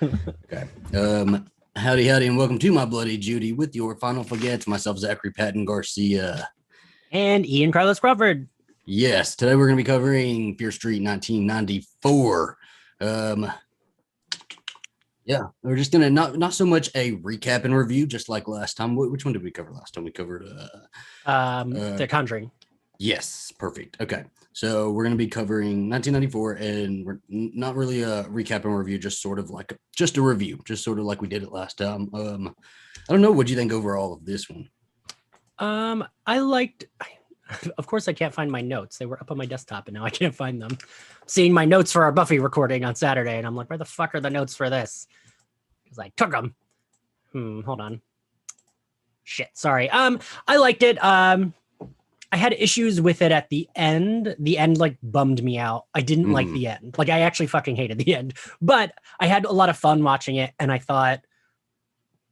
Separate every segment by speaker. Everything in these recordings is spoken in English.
Speaker 1: Okay. Howdy, and welcome to My Bloody Judy with your final forgets. Myself, Zachary Patton Garcia.
Speaker 2: And Ian Carlos Crawford.
Speaker 1: Yes, today we're going to be covering Fear Street 1994. Yeah, we're just gonna not so much a recap and review, just like last time. Which one did we cover last time? We covered
Speaker 2: The Conjuring.
Speaker 1: Yes, perfect. Okay, so we're going to be covering 1994, and we're not really a recap and review, just sort of like just a review, just sort of like we did it last time. I don't know. What do you think overall of this one?
Speaker 2: I liked. Of course, I can't find my notes. They were up on my desktop, and now I can't find them. Seeing my notes for our Buffy recording on Saturday, and I'm like, where the fuck are the notes for this? Because I took them. Hold on. Shit. Sorry. I liked it. I had issues with it at the end. The end like bummed me out. I didn't like the end. Like I actually fucking hated the end. But I had a lot of fun watching it, and I thought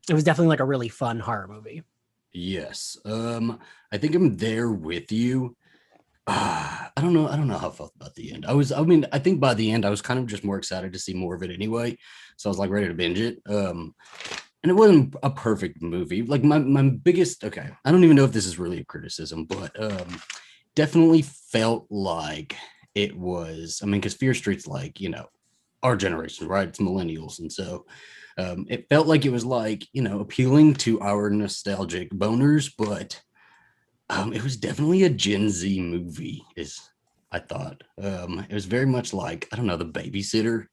Speaker 2: it was definitely like a really fun horror movie.
Speaker 1: Yes. I think I'm there with you. I don't know how I felt about the end. I think by the end I was kind of just more excited to see more of it anyway. So I was like ready to binge it. And it wasn't a perfect movie. Like my biggest, okay, I don't even know if this is really a criticism, but definitely felt like it was, I mean, because Fear Street's like, our generation, right? It's millennials. And so it felt like it was like, appealing to our nostalgic boners, but it was definitely a Gen Z movie, I thought. It was very much like, I don't know, The Babysitter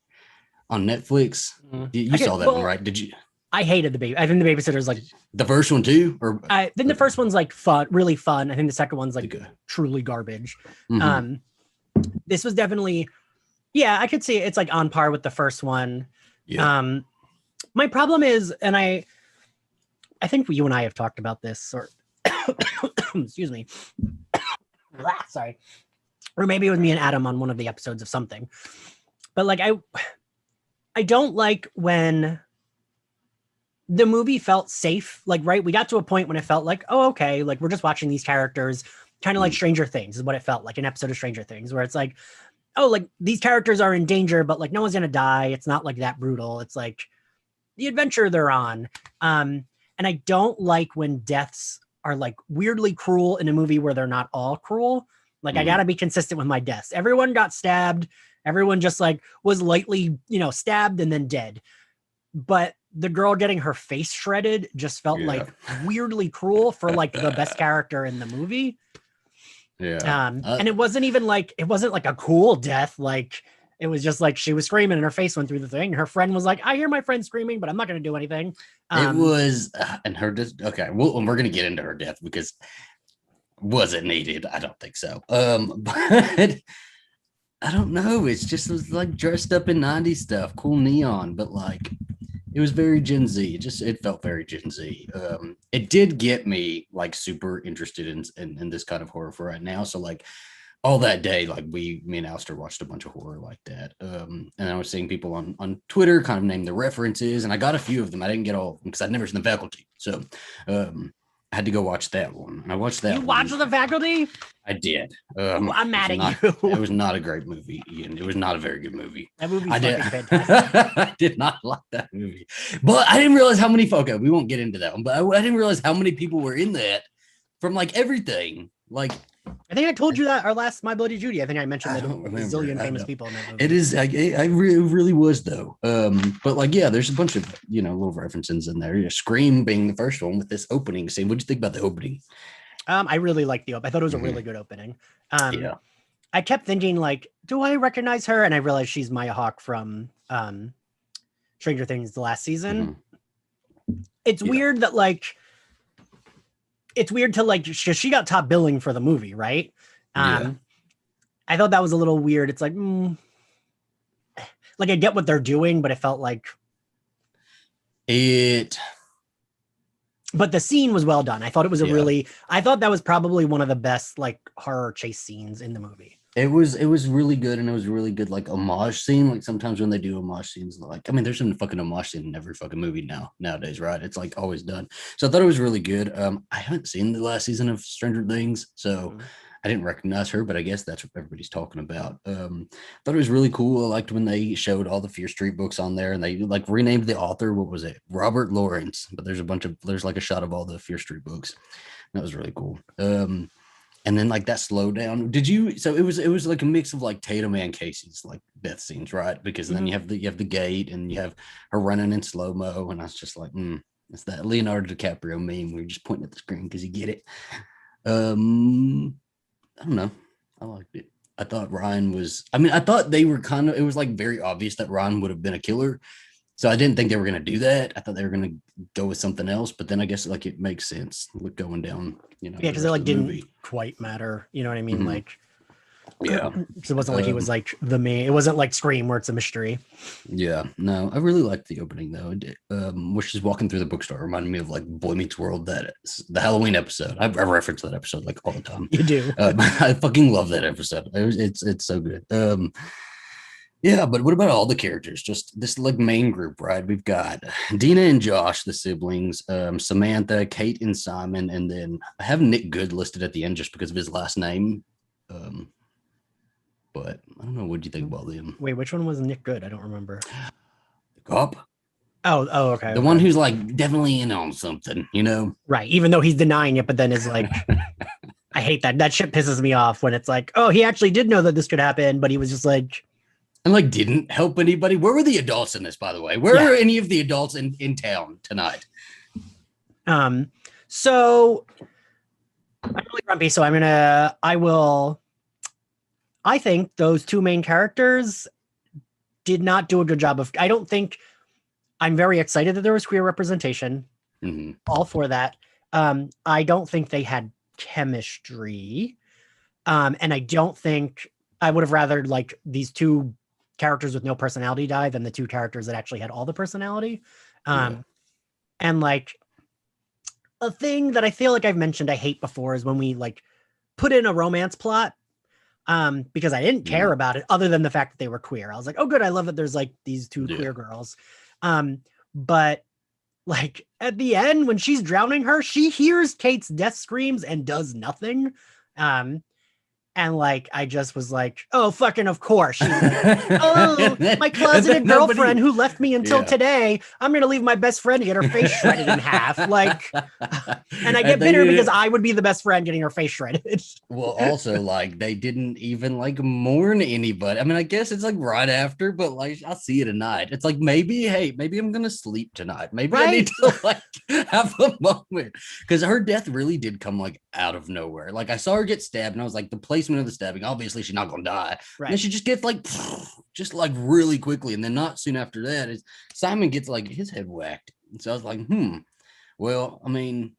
Speaker 1: on Netflix. You saw that one, right? Did you?
Speaker 2: I hated the baby. I think the Babysitter's like
Speaker 1: the first one too, or
Speaker 2: I think the first one's like fun, really fun. I think the second one's like truly garbage. This was definitely, yeah, I could see it's like on par with the first one. Yeah. My problem is, and I think you and I have talked about this, or excuse me, sorry, or maybe it was me and Adam on one of the episodes of something. But like I don't like when the movie felt safe. Like, right, we got to a point when it felt like, oh, okay, like we're just watching these characters, kind of like Stranger Things is what it felt like, an episode of Stranger Things, where it's like, oh, like these characters are in danger, but like no one's gonna die. It's not like that brutal. It's like the adventure they're on. And I don't like when deaths are like weirdly cruel in a movie where they're not all cruel. Like I gotta be consistent with my deaths. Everyone got stabbed. Everyone just like was lightly, stabbed and then dead. But the girl getting her face shredded just felt like weirdly cruel for like the best character in the movie.
Speaker 1: Yeah.
Speaker 2: And it wasn't even like, it wasn't like a cool death. Like it was just like she was screaming and her face went through the thing. Her friend was like, I hear my friend screaming, but I'm not going to do anything.
Speaker 1: It was, and her just, okay. Well, we're going to get into her death because was it needed? I don't think so. But I don't know. It's just, it was like dressed up in 90s stuff, cool neon, but like, it was very Gen Z. It felt very Gen Z. It did get me like super interested in this kind of horror for right now. So like all that day, like me and Alistair watched a bunch of horror like that. And I was seeing people on Twitter kind of name the references, and I got a few of them. I didn't get all of them because I'd never seen The Faculty. So I had to go watch that one. And I watched that.
Speaker 2: You watched The Faculty?
Speaker 1: I did.
Speaker 2: I'm mad at you.
Speaker 1: It was not a great movie, Ian. It was not a very good movie.
Speaker 2: That movie's fucking fantastic.
Speaker 1: I did not like that movie. But I didn't realize how many, okay, we won't get into that one, but I didn't realize how many people were in that from like everything. Like,
Speaker 2: I think I told you that our last My Bloody Judy. I think I mentioned that a zillion famous people in that movie.
Speaker 1: It is, I really was though. But like, yeah, there's a bunch of, little references in there. Scream being the first one with this opening scene. What'd you think about the opening?
Speaker 2: I really liked the opening. I thought it was a really good opening. I kept thinking like, do I recognize her? And I realized she's Maya Hawke from Stranger Things the last season. It's weird that like, it's weird to like, she got top billing for the movie, right? I thought that was a little weird. It's like, like I get what they're doing, but it felt like
Speaker 1: it.
Speaker 2: But the scene was well done. I thought it was I thought that was probably one of the best like horror chase scenes in the movie.
Speaker 1: It was really good, and it was really good like homage scene. Like sometimes when they do homage scenes, like I mean, there's some fucking homage scene in every fucking movie nowadays, right? It's like always done. So I thought it was really good. I haven't seen the last season of Stranger Things, so I didn't recognize her, but I guess that's what everybody's talking about. Thought it was really cool. I liked when they showed all the Fear Street books on there, and they like renamed the author. What was it? Robert Lawrence. But there's like a shot of all the Fear Street books. That was really cool. And then like that slowdown. Did you? So it was like a mix of like Tatum and Casey's like death scenes, right? Because then you have the gate, and you have her running in slow mo, and I was just like, it's that Leonardo DiCaprio meme where you're just pointing at the screen because you get it. I don't know. I liked it. I thought Ryan was, I mean, I thought they were kind of, it was like very obvious that Ryan would have been a killer. So I didn't think they were going to do that. I thought they were going to go with something else, but then I guess like it makes sense going down,
Speaker 2: Yeah, because it like didn't quite matter. You know what I mean? Like,
Speaker 1: yeah.
Speaker 2: So it wasn't like he was like the main, it wasn't like Scream where it's a mystery.
Speaker 1: Yeah, no, I really liked the opening though. Which is walking through the bookstore reminded me of like Boy Meets World, that the Halloween episode. I reference that episode like all the time.
Speaker 2: You do.
Speaker 1: I fucking love that episode. It's so good. Yeah, but what about all the characters? Just this like main group, right? We've got Dina and Josh, the siblings, Samantha, Kate, and Simon, and then I have Nick Good listed at the end just because of his last name. But I don't know. What do you think about them?
Speaker 2: Wait, which one was Nick Good? I don't remember.
Speaker 1: The cop.
Speaker 2: Oh, okay.
Speaker 1: The one who's like definitely in on something, you know?
Speaker 2: Right. Even though he's denying it, but then is like, I hate that. That shit pisses me off when it's like, oh, he actually did know that this could happen, but he was just like.
Speaker 1: And like didn't help anybody. Where were the adults in this, by the way? Where are any of the adults in town tonight?
Speaker 2: So I'm really grumpy, so I think those two main characters did not do a good job of, I don't think, I'm very excited that there was queer representation. Mm-hmm. All for that. I don't think they had chemistry. And I don't think, I would have rather like these two characters with no personality die than the two characters that actually had all the personality. And like a thing that I feel like I've mentioned I hate before is when we like put in a romance plot, because I didn't care about it other than the fact that they were queer. I was like, oh good, I love that there's like these two queer girls. But like at the end when she's drowning her, she hears Kate's death screams and does nothing. And like, I just was like, oh, fucking of course. She's like, oh, my closeted girlfriend who left me until today. I'm going to leave my best friend to get her face shredded in half. Like, and I get bitter because I would be the best friend getting her face shredded.
Speaker 1: Well, also like they didn't even like mourn anybody. I mean, I guess it's like right after, but like, I'll see you tonight. It's like, maybe I'm going to sleep tonight. Maybe I need to like have a moment, because her death really did come like out of nowhere. Like I saw her get stabbed and I was like, the placement of the stabbing, obviously she's not gonna die. Right. And then she just gets like just like really quickly, and then not soon after that is Simon gets like his head whacked. And so I was like, well, I mean,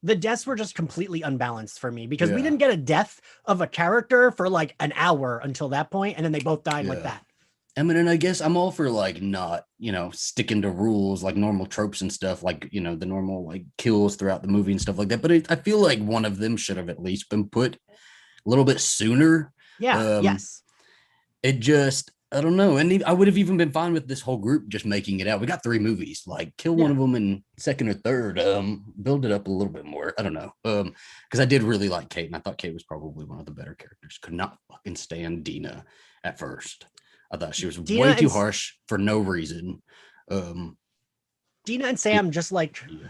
Speaker 2: the deaths were just completely unbalanced for me because we didn't get a death of a character for like an hour until that point, and then they both died like that.
Speaker 1: I mean, and I guess I'm all for like not, sticking to rules like normal tropes and stuff, like, the normal like kills throughout the movie and stuff like that. But I feel like one of them should have at least been put a little bit sooner.
Speaker 2: Yes.
Speaker 1: It just, I don't know. And I would have even been fine with this whole group just making it out. We got 3 movies, like kill one of them in second or third, build it up a little bit more. I don't know. Because I did really like Kate, and I thought Kate was probably one of the better characters. Could not fucking stand Dina at first. I thought she was way too harsh for no reason.
Speaker 2: Dina and Sam just like...
Speaker 1: Yeah.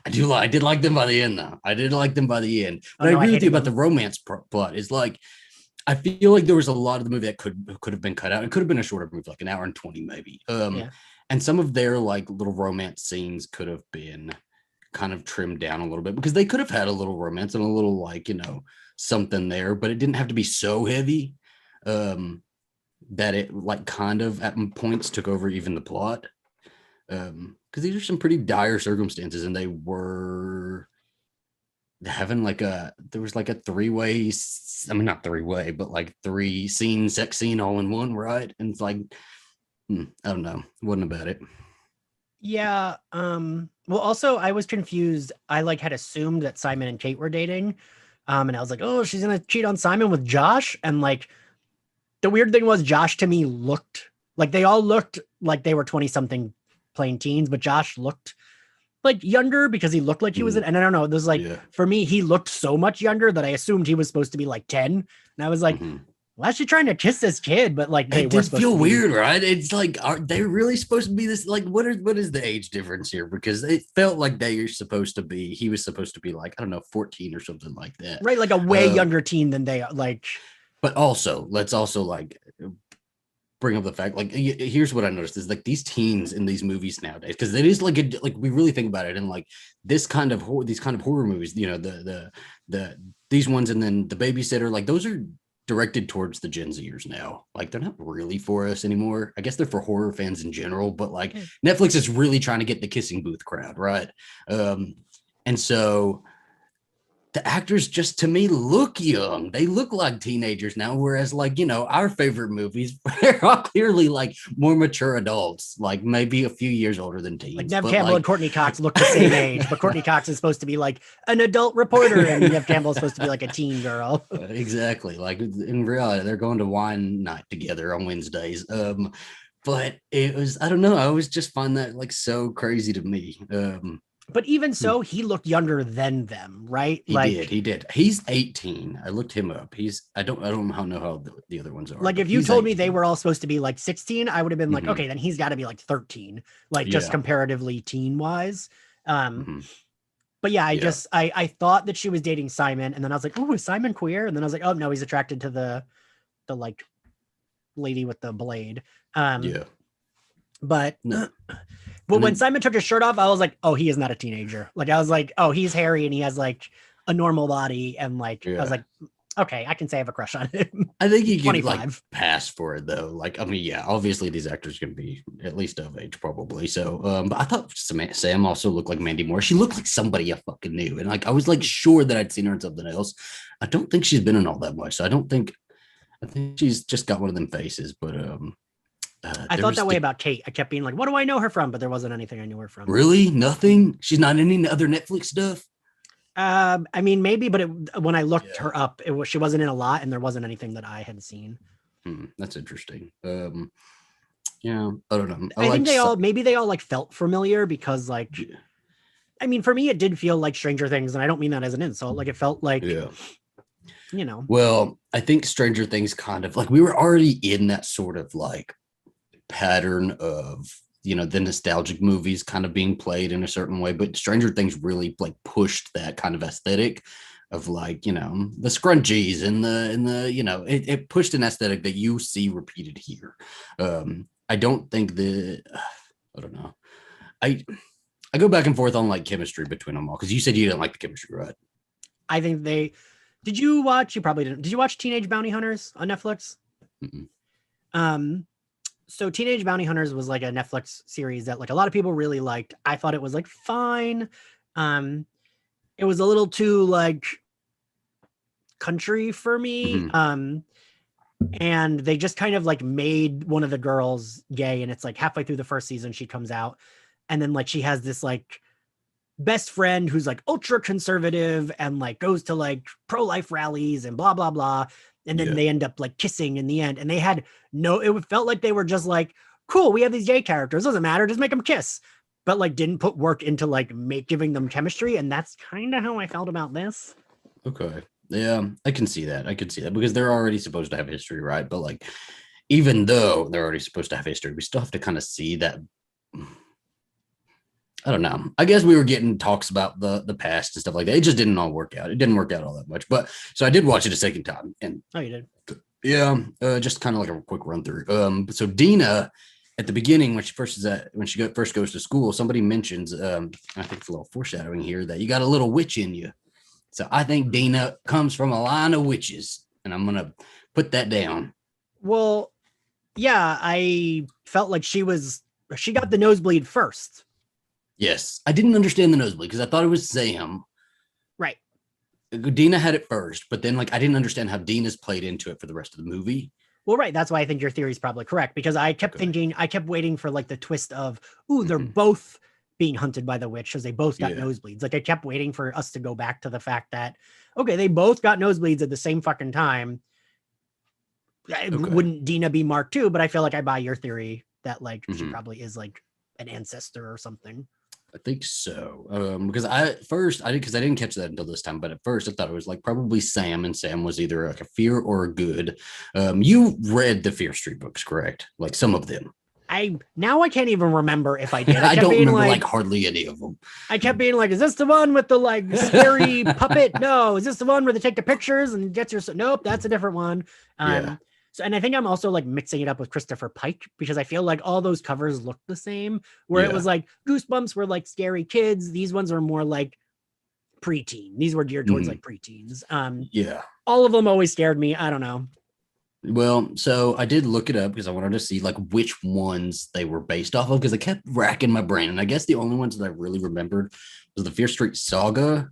Speaker 1: I did like them by the end, though. I did like them by the end. But I agree with you about the romance plot. Is like, I feel like there was a lot of the movie that could have been cut out. It could have been a shorter movie, like an hour and 20 maybe. And some of their like little romance scenes could have been kind of trimmed down a little bit, because they could have had a little romance and a little like, something there, but it didn't have to be so heavy that it like kind of at points took over even the plot. Because these are some pretty dire circumstances, and they were having like there was like a 3-way, I mean not 3-way, but like 3 sex scene all in one, right? And it's like, I don't know, wasn't about it.
Speaker 2: Yeah. Well, also I was confused. I like had assumed that Simon and Kate were dating, and I was like, oh, she's gonna cheat on Simon with Josh. And like the weird thing was, Josh to me looked like, they all looked like they were 20 something playing teens, but Josh looked like younger because he looked like he was in, and I don't know, there's like, for me, he looked so much younger that I assumed he was supposed to be like 10. And I was like, why is she trying to kiss this kid? But like, they were supposed to be
Speaker 1: weird, right? It's like, are they really supposed to be this? Like, what is the age difference here? Because it felt like he was supposed to be like, I don't know, 14 or something like that.
Speaker 2: Right. Like a way younger teen than they are. Like,
Speaker 1: but also, let's also like bring up the fact, like, here's what I noticed is like these teens in these movies nowadays, because it is like we really think about it, and like these kind of horror movies, you know, the these ones, and then The Babysitter, like those are directed towards the Gen Zers now. Like they're not really for us anymore. I guess they're for horror fans in general, but like Netflix is really trying to get the kissing booth crowd, right? And so the actors just to me look young. They look like teenagers now, whereas like, you know, our favorite movies are all clearly like more mature adults, like maybe a few years older than teens.
Speaker 2: Like Nev Campbell and Courtney Cox look the same age, but Courtney Cox is supposed to be like an adult reporter, and Nev Campbell is supposed to be like a teen girl.
Speaker 1: Exactly. Like in reality, they're going to wine night together on Wednesdays. But it was, I don't know, I always just find that like so crazy to me.
Speaker 2: But even so, he looked younger than them, right?
Speaker 1: He did. He's 18. I looked him up. I don't know how the other ones are.
Speaker 2: Like if you told me they were all supposed to be like 16, I would have been like, okay, then he's got to be like 13, like just comparatively teen wise. But yeah, I thought that she was dating Simon, and then I was like, oh, is Simon queer? And then I was like, oh no, he's attracted to the like lady with the blade. But no. But when Simon took his shirt off, I was like, oh, he is not a teenager. Like, I was like, oh, he's hairy and he has like a normal body. And like, I was like, okay, I can say I have a crush on him.
Speaker 1: I think he can like pass for it though. Like, I mean, yeah, obviously these actors can be at least of age probably. So, but I thought Sam also looked like Mandy Moore. She looked like somebody I fucking knew. And like, I was like sure that I'd seen her in something else. I don't think she's been in all that much. So I think she's just got one of them faces, but,
Speaker 2: I thought that way about Kate. I kept being like, what do I know her from? But there wasn't anything I knew her from.
Speaker 1: Really? Nothing? She's not in any other Netflix stuff?
Speaker 2: I mean, maybe, but when I looked her up, she wasn't in a lot, and there wasn't anything that I had seen.
Speaker 1: That's interesting. Yeah, I don't know.
Speaker 2: I think they all like felt familiar because like, I mean, for me, it did feel like Stranger Things, and I don't mean that as an insult. Like it felt like, you know.
Speaker 1: Well, I think Stranger Things kind of like we were already in that sort of like pattern of, you know, the nostalgic movies kind of being played in a certain way, but Stranger Things really like pushed that kind of aesthetic of like, you know, the scrunchies and the you know, it pushed an aesthetic that you see repeated here. I don't think I don't know. I go back and forth on like chemistry between them all, because you said you didn't like the chemistry, right?
Speaker 2: I think you probably didn't. Did you watch Teenage Bounty Hunters on Netflix? So Teenage Bounty Hunters was like a Netflix series that like a lot of people really liked. I thought it was like fine. It was a little too like country for me. And they just kind of like made one of the girls gay, and it's like halfway through the first season she comes out, and then like she has this like best friend who's like ultra conservative and like goes to like pro-life rallies and blah blah blah. And then they end up like kissing in the end. And they had it felt like they were just like, cool, we have these gay characters. Doesn't matter. Just make them kiss. But like didn't put work into like giving them chemistry. And that's kind of how I felt about this.
Speaker 1: Okay. Yeah, I can see that. Because they're already supposed to have history, right? But like, even though they're already supposed to have history, we still have to kind of see that. I don't know. I guess we were getting talks about the past and stuff like that. It just didn't all work out. It didn't work out all that much. But so I did watch it a second time. And
Speaker 2: oh, you did?
Speaker 1: Yeah. Just kind of like a quick run through. So Dina, at the beginning, when she first goes to school, somebody mentions, I think it's a little foreshadowing here, that you got a little witch in you. So I think Dina comes from a line of witches, and I'm gonna put that down.
Speaker 2: Well, yeah, I felt like she got the nosebleed first.
Speaker 1: Yes, I didn't understand the nosebleed because I thought it was Sam.
Speaker 2: Right.
Speaker 1: Dina had it first, but then like I didn't understand how Dina's played into it for the rest of the movie.
Speaker 2: Well, right. That's why I think your theory is probably correct, because I kept waiting for like the twist of, they're both being hunted by the witch because they both got nosebleeds. Like I kept waiting for us to go back to the fact that, okay, they both got nosebleeds at the same fucking time. Wouldn't Dina be Mark too? But I feel like I buy your theory that like she probably is like an ancestor or something.
Speaker 1: I think so. Because I didn't catch that until this time, but at first I thought it was like probably Sam, and Sam was either like a fear or a good. You read the Fear Street books, correct? Like some of them.
Speaker 2: I can't even remember if I did.
Speaker 1: I don't remember like hardly any of them.
Speaker 2: I kept being like, is this the one with the like scary puppet? No. Is this the one where they take the pictures and gets your nope, that's a different one.
Speaker 1: Yeah.
Speaker 2: So, and I think I'm also like mixing it up with Christopher Pike because I feel like all those covers look the same, where it was like Goosebumps were like scary kids. These ones are more like preteen. These were geared towards like preteens.
Speaker 1: Yeah.
Speaker 2: All of them always scared me. I don't know.
Speaker 1: Well, so I did look it up because I wanted to see like which ones they were based off of because I kept racking my brain. And I guess the only ones that I really remembered was the Fear Street Saga.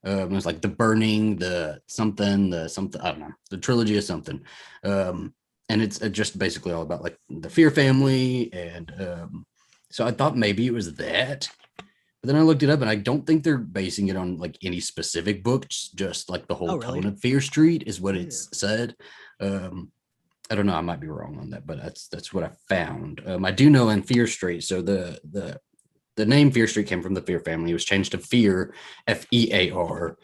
Speaker 1: It was like the Burning, the something, I don't know, the trilogy of something. And it's just basically all about like the Fear family. And so I thought maybe it was that. But then I looked it up and I don't think they're basing it on like any specific books, just like the whole tone of Fear Street is what it's said. I don't know. I might be wrong on that, but that's what I found. I do know in Fear Street. So the name Fear Street came from the Fear family. It was changed to Fear, Fear.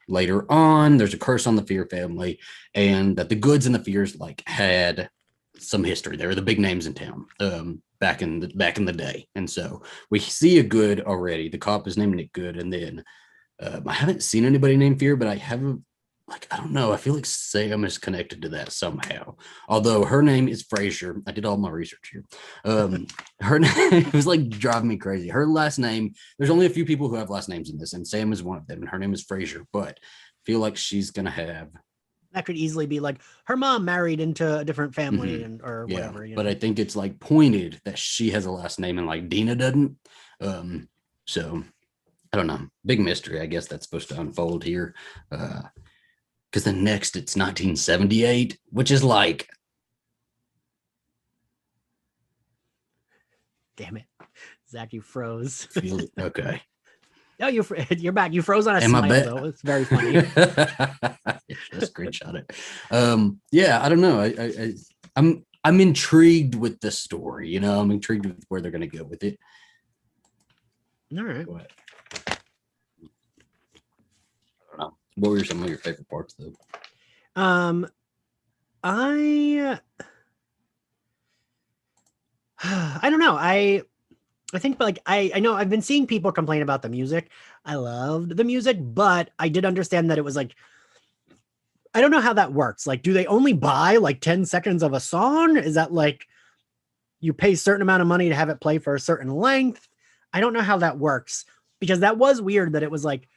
Speaker 1: Later on, there's a curse on the Fear family, and that the Goods and the Fears like had some history. They were the big names in town back in the day, and so we see a Good already. The cop is named Nick Good, and then I haven't seen anybody named Fear, but I haven't. Like, I don't know. I feel like Sam is connected to that somehow. Although her name is Fraser. I did all my research here. Her name was like driving me crazy. Her last name, there's only a few people who have last names in this, and Sam is one of them, and her name is Fraser. But I feel like she's gonna have
Speaker 2: that could easily be like her mom married into a different family and or whatever.
Speaker 1: But I think it's like pointed that she has a last name and like Dina doesn't. So I don't know. Big mystery. I guess that's supposed to unfold here. Because then next it's 1978, which is like,
Speaker 2: damn it, Zach, you froze.
Speaker 1: Okay.
Speaker 2: No, you're back. You froze on a smile though. It's very funny.
Speaker 1: Just screenshot it. Yeah, I don't know. I'm intrigued with the story. You know, I'm intrigued with where they're going to go with it.
Speaker 2: All right.
Speaker 1: What were some of your favorite parts, though?
Speaker 2: I don't know. I think, like, I know I've been seeing people complain about the music. I loved the music, but I did understand that it was like, I don't know how that works. Like, do they only buy like 10 seconds of a song? Is that like you pay a certain amount of money to have it play for a certain length? I don't know how that works because that was weird that it was like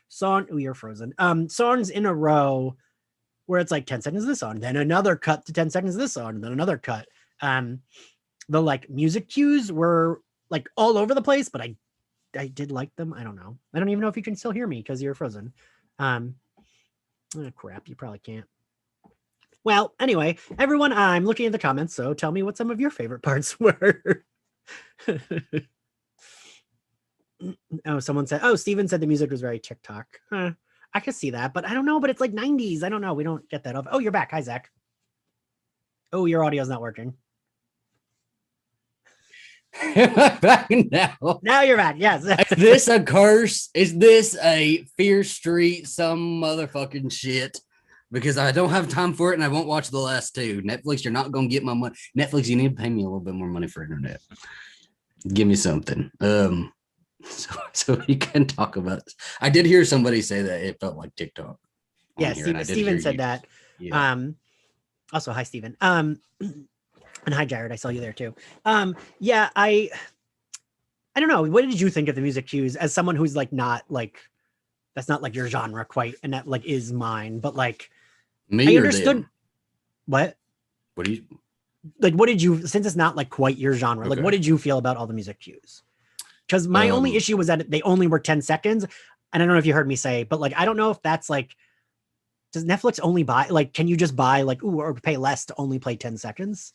Speaker 2: you're frozen. Songs in a row where it's like 10 seconds of this song, then another cut to 10 seconds of this song, and then another cut. The like music cues were like all over the place, but I did like them. I don't know. I don't even know if you can still hear me because you're frozen. Oh, crap. You probably can't. Well, anyway, everyone, I'm looking at the comments. So tell me what some of your favorite parts were. Oh, someone said, Steven said the music was very TikTok. I could see that, but I don't know, but it's like 90s. I don't know. We don't get that. Oh, you're back. Hi, Zach. Oh, your audio's not working.
Speaker 1: Am I back now?
Speaker 2: Now you're back. Yes.
Speaker 1: Is this a curse? Is this a Fear Street, some motherfucking shit? Because I don't have time for it and I won't watch the last two. Netflix, you're not going to get my money. Netflix, you need to pay me a little bit more money for internet. Give me something. So we can talk about this. I did hear somebody say that it felt like TikTok.
Speaker 2: Yeah, Steven said that. Yeah. Also, hi, Steven. And hi, Jared. I saw you there too. Yeah, I don't know. What did you think of the music cues as someone who's like not like that's not like your genre quite, and that like is mine, but like
Speaker 1: me,
Speaker 2: I understood.
Speaker 1: Them.
Speaker 2: What?
Speaker 1: What do you
Speaker 2: like? What did you since it's not like quite your genre? Okay. Like, what did you feel about all the music cues? Because my only issue was that they only were 10 seconds. And I don't know if you heard me say, but like, I don't know if that's like, does Netflix only buy, like, can you just buy like, or pay less to only play 10 seconds?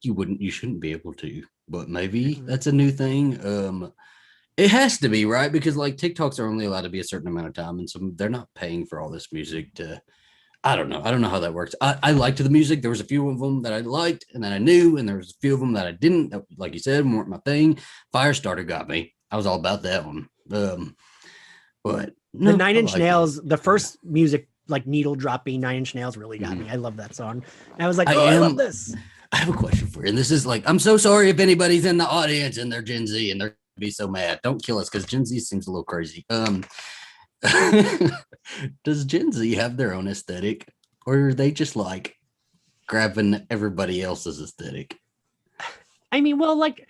Speaker 1: You shouldn't be able to, but maybe that's a new thing. It has to be, right? Because like TikToks are only allowed to be a certain amount of time. And so they're not paying for all this music to, I don't know how that works. I liked the music. There was a few of them that I liked and that I knew, and there was a few of them that I didn't. Like you said, weren't my thing. Firestarter got me. I was all about that one. But
Speaker 2: The
Speaker 1: no,
Speaker 2: Nine
Speaker 1: I
Speaker 2: Inch
Speaker 1: like it.
Speaker 2: Nails, the first music like needle dropping Nine Inch Nails really got me. I love that song. And I was like,
Speaker 1: I
Speaker 2: oh, I love
Speaker 1: am.
Speaker 2: this.
Speaker 1: I have a question for you, and this is like, I'm so sorry if anybody's in the audience and they're Gen Z and they're gonna be so mad. Don't kill us because Gen Z seems a little crazy. Does Gen Z have their own aesthetic, or are they just like grabbing everybody else's aesthetic?
Speaker 2: I mean, well, like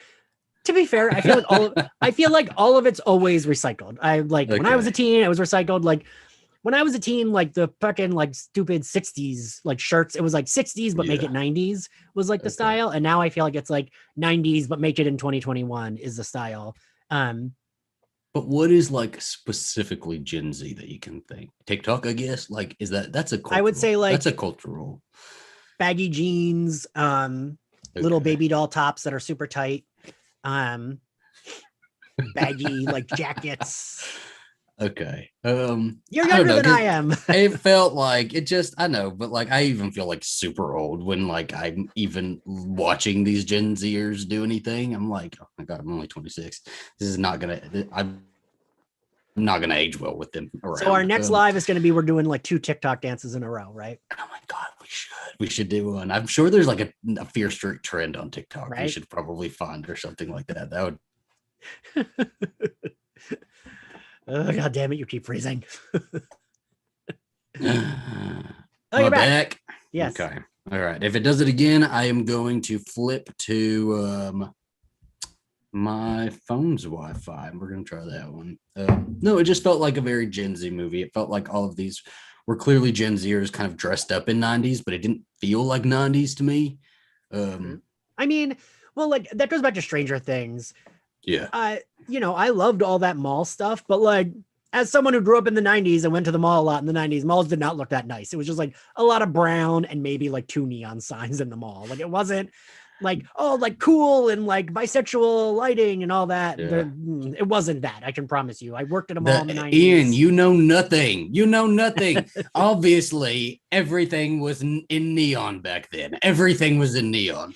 Speaker 2: to be fair, I feel like all of it's always recycled. I like when I was a teen, it was recycled. Like when I was a teen, like the fucking like stupid 60s like shirts, it was like 60s, but make it 90s was like the style. And now I feel like it's like 90s, but make it in 2021 is the style.
Speaker 1: But what is like specifically Gen Z that you can think? TikTok, I guess. Like, is that's a cultural,
Speaker 2: I would say like
Speaker 1: that's a cultural
Speaker 2: baggy jeans, little baby doll tops that are super tight, baggy like jackets.
Speaker 1: Okay.
Speaker 2: You're younger than I am.
Speaker 1: It felt like it just, I know, but like I even feel like super old when like I'm even watching these Gen Zers do anything. I'm like, oh my God, I'm only 26. This is not gonna, I'm not gonna age well with them around.
Speaker 2: So our next live is gonna be we're doing like 2 TikTok dances in a row, right?
Speaker 1: Oh my God, we should do one. I'm sure there's like a Fear Street trend on TikTok. Right? We should probably find or something like that. That would.
Speaker 2: Oh, God damn it, you keep freezing.
Speaker 1: You're back.
Speaker 2: Yes.
Speaker 1: Okay. All right. If it does it again, I am going to flip to my phone's Wi-Fi. We're going to try that one. No, it just felt like a very Gen Z movie. It felt like all of these were clearly Gen Zers kind of dressed up in 90s, but it didn't feel like 90s to me.
Speaker 2: I mean, well, like that goes back to Stranger Things.
Speaker 1: Yeah.
Speaker 2: You know, I loved all that mall stuff, but like as someone who grew up in the 90s and went to the mall a lot in the 90s, malls did not look that nice. It was just like a lot of brown and maybe like 2 neon signs in the mall. Like it wasn't like, oh, like cool and like bisexual lighting and all that. Yeah. It wasn't that. I can promise you. I worked at a mall in the 90s.
Speaker 1: Ian, you know nothing. You know nothing. Obviously, everything was in neon back then. Everything was in neon.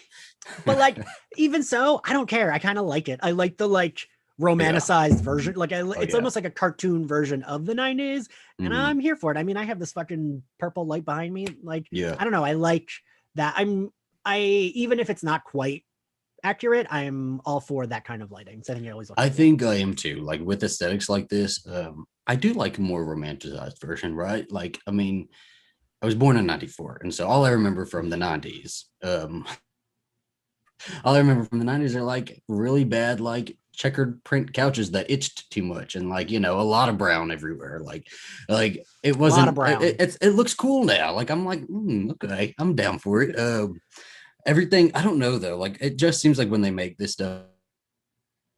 Speaker 2: But like, even so, I don't care. I kind of like it. I like the like romanticized version. Like it's almost like a cartoon version of the 90s. And I'm here for it. I mean, I have this fucking purple light behind me. Like, I don't know. I like that. Even if it's not quite accurate, I am all for that kind of lighting. So I think
Speaker 1: I think I am too. Like with aesthetics like this, I do like a more romanticized version, right? Like, I mean, I was born in 94. And so all I remember from the 90s, all I remember from the 90s are like really bad, like checkered print couches that itched too much and like, you know, a lot of brown everywhere. Like it wasn't, a lot of brown. It looks cool now. Like I'm like, okay, I'm down for it. Everything, I don't know though. Like it just seems like when they make this stuff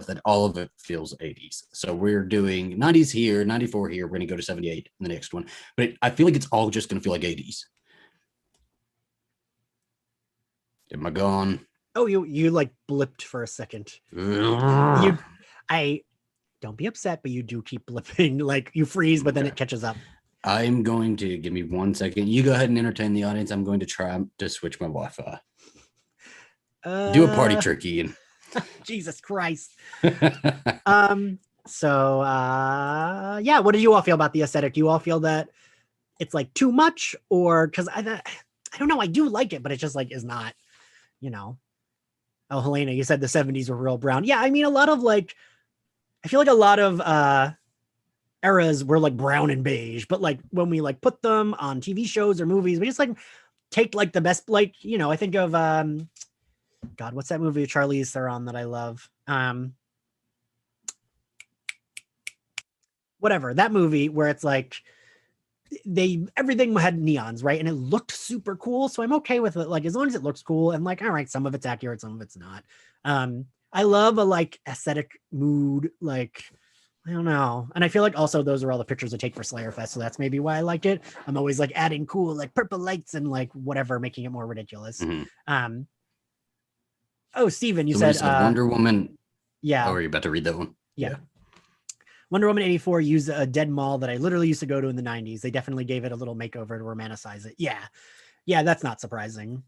Speaker 1: that all of it feels 80s. So we're doing 90s here, 94 here. We're going to go to 78 in the next one. But I feel like it's all just going to feel like 80s. Am I gone?
Speaker 2: Oh, you like blipped for a second. I don't be upset, but you do keep blipping. Like you freeze, but then it catches up.
Speaker 1: I'm going to give me 1 second. You go ahead and entertain the audience. I'm going to try to switch my Wi-Fi. Do a party trick, Ian.
Speaker 2: Jesus Christ. So yeah, what did you all feel about the aesthetic? You all feel that it's like too much, or because I don't know, I do like it, but it just like is not, you know. Oh, Helena, you said the 70s were real brown. Yeah, I mean, a lot of like, I feel like a lot of eras were like brown and beige, but like when we like put them on TV shows or movies, we just like take like the best, like, you know, I think of, God, what's that movie with Charlize Theron that I love? Whatever, that movie where it's like, everything had neons, right? And it looked super cool. So I'm okay with it. Like, as long as it looks cool and like, all right, some of it's accurate, some of it's not. I love a like aesthetic mood. Like, I don't know. And I feel like also those are all the pictures I take for Slayer Fest. So that's maybe why I like it. I'm always like adding cool, like purple lights and like whatever, making it more ridiculous. Oh, Steven, you said
Speaker 1: Wonder Woman.
Speaker 2: Yeah.
Speaker 1: Oh, are you about to read that one?
Speaker 2: Yeah. Wonder Woman 84 used a dead mall that I literally used to go to in the 90s. They definitely gave it a little makeover to romanticize it. Yeah. Yeah, that's not surprising.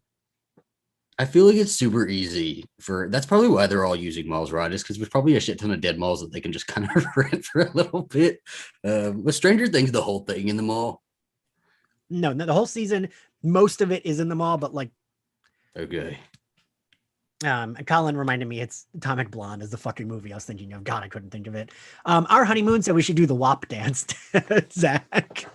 Speaker 1: I feel like it's super easy for that's probably why they're all using malls, right? Is because there's probably a shit ton of dead malls that they can just kind of rent for a little bit. With Stranger Things, the whole thing in the mall.
Speaker 2: No, the whole season, most of it is in the mall, but like,
Speaker 1: okay.
Speaker 2: Colin reminded me it's Atomic Blonde is the fucking movie I was thinking of. God, I couldn't think of it. Our honeymoon said we should do the WAP dance, Zach.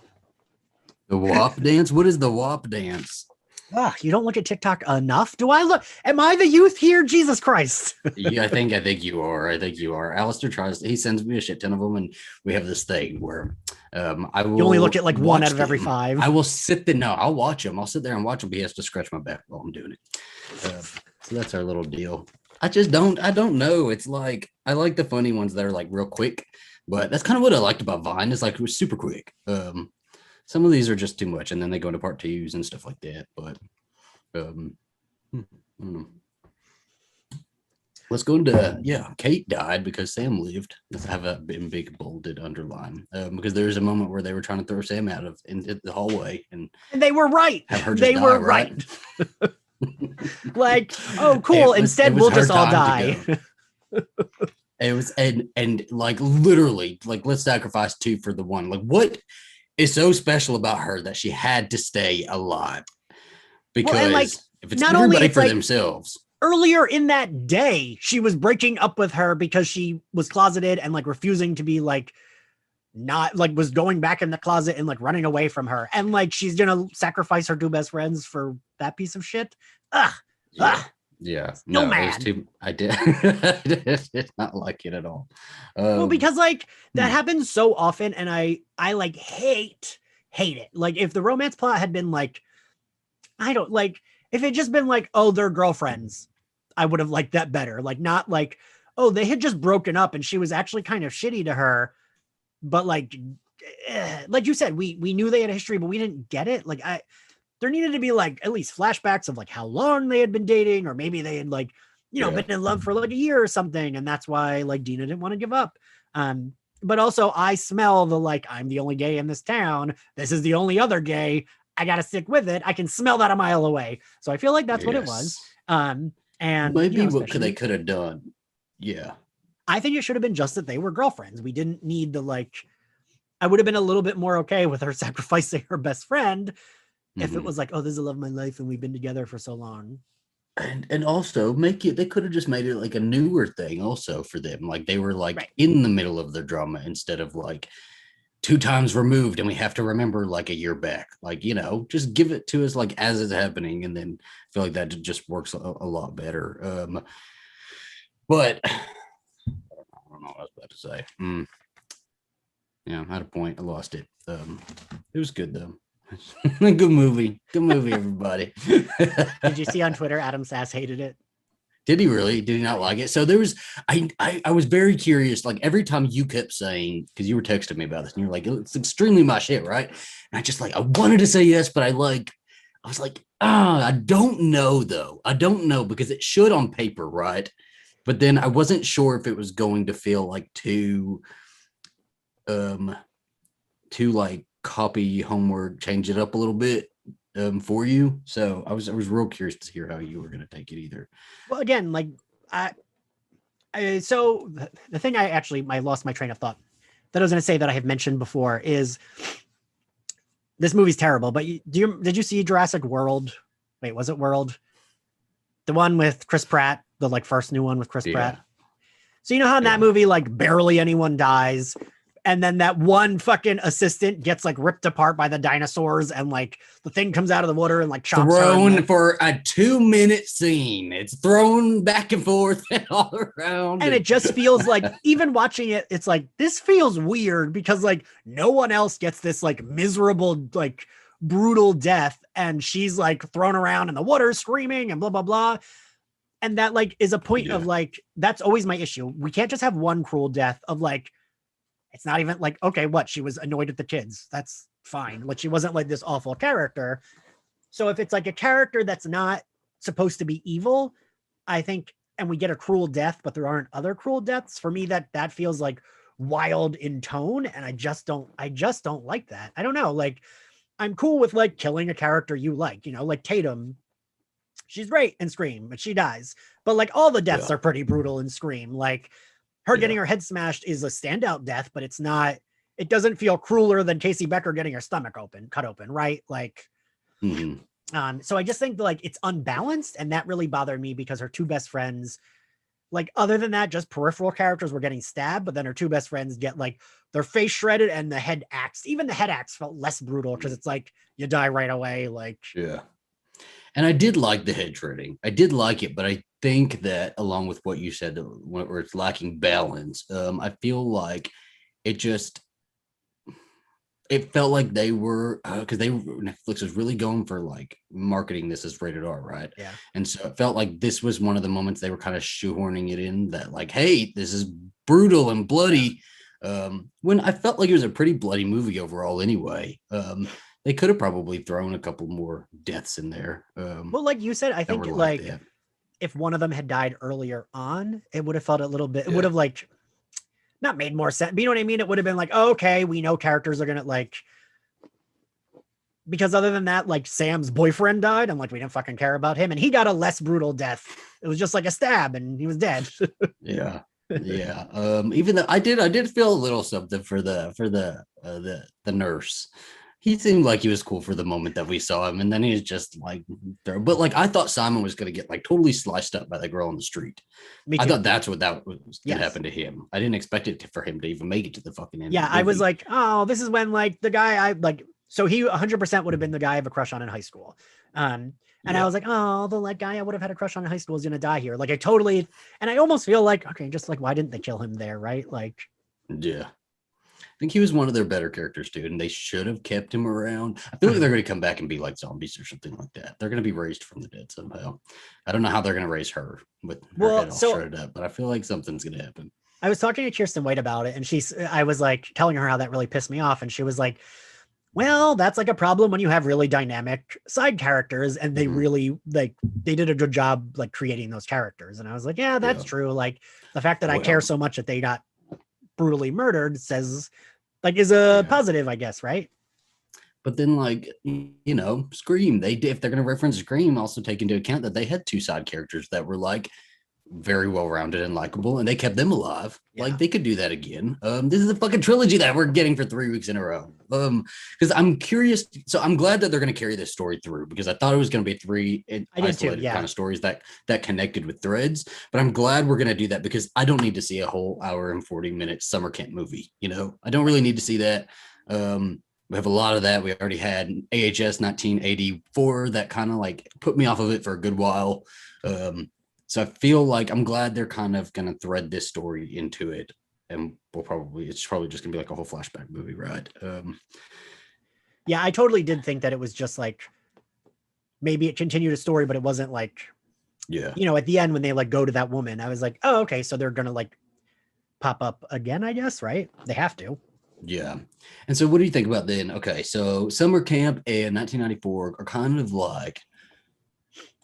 Speaker 1: The WAP dance? What is the WAP dance?
Speaker 2: Oh, you don't look at TikTok enough? Do I look? Am I the youth here? Jesus Christ.
Speaker 1: Yeah, I think you are. I think you are. Alistair he sends me a shit ton of them, and we have this thing where I will.
Speaker 2: You only look at like one out of every 5.
Speaker 1: I will sit there. No, I'll watch them. I'll sit there and watch them. He has to scratch my back while I'm doing it. So that's our little deal. I don't know. It's like, I like the funny ones that are like real quick, but that's kind of what I liked about Vine is like, it was super quick. Some of these are just too much, and then they go into part 2s and stuff like that. But I don't know. Let's go into Kate died because Sam lived. Let's have a big bolded underline because there was a moment where they were trying to throw Sam out of into the hallway, and
Speaker 2: they were right. They were right. Like, oh, cool. Instead, we'll just all die.
Speaker 1: It was and like literally like let's sacrifice 2 for the 1. Like what is so special about her that she had to stay alive? Because like, if it's not everybody for themselves.
Speaker 2: Earlier in that day, she was breaking up with her because she was closeted and like refusing to be like not like was going back in the closet and like running away from her. And like she's gonna sacrifice her 2 best friends for that piece of shit. Ugh.
Speaker 1: Yeah. Ugh. Yeah.
Speaker 2: No, man.
Speaker 1: I did not like it at all.
Speaker 2: Well, because like that happens so often, and I like hate it. Like if the romance plot had been like, I don't like if it just been like, oh, they're girlfriends, I would have liked that better. Like not like, oh, they had just broken up and she was actually kind of shitty to her, but like you said, we knew they had a history, but we didn't get it. Like there needed to be like at least flashbacks of like how long they had been dating, or maybe they had like, been in love for like a year or something. And that's why like Dina didn't want to give up. But also I smell the, like, I'm the only gay in this town. This is the only other gay. I got to stick with it. I can smell that a mile away. So I feel like that's what it was. And
Speaker 1: maybe what they could have done. Yeah.
Speaker 2: I think it should have been just that they were girlfriends. We didn't need the, like, I would have been a little bit more okay with her sacrificing her best friend if it was like, oh, this is the love of my life and we've been together for so long.
Speaker 1: And also they could have just made it like a newer thing also for them. Like they were like in the middle of their drama instead of like 2 times removed and we have to remember like a year back. Like, just give it to us like as it's happening, and then I feel like that just works a lot better. But I don't know what I was about to say. Yeah, I had a point. I lost it. It was good though. Good movie, everybody.
Speaker 2: Did you see on Twitter Adam Sass hated it?
Speaker 1: Did he really? Did he not like it? So there was, I was very curious. Like every time you kept saying, because you were texting me about this, and you're like, it's extremely my shit, right? And I just like, I wanted to say yes, but I was like, I don't know though. I don't know because it should on paper, right? But then I wasn't sure if it was going to feel like too like copy homework, change it up a little bit for you. So I was real curious to hear how you were going to take it either.
Speaker 2: Well, again, like so the thing I lost my train of thought that I was going to say that I have mentioned before is this movie's terrible, but did you see Jurassic World? Wait, was it World? The one with Chris Pratt, the like first new one with Chris Pratt. So you know how in that movie, like barely anyone dies. And then that one fucking assistant gets like ripped apart by the dinosaurs, and like the thing comes out of the water and like chops
Speaker 1: thrown
Speaker 2: her
Speaker 1: for a 2-minute scene. It's thrown back and forth and all around.
Speaker 2: And it just feels like, even watching it, it's like, this feels weird because like no one else gets this like miserable, like brutal death. And she's like thrown around in the water screaming and blah, blah, blah. And that like is a point of like, that's always my issue. We can't just have one cruel death of like, it's not even like, okay, what? She was annoyed at the kids. That's fine. Like she wasn't like this awful character. So if it's like a character that's not supposed to be evil, I think, and we get a cruel death, but there aren't other cruel deaths, for me, that feels like wild in tone. And I just don't like that. I don't know. Like I'm cool with like killing a character you like, like Tatum. she's great in Scream, but she dies. But like all the deaths are pretty brutal in Scream. Like her getting her head smashed is a standout death, but it's not, it doesn't feel crueler than Casey Becker getting her stomach cut open, right? Like, so I just think like it's unbalanced, and that really bothered me because her two best friends, like other than that, just peripheral characters were getting stabbed, but then her two best friends get like their face shredded and the head axed. Even the head axe felt less brutal because it's like you die right away. Like,
Speaker 1: and I did like the head shredding. I did like it, but I think that along with what you said, where it's lacking balance, I feel like it felt like they were because Netflix was really going for like marketing this as rated R, right?
Speaker 2: Yeah.
Speaker 1: And so it felt like this was one of the moments they were kind of shoehorning it in that like, hey, this is brutal and bloody. When I felt like it was a pretty bloody movie overall anyway. They could have probably thrown a couple more deaths in there.
Speaker 2: Well, like you said, I think like if one of them had died earlier on, it would have felt a little bit, it would have like not made more sense. But you know what I mean? It would have been like, oh, okay, we know characters are gonna like, because other than that, like Sam's boyfriend died. I'm like, we didn't fucking care about him, and he got a less brutal death. It was just like a stab, and he was dead.
Speaker 1: Yeah. Even though I did feel a little something for the nurse. He seemed like he was cool for the moment that we saw him, and then he's just like, but like I thought Simon was gonna get like totally sliced up by the girl on the street. I thought that's what that was gonna happen to him. I didn't expect it for him to even make it to the fucking end.
Speaker 2: Yeah, I was like, oh, this is when like the guy I like. So he 100% would have been the guy I have a crush on in high school. And I was like, oh, the like guy I would have had a crush on in high school is gonna die here. Like I totally, and I almost feel like, okay, just like why didn't they kill him there, right? Like,
Speaker 1: yeah. I think he was one of their better characters, dude, and they should have kept him around. I feel like they're going to come back and be like zombies or something like that. They're going to be raised from the dead somehow. I don't know how they're going to raise her with her head all shredded up, but I feel like something's going to happen.
Speaker 2: I was talking to Kirsten White about it, and I was like telling her how that really pissed me off, and she was like, well, that's like a problem when you have really dynamic side characters, and they really like they did a good job like creating those characters. And I was like, yeah, that's true. Like the fact that I care so much that they got brutally murdered says like is a positive, I guess, right?
Speaker 1: But then like, you know, Scream, if they're going to reference Scream, also take into account that they had two side characters that were like very well-rounded and likable, and they kept them alive. Like they could do that again. This is a fucking trilogy that we're getting for 3 weeks in a row. Because I'm curious, so I'm glad that they're going to carry this story through, because I thought it was going to be three isolated kind of stories that connected with threads. But I'm glad we're going to do that, because I don't need to see a whole hour and 40-minute summer camp movie. You know, I don't really need to see that. We have a lot of that. We already had AHS 1984 that kind of like put me off of it for a good while. So I feel like I'm glad they're kind of going to thread this story into it, and it's probably just gonna be like a whole flashback movie, right?
Speaker 2: Yeah, I totally did think that it was just like maybe it continued a story, but it wasn't like, you know, at the end when they like go to that woman, I was like, oh, okay, so they're gonna like pop up again, I guess, right? They have to.
Speaker 1: Yeah. And so what do you think about then? Okay, so summer camp and 1994 are kind of like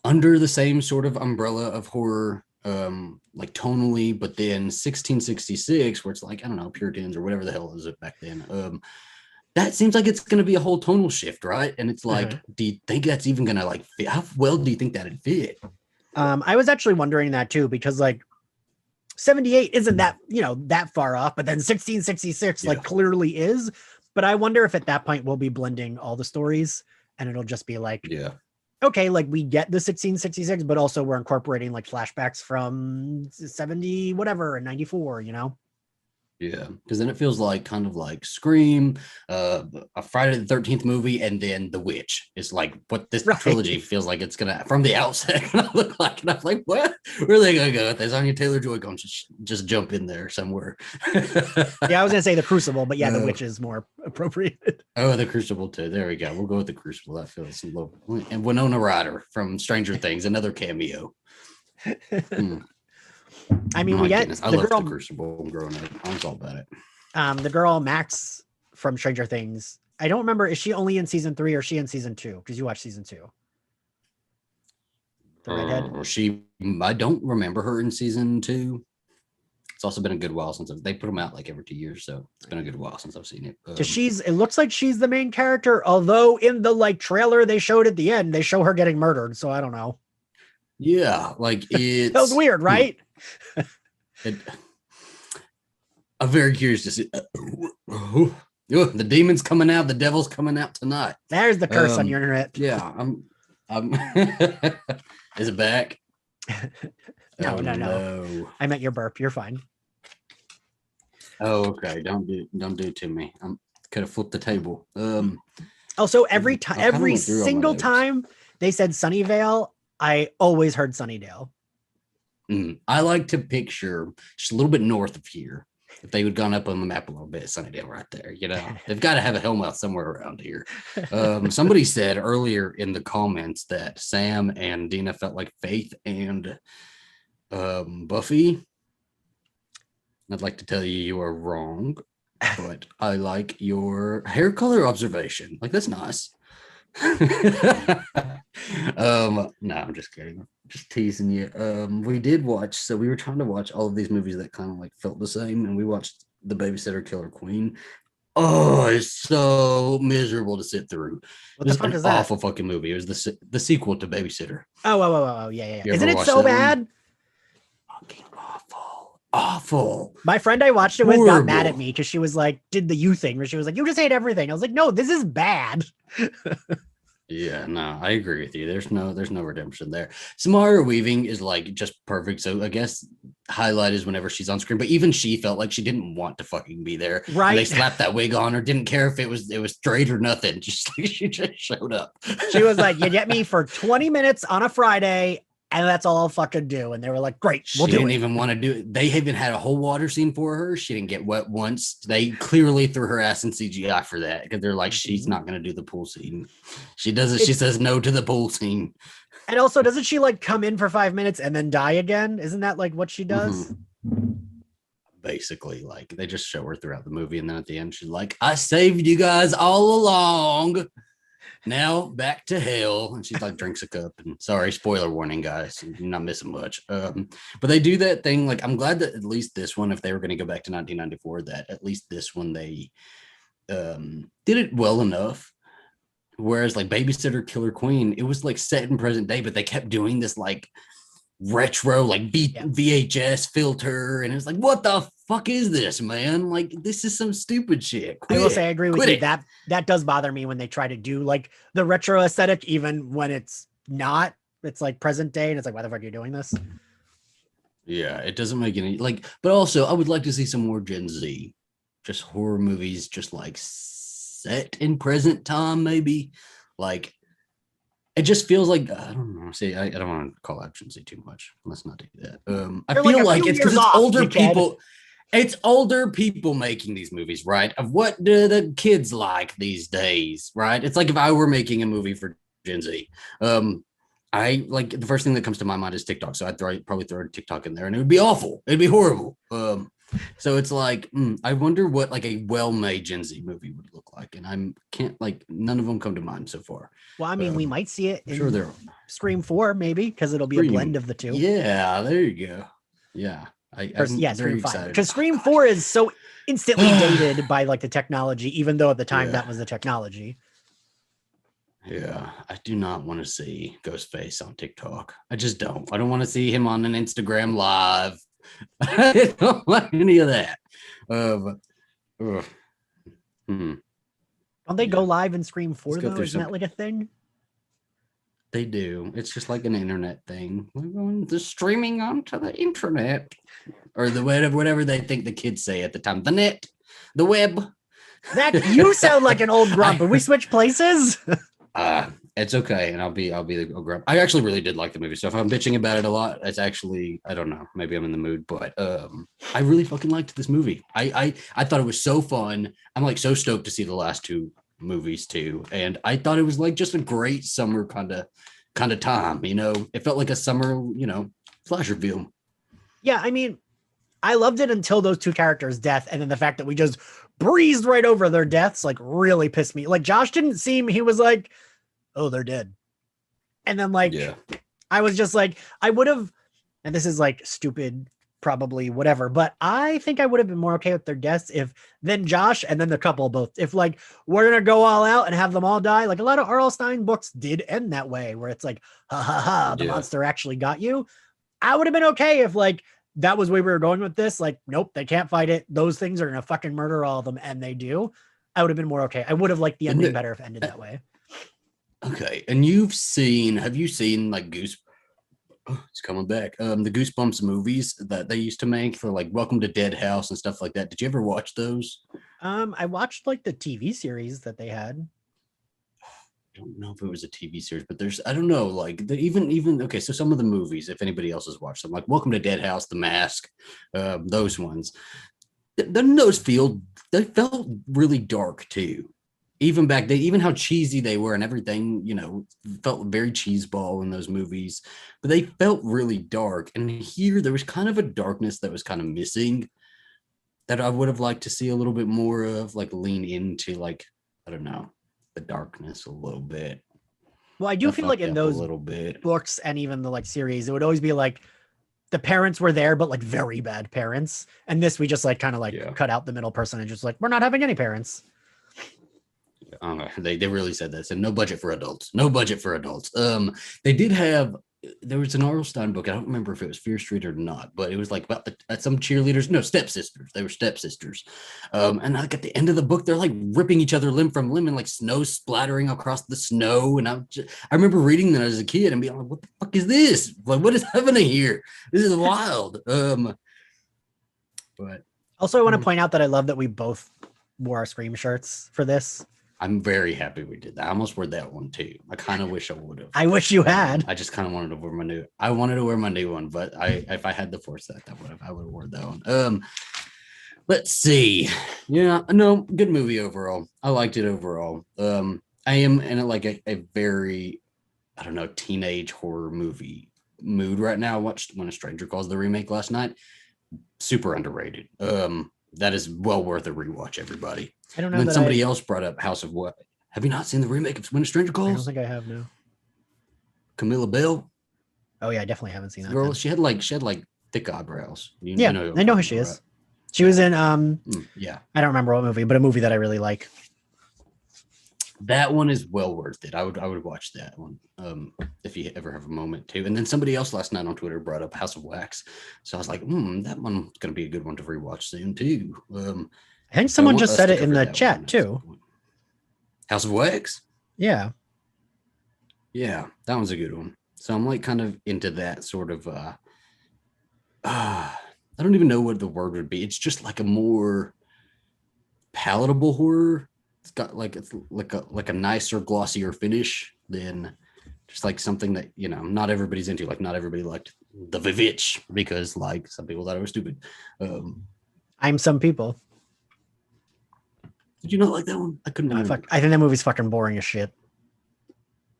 Speaker 1: under the same sort of umbrella of horror, like tonally, but then 1666, where it's like, I don't know, Puritans or whatever the hell is it back then. That seems like it's going to be a whole tonal shift, right? And it's like, do you think that's even going to like fit? How well do you think that'd fit?
Speaker 2: I was actually wondering that too, because like 78 isn't that, you know, that far off, but then 1666 like clearly is. But I wonder if at that point we'll be blending all the stories, and it'll just be like, okay, like we get the 1666, but also we're incorporating like flashbacks from 70 whatever and 94, you know?
Speaker 1: Yeah, because then it feels like kind of like Scream, a Friday the 13th movie, and then The Witch. It's like what this trilogy feels like it's gonna from the outset gonna look like. And I'm like, what? Where are they gonna go with this? Anya Taylor-Joy going to just jump in there somewhere.
Speaker 2: Yeah, I was gonna say The Crucible, but yeah, The Witch is more appropriate.
Speaker 1: Oh, The Crucible too. There we go. We'll go with The Crucible. That feels a little. And Winona Ryder from Stranger Things, another cameo.
Speaker 2: I mean, we get
Speaker 1: I love The Crucible growing up. I was all about it.
Speaker 2: The girl Max from Stranger Things. I don't remember. Is she only in season 3 or is she in season 2? Because you watched season 2. The redhead.
Speaker 1: I don't remember her in season 2. It's also been a good while since they put them out like every 2 years, so it's been a good while since I've seen it.
Speaker 2: It looks like she's the main character, although in the like trailer they showed at the end, they show her getting murdered. So I don't know.
Speaker 1: Yeah, like
Speaker 2: That was weird, right?
Speaker 1: It, I'm very curious to see. The demon's coming out. The devil's coming out tonight.
Speaker 2: There's the curse on your internet.
Speaker 1: Yeah, I'm. Is it back?
Speaker 2: No. I meant your burp. You're fine.
Speaker 1: Oh, okay. Don't do it to me. I'm could have flipped the table.
Speaker 2: Also, every single time they said Sunnyvale, I always heard Sunnydale.
Speaker 1: I like to picture just a little bit north of here. If they would gone up on the map a little bit, Sunnydale right there. You know, they've got to have a Hellmouth somewhere around here. Somebody said earlier in the comments that Sam and Dina felt like Faith and Buffy. I'd like to tell you are wrong, but I like your hair color observation. Like, that's nice. No, I'm just kidding. Just teasing you. We did watch, so we were trying to watch all of these movies that kind of like felt the same, and we watched The Babysitter Killer Queen. Oh, it's so miserable to sit through.
Speaker 2: What the fuck is that?
Speaker 1: Awful fucking movie. It was the sequel to Babysitter.
Speaker 2: Oh, yeah. Isn't it so bad?
Speaker 1: Fucking awful.
Speaker 2: My friend I watched it with got mad at me because she was like, did the you thing where she was like, you just hate everything. I was like, no, this is bad.
Speaker 1: Yeah, no, I agree with you. There's no redemption there. Samara Weaving is like just perfect. So I guess highlight is whenever she's on screen, but even she felt like she didn't want to fucking be there.
Speaker 2: Right.
Speaker 1: And they slapped that wig on her, didn't care if it was straight or nothing. Just like she just showed up.
Speaker 2: She was like, you get me for 20 minutes on a Friday, and that's all I'll fucking do. And they were like, great,
Speaker 1: we'll do it. She didn't even want to do it. They even had a whole water scene for her. She didn't get wet once. They clearly threw her ass in CGI for that because they're like, she's not going to do the pool scene. She does it. She says no to the pool scene.
Speaker 2: And also, doesn't she like come in for 5 minutes and then die again? Isn't that like what she does?
Speaker 1: Basically, like they just show her throughout the movie. And then at the end, she's like, I saved you guys all along. Now back to hell. And she's like drinks a cup, and sorry, spoiler warning, guys, you're not missing much. But they do that thing. Like, I'm glad that at least this one, if they were going to go back to 1994, that at least this one they did it well enough. Whereas like Babysitter Killer Queen, it was like set in present day, but they kept doing this like retro like VHS filter, and it's like, what the fuck is this, man? Like, this is some stupid shit.
Speaker 2: I will say I agree with you. That does bother me when they try to do like the retro aesthetic, even when it's not. It's like present day, and it's like, why the fuck are you doing this?
Speaker 1: Yeah, it doesn't make any like. But also, I would like to see some more Gen Z, just horror movies, just like set in present time, maybe. Like, it just feels like, I don't know. See, I don't want to call out Gen Z too much. Let's not do that. I feel like it's because it's older people. It's older people making these movies, right? Of what do the kids like these days, right? It's like if I were making a movie for Gen Z. I like, the first thing that comes to my mind is TikTok. So I'd probably throw TikTok in there, and it would be awful. It'd be horrible. So it's like, I wonder what like a well-made Gen Z movie would look like. And can't like, none of them come to mind so far.
Speaker 2: Well, I mean, we might see it in
Speaker 1: there
Speaker 2: Scream 4, maybe, because it'll be a blend of the two.
Speaker 1: Yeah, there you go. Yeah.
Speaker 2: Scream 5. Because Scream 4 is so instantly dated by like the technology, even though at the time that was the technology.
Speaker 1: Yeah, I do not want to see Ghostface on TikTok. I just don't. I don't want to see him on an Instagram live. I don't like any of that.
Speaker 2: Don't they go live in Scream 4 though? Isn't that like a thing?
Speaker 1: They do. It's just like an internet thing. We're going to streaming onto the internet, or the whatever they think the kids say at the time. The net, the web.
Speaker 2: That you sound like an old grump. But we switch places.
Speaker 1: It's okay, and I'll be the grump. I actually really did like the movie, so if I'm bitching about it a lot, it's actually, I don't know, maybe I'm in the mood, but I really fucking liked this movie. I thought it was so fun. I'm like so stoked to see the last two movies too, and I thought it was like just a great summer kind of time. You know, it felt like a summer, slasher film.
Speaker 2: Yeah, I mean, I loved it until those two characters' death, and then the fact that we just breezed right over their deaths like really pissed me. Like, Josh didn't seem, he was like, oh, they're dead. And then like, I was just like, I would have, and this is like stupid probably whatever. But I think I would have been more okay with their deaths if then Josh and then the couple both. If like we're gonna go all out and have them all die, like a lot of R.L. Stine books did end that way, where it's like, ha ha ha, the monster actually got you. I would have been okay if like that was where we were going with this. Like, nope, they can't fight it. Those things are gonna fucking murder all of them, and they do. I would have been more okay. I would have liked the ending better if it ended that way.
Speaker 1: Okay, and have you seen like it's coming back. The Goosebumps movies that they used to make for like Welcome to Dead House and stuff like that. Did you ever watch those?
Speaker 2: I watched like the TV series that they had.
Speaker 1: I don't know if it was a TV series, but I don't know, like even okay. So some of the movies, if anybody else has watched them, like Welcome to Dead House, The Mask, those ones, they felt really dark too. Even back then, even how cheesy they were and everything, felt very cheeseball in those movies, but they felt really dark. And here there was kind of a darkness that was kind of missing that I would have liked to see a little bit more of, like lean into, like, I don't know, the darkness a little bit.
Speaker 2: Well, I do feel like in those books and even the like series, it would always be like the parents were there, but like very bad parents. And this, we just like kind of like cut out the middle person and just like, we're not having any parents.
Speaker 1: They really said that. Said no budget for adults. No budget for adults. They did have. There was an R.L. Stine book. I don't remember if it was Fear Street or not, but it was like about some cheerleaders. No, stepsisters. They were stepsisters. And like at the end of the book, they're like ripping each other limb from limb and like snow splattering across the snow. And I remember reading that as a kid and being like, "What the fuck is this? Like, what is happening here? This is wild." But
Speaker 2: also, I want to point out that I love that we both wore our Scream shirts for this.
Speaker 1: I'm very happy we did that. I almost wore that one too. I kind of wish I would have.
Speaker 2: I wish you had.
Speaker 1: I just kind of wanted to wear my new one, but if I had to force that, I would have worn that one. Let's see. Yeah, no, good movie overall. I liked it overall. I am in like a very, I don't know, teenage horror movie mood right now. I watched When a Stranger Calls, the remake last night. Super underrated. That is well worth a rewatch, everybody.
Speaker 2: I don't know.
Speaker 1: And then somebody else brought up House of What? Have you not seen the remake of When a Stranger Calls?
Speaker 2: I don't think I have, no.
Speaker 1: Camilla Bell.
Speaker 2: Oh yeah, I definitely haven't seen that.
Speaker 1: Girl, she had like thick eyebrows.
Speaker 2: I know who she is. Right? She was in
Speaker 1: yeah.
Speaker 2: I don't remember what movie, but a movie that I really like.
Speaker 1: That one is well worth it. I would watch that one if you ever have a moment too. And then somebody else last night on Twitter brought up House of Wax, so I was like, that one's gonna be a good one to rewatch soon too.
Speaker 2: I think someone just said it in the chat too.
Speaker 1: House of Wax.
Speaker 2: Yeah,
Speaker 1: that one's a good one. So I'm like kind of into that sort of. I don't even know what the word would be. It's just like a more palatable horror. It's like a nicer, glossier finish than just like something that not everybody's into. Like not everybody liked The Vivitch because like some people thought it was stupid.
Speaker 2: I'm some people.
Speaker 1: Did you not like that one? I couldn't.
Speaker 2: I think that movie's fucking boring as shit.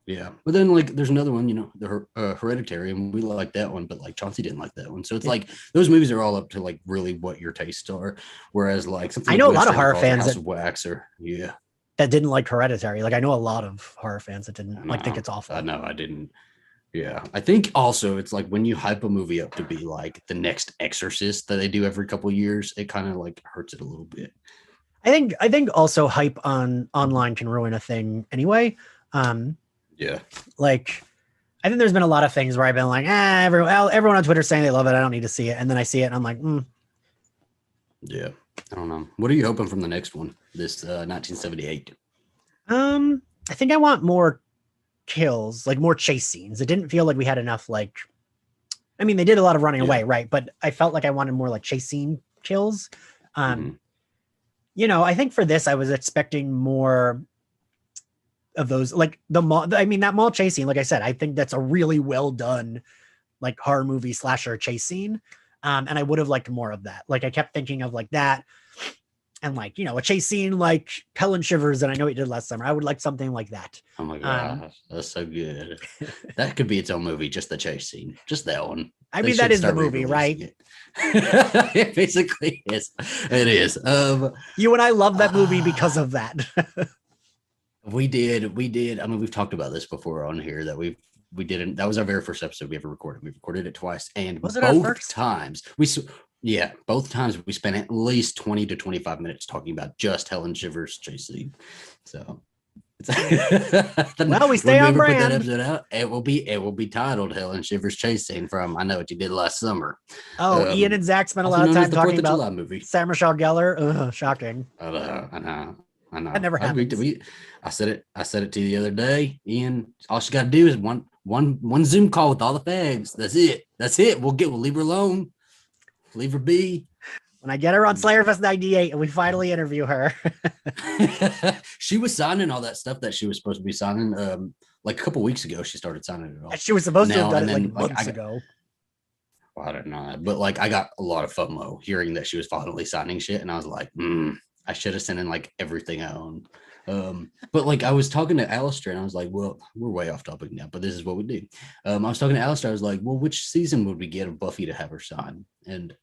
Speaker 1: Yeah, but then like there's another one, the Hereditary, and we like that one, but like Chauncey didn't like that one. So it's like those movies are all up to like really what your tastes are. Whereas like something
Speaker 2: I know a lot of horror fans
Speaker 1: that Wax
Speaker 2: that didn't like Hereditary. Like I know a lot of horror fans that didn't think it's awful.
Speaker 1: No, I didn't. Yeah, I think also it's like when you hype a movie up to be like the next Exorcist that they do every couple of years, it kind of like hurts it a little bit.
Speaker 2: I think also hype online can ruin a thing anyway.
Speaker 1: Yeah.
Speaker 2: Like, I think there's been a lot of things where I've been like, everyone on Twitter saying they love it. I don't need to see it. And then I see it and I'm like,
Speaker 1: Yeah. I don't know. What are you hoping from the next one? This 1978.
Speaker 2: I think I want more kills, like more chase scenes. It didn't feel like we had enough, like, I mean, they did a lot of running away, right? But I felt like I wanted more like chase scene kills. I think for this, I was expecting more of those, like the mall. I mean, that mall chase scene, like I said, I think that's a really well done, like horror movie slasher chase scene. And I would have liked more of that. Like I kept thinking of like that and like, a chase scene like Helen Shivers. And I know what you did last summer. I would like something like that.
Speaker 1: Oh my gosh, that's so good. That could be its own movie, just the chase scene, just that one.
Speaker 2: I mean, that is the movie, right?
Speaker 1: It basically is. It is.
Speaker 2: You and I love that movie because of that.
Speaker 1: We did. I mean, we've talked about this before on here that we've we didn't. That was our very first episode we ever recorded. We recorded it twice, and
Speaker 2: Was it our first?
Speaker 1: times both times we spent at least 20 to 25 minutes talking about just Helen Shivers chase scene. So.
Speaker 2: Well, we stay on brand. Put that
Speaker 1: episode out, it will be titled Helen Shivers chase scene from I Know What You Did Last Summer.
Speaker 2: Oh, Ian and Zach spent a lot of time talking about Sarah Michelle Gellar. Ugh, shocking.
Speaker 1: I know.
Speaker 2: That never happens.
Speaker 1: I said it to you the other day. Ian, all she got to do is one Zoom call with all the fags. That's it. We'll leave her alone. Leave her be.
Speaker 2: When I get her on Slayerfest 98 and we finally interview her.
Speaker 1: She was signing all that stuff that she was supposed to be signing. Like a couple weeks ago, she started signing it all.
Speaker 2: She was supposed to have done it like months ago.
Speaker 1: Well, I don't know. But like I got a lot of FOMO hearing that she was finally signing shit. And I was like, I should have sent in like everything I owned. But like I was talking to Alistair and I was like, well, we're way off topic now, but this is what we do. I was talking to Alistair. I was like, well, which season would we get of Buffy to have her sign? And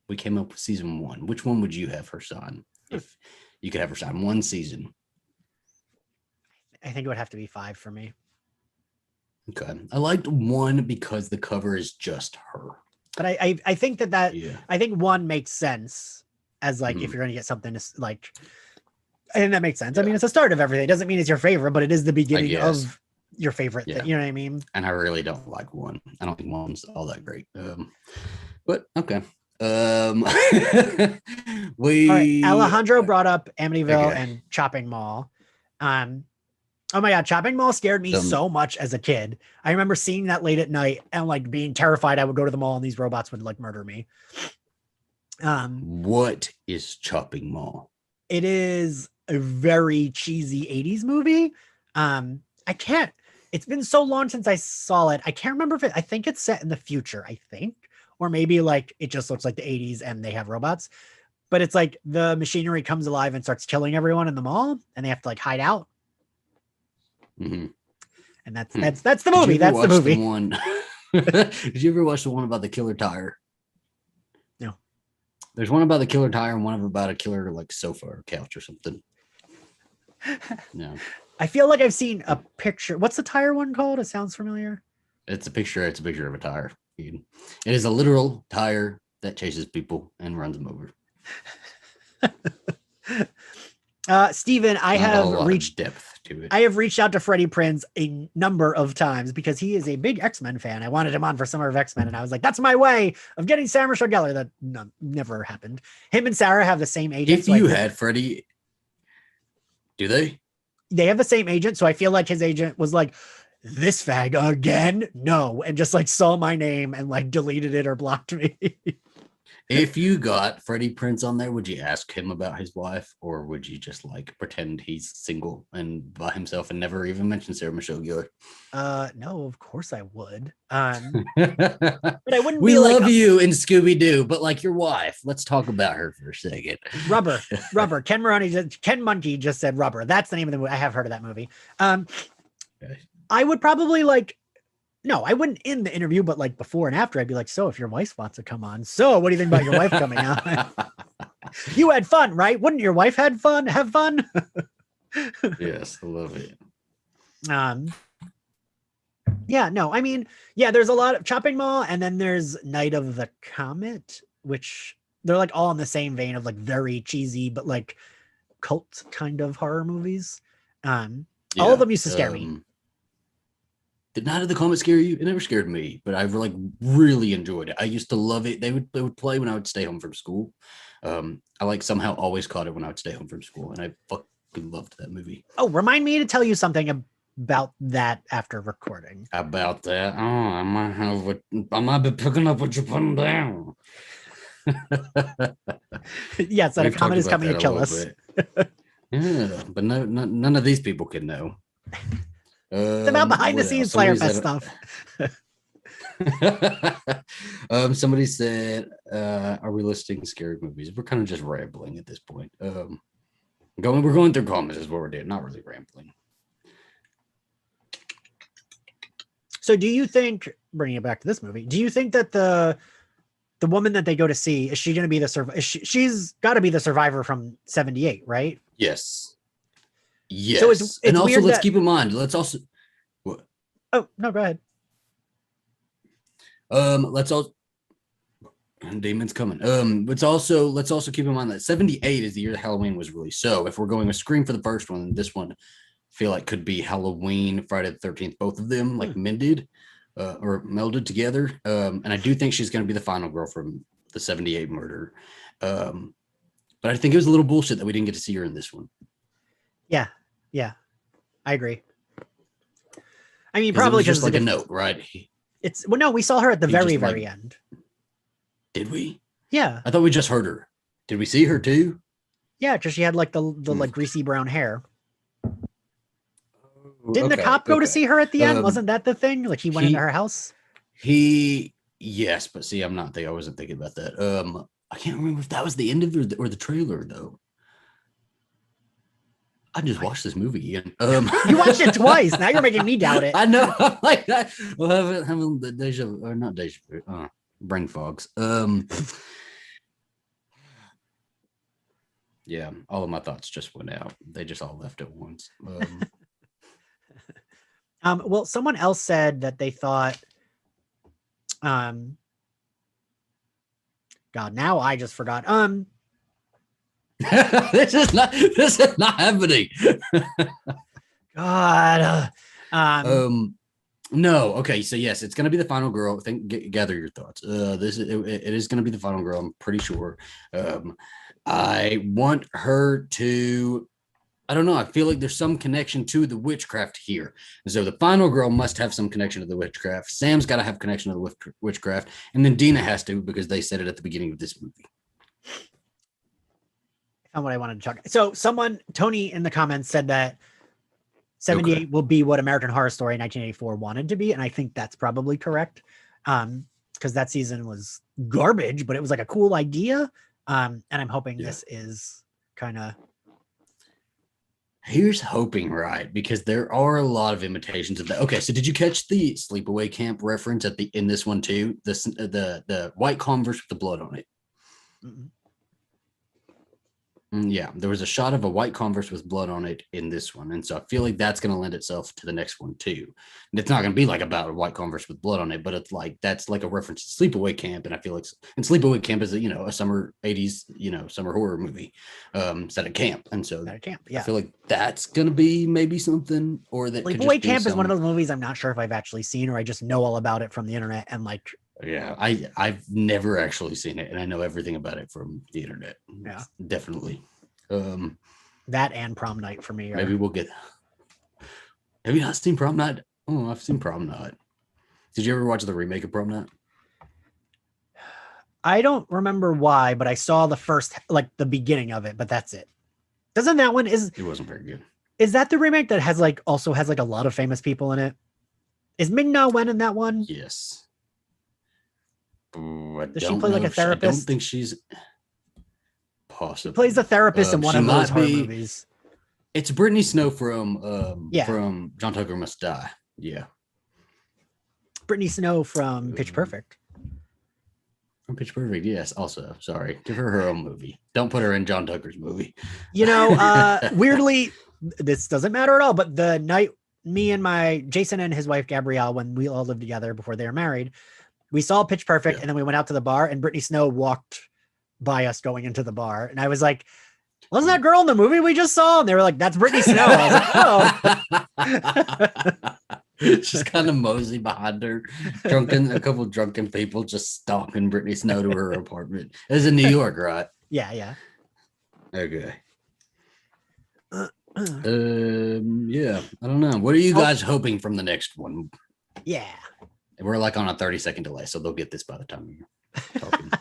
Speaker 1: we came up with season 1. Which one would you have her sign if you could have her sign one season?
Speaker 2: I think it would have to be 5 for me.
Speaker 1: Okay. I liked 1 because the cover is just her.
Speaker 2: But I think I think 1 makes sense as like if you're going to get something to like, and that makes sense. Yeah. I mean, it's the start of everything. It doesn't mean it's your favorite, but it is the beginning of your favorite thing. You know what I mean? And
Speaker 1: I really don't like 1. I don't think 1's all that great. But okay. All
Speaker 2: right, Alejandro brought up Amityville and Chopping Mall. Oh my God, Chopping Mall scared me so much as a kid. I remember seeing that late at night and like being terrified I would go to the mall and these robots would like murder me.
Speaker 1: What is Chopping Mall?
Speaker 2: It is a very cheesy 80s movie. It's been so long since I saw it. I can't remember I think it's set in the future, I think. Or maybe like it just looks like the 80s and they have robots, but it's like the machinery comes alive and starts killing everyone in the mall and they have to like hide out.
Speaker 1: Mm-hmm.
Speaker 2: And that's the movie. That's the movie.
Speaker 1: Did you ever watch the one about the killer tire?
Speaker 2: No.
Speaker 1: There's one about the killer tire and one about a killer like sofa or couch or something. No.
Speaker 2: I feel like I've seen a picture. What's the tire one called? It sounds familiar.
Speaker 1: It's a picture of a tire. It is a literal tire that chases people and runs them over.
Speaker 2: Steven, I have reached
Speaker 1: depth to it.
Speaker 2: I have reached out to Freddie Prinze a number of times because he is a big X-Men fan. I wanted him on for Summer of X-Men, and I was like, that's my way of getting Sarah Michelle Gellar. That never happened. Him and Sarah have the same agent.
Speaker 1: If you had Freddie, do they?
Speaker 2: They have the same agent, so I feel like his agent was like, this fag again? No. And just like saw my name and like deleted it or blocked me.
Speaker 1: If you got Freddie Prinze on there, would you ask him about his wife, or would you just like pretend he's single and by himself and never even mention Sarah Michelle Gellar?
Speaker 2: No, of course I would. But I wouldn't.
Speaker 1: We love you in Scooby-Doo, but like your wife, let's talk about her for a second.
Speaker 2: Rubber. Ken Monkey just said Rubber. That's the name of the movie. I have heard of that movie. Okay. I would probably like. No, I wouldn't end the interview, but like before and after, I'd be like, so if your wife wants to come on, so what do you think about your wife coming on? You had fun, right? Wouldn't your wife have fun?
Speaker 1: Yes, I love it.
Speaker 2: Yeah, no, I mean, yeah, there's a lot of Chopping Mall, and then there's Night of the Comet, which they're like all in the same vein of like very cheesy, but like cult kind of horror movies. All of them used to scare me.
Speaker 1: Did Night of the Comet scare you? It never scared me, but I like really enjoyed it. I used to love it. They would play when I would stay home from school. I like somehow always caught it when I would stay home from school, and I fucking loved that movie. Oh,
Speaker 2: remind me to tell you something about that after recording.
Speaker 1: About that? Oh, I might be picking up what you're putting down.
Speaker 2: Yes, that a comet is coming to kill us.
Speaker 1: Yeah, but none of these people can know.
Speaker 2: It's about behind the scenes Slayerfest stuff.
Speaker 1: Somebody said, are we listing scary movies? We're kind of just rambling at this point. We're going through comments is what we're doing, not really rambling.
Speaker 2: So do you think, bringing it back to this movie, do you think that the woman that they go to see, is she going to be the survivor? She's got to be the survivor from 78, right?
Speaker 1: Yes. Yes.
Speaker 2: So it's
Speaker 1: and also
Speaker 2: weird
Speaker 1: let's keep in mind, what?
Speaker 2: Oh, no, go ahead.
Speaker 1: Let's all Damon's coming. let's also keep in mind that 78 is the year that Halloween was released. So if we're going with Scream for the first one, this one I feel like could be Halloween, Friday the 13th, both of them like mended or melded together. And I do think she's going to be the final girl from the 78 murder. But I think it was a little bullshit that we didn't get to see her in this one.
Speaker 2: Yeah, I agree. I mean, probably
Speaker 1: just like a note, right?
Speaker 2: No, we saw her at the very end.
Speaker 1: Did we?
Speaker 2: Yeah.
Speaker 1: I thought we just heard her. Did we see her too?
Speaker 2: Yeah, because she had like the like greasy brown hair. Didn't the cop go to see her at the end? Wasn't that the thing? Like he went into her house?
Speaker 1: Yes, but see, I wasn't thinking about that. I can't remember if that was the end of or the trailer though. I just watched this movie again.
Speaker 2: You watched it twice. Now you're making me doubt it.
Speaker 1: I know. I'm like that. Well, having the deja vu, or not deja vu, brain fogs. Yeah, all of my thoughts just went out. They just all left at once.
Speaker 2: Well, someone else said that they thought, God, now I just forgot.
Speaker 1: This is not happening.
Speaker 2: God.
Speaker 1: No. Okay. So yes, it's going to be the final girl. Gather your thoughts. It is going to be the final girl. I'm pretty sure. I want her to. I don't know. I feel like there's some connection to the witchcraft here. And so the final girl must have some connection to the witchcraft. Sam's got to have connection to the witchcraft. And then Dina has to, because they said it at the beginning of this movie.
Speaker 2: I found what I wanted to talk. So Tony in the comments said that 78 will be what American Horror Story 1984 wanted to be. And I think that's probably correct. Because that season was garbage, but it was like a cool idea. And I'm hoping this is kind of.
Speaker 1: Here's hoping, right? Because there are a lot of imitations of that. Okay, so did you catch the sleepaway camp reference in this one too? The white Converse with the blood on it. Mm-hmm. Yeah, there was a shot of a white Converse with blood on it in this one. And so I feel like that's going to lend itself to the next one too. And it's not going to be like about a white Converse with blood on it, but it's like, that's like a reference to Sleepaway Camp. And I feel like, and Sleepaway Camp is, a summer 80s, summer horror movie set at camp. And so
Speaker 2: at camp, yeah.
Speaker 1: I feel like that's going to be maybe something, or that
Speaker 2: Sleepaway Camp is one of those movies I'm not sure if I've actually seen, or I just know all about it from the internet and like.
Speaker 1: Yeah, I've never actually seen it, and I know everything about it from the internet.
Speaker 2: Yeah,
Speaker 1: definitely.
Speaker 2: That and Prom Night for me.
Speaker 1: Maybe we'll get. Have you not seen Prom Night? Oh, I've seen Prom Night. Did you ever watch the remake of Prom Night?
Speaker 2: I don't remember why, but I saw the first, like the beginning of it, but that's it. Doesn't that one It
Speaker 1: wasn't very good.
Speaker 2: Is that the remake that also has a lot of famous people in it? Is Ming-Na Wen in that one?
Speaker 1: Yes.
Speaker 2: Does she play like a therapist?
Speaker 1: I don't think she's possible.
Speaker 2: She plays a therapist in one of those horror movies.
Speaker 1: It's Brittany Snow from John Tucker Must Die. Yeah.
Speaker 2: Brittany Snow from Pitch Perfect.
Speaker 1: From Pitch Perfect, yes. Also, sorry. Give her own movie. Don't put her in John Tucker's movie.
Speaker 2: Weirdly, this doesn't matter at all, but the night me and Jason and his wife Gabrielle, when we all lived together before they were married, we saw Pitch Perfect, and then we went out to the bar, and Brittany Snow walked by us going into the bar. And I was like, wasn't that girl in the movie we just saw? And they were like, that's Brittany Snow. I was like, oh.
Speaker 1: She's kind of mosey behind her. A couple drunken people just stalking Brittany Snow to her apartment. It was in New York, right?
Speaker 2: Yeah.
Speaker 1: Okay. Yeah, I don't know. What are you guys hoping from the next one?
Speaker 2: Yeah.
Speaker 1: We're like on a 30-second delay, so they'll get this by the time you're talking.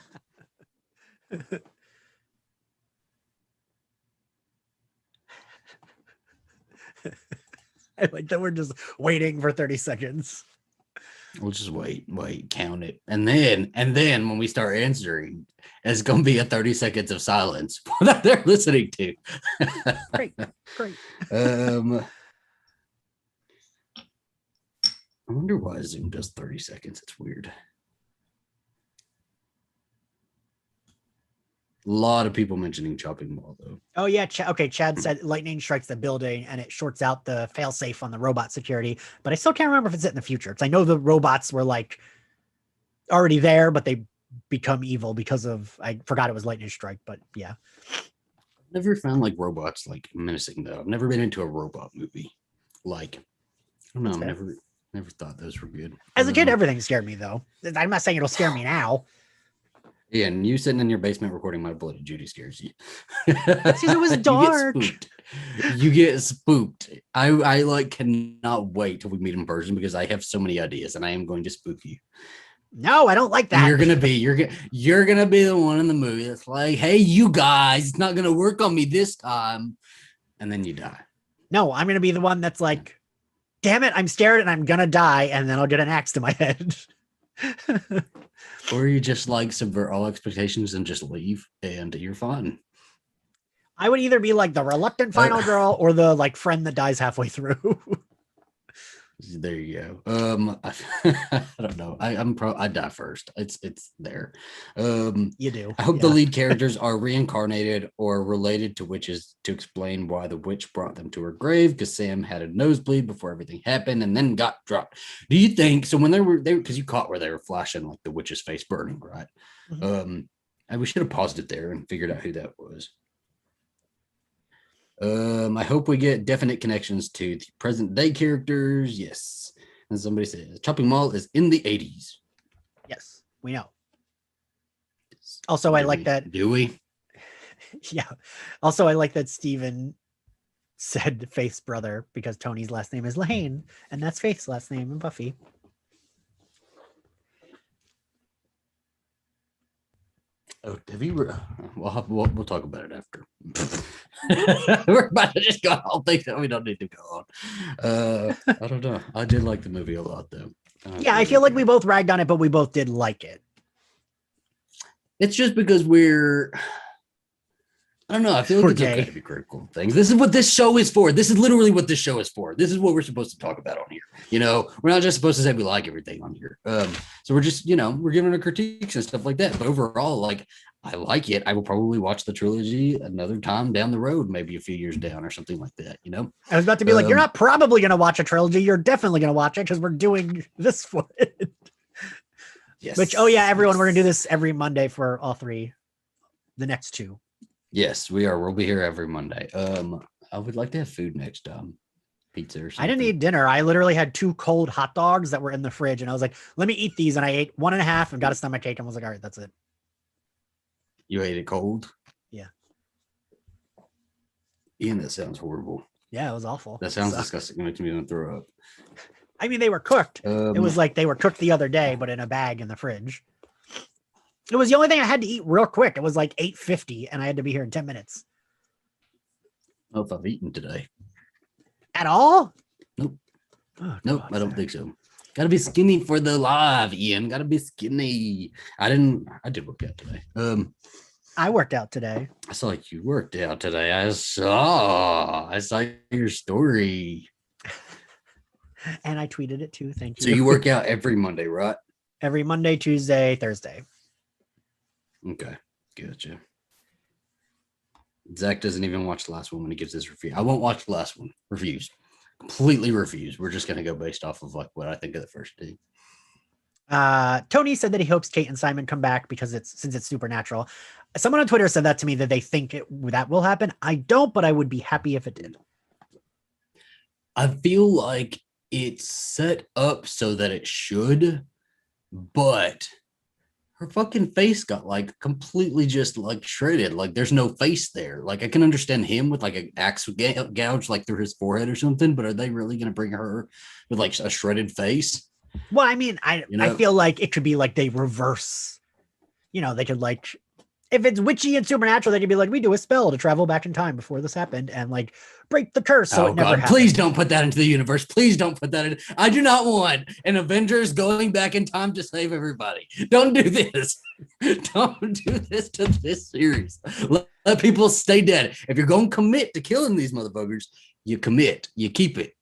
Speaker 2: I like that we're just waiting for 30 seconds.
Speaker 1: We'll just wait, count it. And then when we start answering, it's going to be a 30 seconds of silence that they're listening to.
Speaker 2: Great.
Speaker 1: I wonder why Zoom does 30 seconds. It's weird. A lot of people mentioning Chopping Mall, though.
Speaker 2: Oh yeah, okay. Chad said lightning strikes the building and it shorts out the failsafe on the robot security, but I still can't remember if it's it in the future. Because I know the robots were like already there, but they become evil because of I forgot it was lightning strike. But yeah,
Speaker 1: Never found like robots like menacing though. I've never been into a robot movie. Like, I don't know.
Speaker 2: that's
Speaker 1: I've
Speaker 2: fair.
Speaker 1: never thought those were good.
Speaker 2: As a kid, everything scared me though. I'm not saying it'll scare me now.
Speaker 1: Yeah, and you sitting in your basement recording My Bloody Judy scares you.
Speaker 2: That's because it was
Speaker 1: You get
Speaker 2: dark.
Speaker 1: spooked. You get spooked. I like cannot wait till we meet in person because I have so many ideas and I am going to spook you.
Speaker 2: No, I don't like that.
Speaker 1: And you're gonna be the one in the movie that's like, hey, you guys, it's not gonna work on me this time. And then you die.
Speaker 2: No, I'm gonna be the one that's like, damn it, I'm scared and I'm gonna die, and then I'll get an axe to my head.
Speaker 1: Or you just like subvert all expectations and just leave and you're fine.
Speaker 2: I would either be like the reluctant final girl or the like friend that dies halfway through.
Speaker 1: There you go. I don't know. I die first. It's there.
Speaker 2: You do.
Speaker 1: I hope the lead characters are reincarnated or related to witches to explain why the witch brought them to her grave, because Sam had a nosebleed before everything happened and then got dropped. Do you think so? When they because you caught where they were flashing like the witch's face burning, right? We should have paused it there and figured out who that was. I hope we get definite connections to the present day characters. Yes. And somebody says Chopping Mall is in the 80s.
Speaker 2: Yes, we know. Also, I like that.
Speaker 1: Do we?
Speaker 2: Yeah. Also, I like that Steven said Faith's brother because Tony's last name is Lane, and that's Faith's last name in Buffy.
Speaker 1: Oh, have you? We'll talk about it after. We're about to just go all things that we don't need to go on. I don't know. I did like the movie a lot, though.
Speaker 2: Yeah, I feel like we both ragged on it, but we both did like it.
Speaker 1: It's just because I don't know. I feel like it's okay to be critical of things. This is what this show is for. This is literally what this show is for. This is what we're supposed to talk about on here. You know, we're not just supposed to say we like everything on here. So we're just, we're giving our critiques and stuff like that. But overall, like, I like it. I will probably watch the trilogy another time down the road, maybe a few years down or something like that.
Speaker 2: I was about to be like, you're not probably going to watch a trilogy. You're definitely going to watch it because we're doing this for it. Yes. Which, everyone, we're going to do this every Monday for all three, the next two.
Speaker 1: Yes, we are. We'll be here every Monday. I would like to have food next time. Pizza or something.
Speaker 2: I didn't eat dinner. I literally had 2 cold hot dogs that were in the fridge, and I was like, let me eat these. And I ate 1.5 and got a stomachache and was like, all right, that's it.
Speaker 1: You ate it cold?
Speaker 2: Yeah.
Speaker 1: Ian, that sounds horrible.
Speaker 2: Yeah, it was awful.
Speaker 1: That sounds disgusting. It makes me want to throw up.
Speaker 2: I mean, they were cooked. It was like they were cooked the other day, but in a bag in the fridge. It was the only thing I had to eat real quick. It was like 8:50 and I had to be here in 10 minutes.
Speaker 1: I don't know if I've eaten today.
Speaker 2: At all?
Speaker 1: Nope. Oh, nope, I don't think so. Gotta be skinny for the live, Ian. Gotta be skinny. I did work out today.
Speaker 2: I worked out today.
Speaker 1: I saw you worked out today. I saw your story.
Speaker 2: And I tweeted it too. Thank you.
Speaker 1: So you work out every Monday, right?
Speaker 2: Every Monday, Tuesday, Thursday.
Speaker 1: Okay, gotcha. Zach doesn't even watch the last one when he gives his review. I won't watch the last one. Refused. Completely refused. We're just going to go based off of like what I think of the first two.
Speaker 2: Tony said that he hopes Kate and Simon come back because since it's supernatural. Someone on Twitter said that to me that they think that will happen. I don't, but I would be happy if it did.
Speaker 1: I feel like it's set up so that it should, but her fucking face got like completely just like shredded. Like there's no face there. Like I can understand him with like an axe gouge like through his forehead or something, but are they really going to bring her with like a shredded face?
Speaker 2: Well, I mean, I feel like it could be like they reverse, they could like, if it's witchy and supernatural, they could be like, we do a spell to travel back in time before this happened and like break the curse. So it never happened.
Speaker 1: Please don't put that into the universe. Please don't put that in. I do not want an Avengers going back in time to save everybody. Don't do this. Don't do this to this series. Let people stay dead. If you're going to commit to killing these motherfuckers, you commit. You keep it.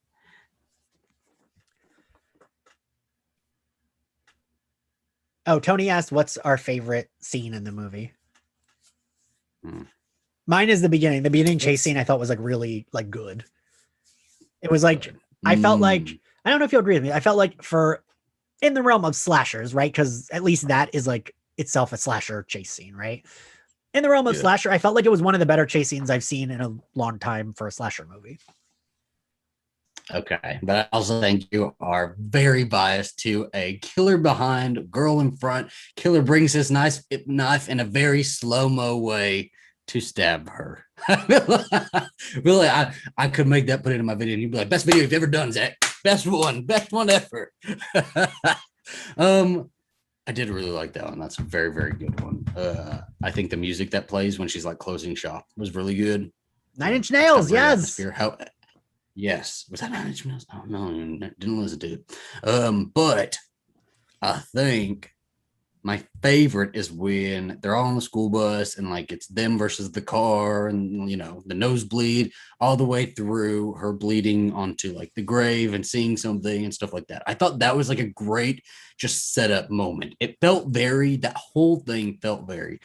Speaker 2: Oh, Tony asked, what's our favorite scene in the movie? Mine is the beginning. The beginning chase scene I thought was like really like good. It was like I felt like I don't know if you agree with me. I felt like for in the realm of slashers, right? Because at least that is like itself a slasher chase scene, right? In the realm of slasher, I felt like it was one of the better chase scenes I've seen in a long time for a slasher movie.
Speaker 1: Okay, but I also think you are very biased to a killer behind, girl in front. Killer brings his nice knife in a very slow-mo way to stab her. Really, I could make that, put it in my video, and you'd be like, best video you've ever done, Zach. Best one ever. I did really like that one. That's a very, very good one. I think the music that plays when she's like closing shop was really good.
Speaker 2: Nine Inch Nails, yes.
Speaker 1: Atmosphere. Yes. Was that 9 Inch Nails? Oh no, didn't listen to it. But I think my favorite is when they're all on the school bus and like it's them versus the car and the nosebleed all the way through her bleeding onto like the grave and seeing something and stuff like that. I thought that was like a great just setup moment. It felt that whole thing felt very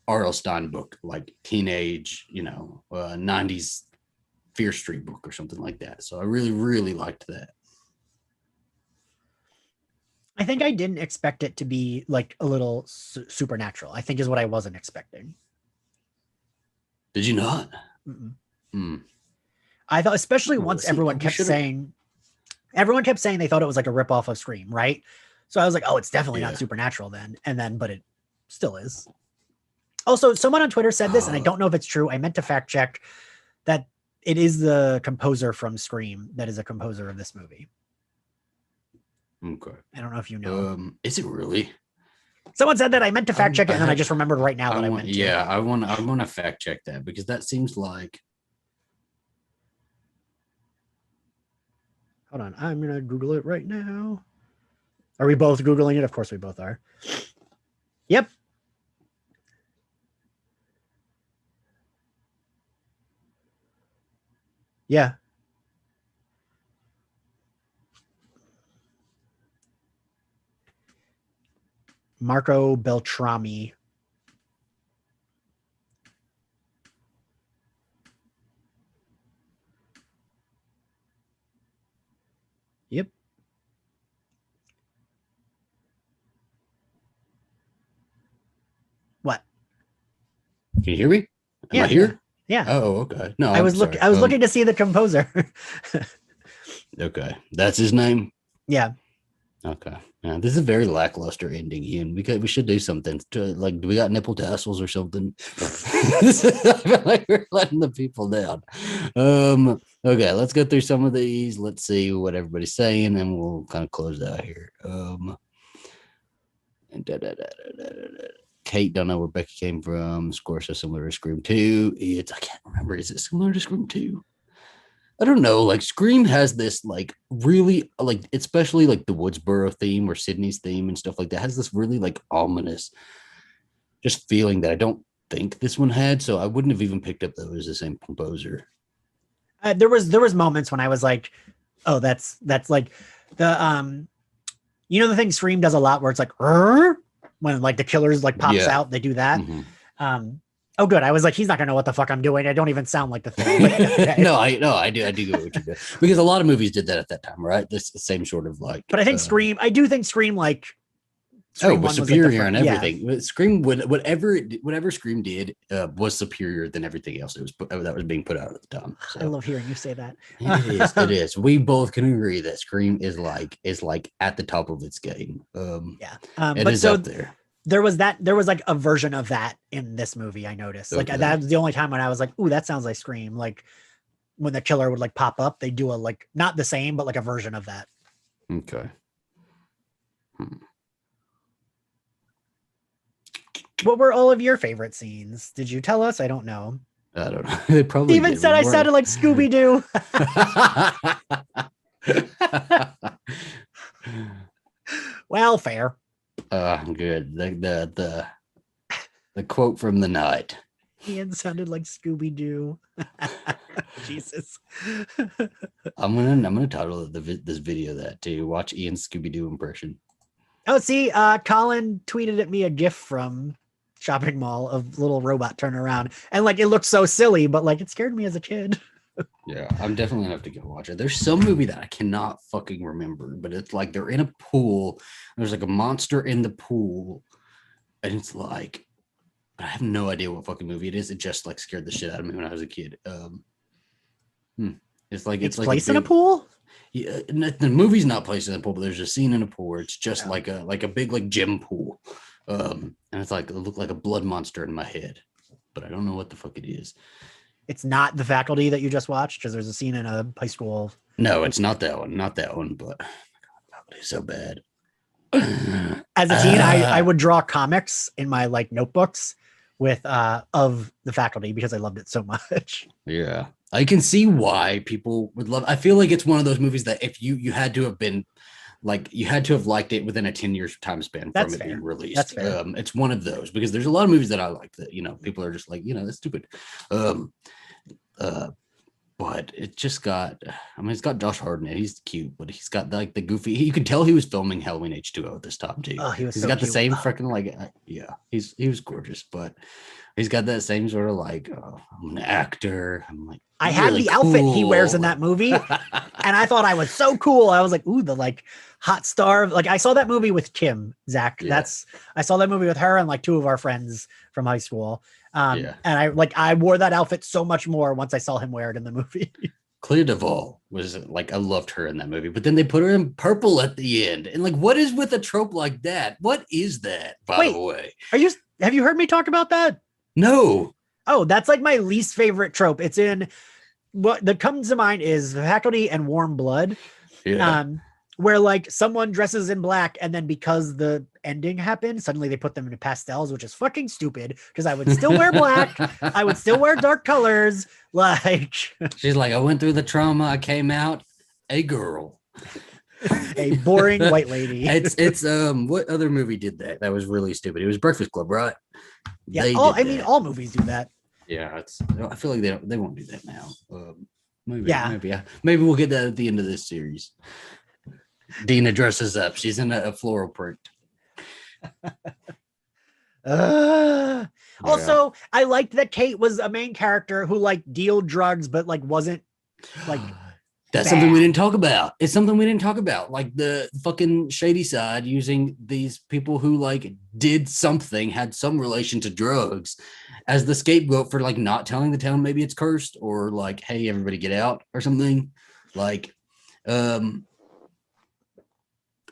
Speaker 1: R.L. Stine book, like teenage, 90s Fear Street book or something like that. So I really, really liked that.
Speaker 2: I think I didn't expect it to be like a little supernatural, I think is what I wasn't expecting.
Speaker 1: Did you not?
Speaker 2: I thought, especially once everyone kept saying they thought it was like a ripoff of Scream, right? So I was like, oh, it's definitely not supernatural then. But it still is. Also, someone on Twitter said this, and I don't know if it's true. I meant to fact check that it is the composer from Scream that is a composer of this movie.
Speaker 1: Okay.
Speaker 2: I don't know if you know.
Speaker 1: Is it really?
Speaker 2: Someone said that. I meant to fact check it, and then I just remembered right now that I meant to.
Speaker 1: Yeah, I want to fact check that because that seems like.
Speaker 2: Hold on, I'm gonna Google it right now. Are we both Googling it? Of course we both are. Yep. Yeah. Marco Beltrami. Yep. What?
Speaker 1: Can you hear me? Am I here?
Speaker 2: Yeah.
Speaker 1: Oh, okay. No,
Speaker 2: I was looking to see the composer.
Speaker 1: Okay, that's his name.
Speaker 2: Yeah.
Speaker 1: Okay. Yeah, this is a very lackluster ending, Ian. We should do something to like. Do we got nipple tassels or something? I feel like we're letting the people down. Okay, let's go through some of these. Let's see what everybody's saying, and we'll kind of close out here. Kate, don't know where Becky came from. Score so similar to Scream 2. I can't remember. Is it similar to Scream 2? I don't know. Like Scream has this like really like, especially like the Woodsboro theme or Sydney's theme and stuff like that has this really like ominous just feeling that I don't think this one had. So I wouldn't have even picked up that it was the same composer.
Speaker 2: There was moments when I was like, oh, that's like the the thing Scream does a lot where it's like when like the killers like pops out, they do that. Mm-hmm. Oh, good. I was like, he's not gonna know what the fuck I'm doing. I don't even sound like the thing. But, okay.
Speaker 1: No, I do get what you do because a lot of movies did that at that time, right? This the same sort of like.
Speaker 2: But I think Scream. I do think Scream like.
Speaker 1: Scream was superior on everything. Yeah. Scream whatever Scream did was superior than everything else that was being put out at the time. So.
Speaker 2: I love hearing you say that.
Speaker 1: It is. We both can agree that Scream is like at the top of its game. It is up there.
Speaker 2: There was like a version of that in this movie. I noticed like that was the only time when I was like, ooh, that sounds like Scream. Like when the killer would like pop up, they do a like not the same, but like a version of that.
Speaker 1: Okay.
Speaker 2: What were all of your favorite scenes? Did you tell us? I don't know.
Speaker 1: I don't know. They probably
Speaker 2: even said I sounded like Scooby-Doo. Well, fair.
Speaker 1: Good. The quote from the night.
Speaker 2: Ian sounded like Scooby-Doo. Jesus.
Speaker 1: I'm gonna title this video that too. Watch Ian's Scooby-Doo impression.
Speaker 2: Oh, see, Colin tweeted at me a GIF from shopping mall of little robot turnaround, and like it looked so silly, but like it scared me as a kid.
Speaker 1: Yeah, I'm definitely gonna have to go watch it. There's some movie that I cannot fucking remember, but it's like they're in a pool. There's like a monster in the pool, and it's like, I have no idea what fucking movie it is. It just like scared the shit out of me when I was a kid. It's like
Speaker 2: it's placed in a pool.
Speaker 1: Yeah, the movie's not placed in a pool, but there's a scene in a pool where it's just like a big like gym pool, and it's like it looked like a blood monster in my head, but I don't know what the fuck it is.
Speaker 2: It's not The Faculty that you just watched, because there's a scene in a high school.
Speaker 1: No, it's not that one. Not that one, but it's so bad.
Speaker 2: As a teen, I would draw comics in my like notebooks with of The Faculty because I loved it so much.
Speaker 1: Yeah, I can see why people would love. I feel like it's one of those movies that if you had to have been like, you had to have liked it within a 10 years time span from it being released.
Speaker 2: That's fair.
Speaker 1: It's one of those, because there's a lot of movies that I like that, you know, people are just like, you know, that's stupid. But it just got, I mean, it's got Josh Hartnett. He's cute, but he's got like the goofy, you could tell he was filming Halloween H2O at this time too.
Speaker 2: Oh, he's
Speaker 1: got the same freaking like, yeah, he was gorgeous, but he's got that same sort of like, oh, I'm an actor. I'm like,
Speaker 2: I had really the outfit he wears in that movie, and I thought I was so cool. I was like, ooh, the like hot star. Like I saw that movie with Kim, Zach. Yeah. I saw that movie with her and like two of our friends from high school. And I wore that outfit so much more once I saw him wear it in the movie.
Speaker 1: Clea Duvall was like, I loved her in that movie, but then they put her in purple at the end. And like, what is with a trope like that? What is that, by the way?
Speaker 2: Have you heard me talk about that?
Speaker 1: No.
Speaker 2: Oh, that's like my least favorite trope. It's in, what that comes to mind is The Faculty and Warm Blood. Yeah. Where like someone dresses in black, and then because the ending happened, suddenly they put them into pastels, which is fucking stupid, because I would still wear black. I would still wear dark colors. Like
Speaker 1: she's like, I went through the trauma. I came out a girl.
Speaker 2: A boring white lady.
Speaker 1: It's what other movie did that? That was really stupid. It was Breakfast Club, right?
Speaker 2: Yeah, all movies do that.
Speaker 1: Yeah, I feel like they won't do that now. Maybe we'll get that at the end of this series. Dina dresses up. She's in a floral print.
Speaker 2: Also, I liked that Kate was a main character who like dealt drugs, but like wasn't like.
Speaker 1: That's something we didn't talk about. It's something we didn't talk about. Like the fucking shady side, using these people who like did something, had some relation to drugs, as the scapegoat for like not telling the town maybe it's cursed, or like, hey, everybody get out or something. Like,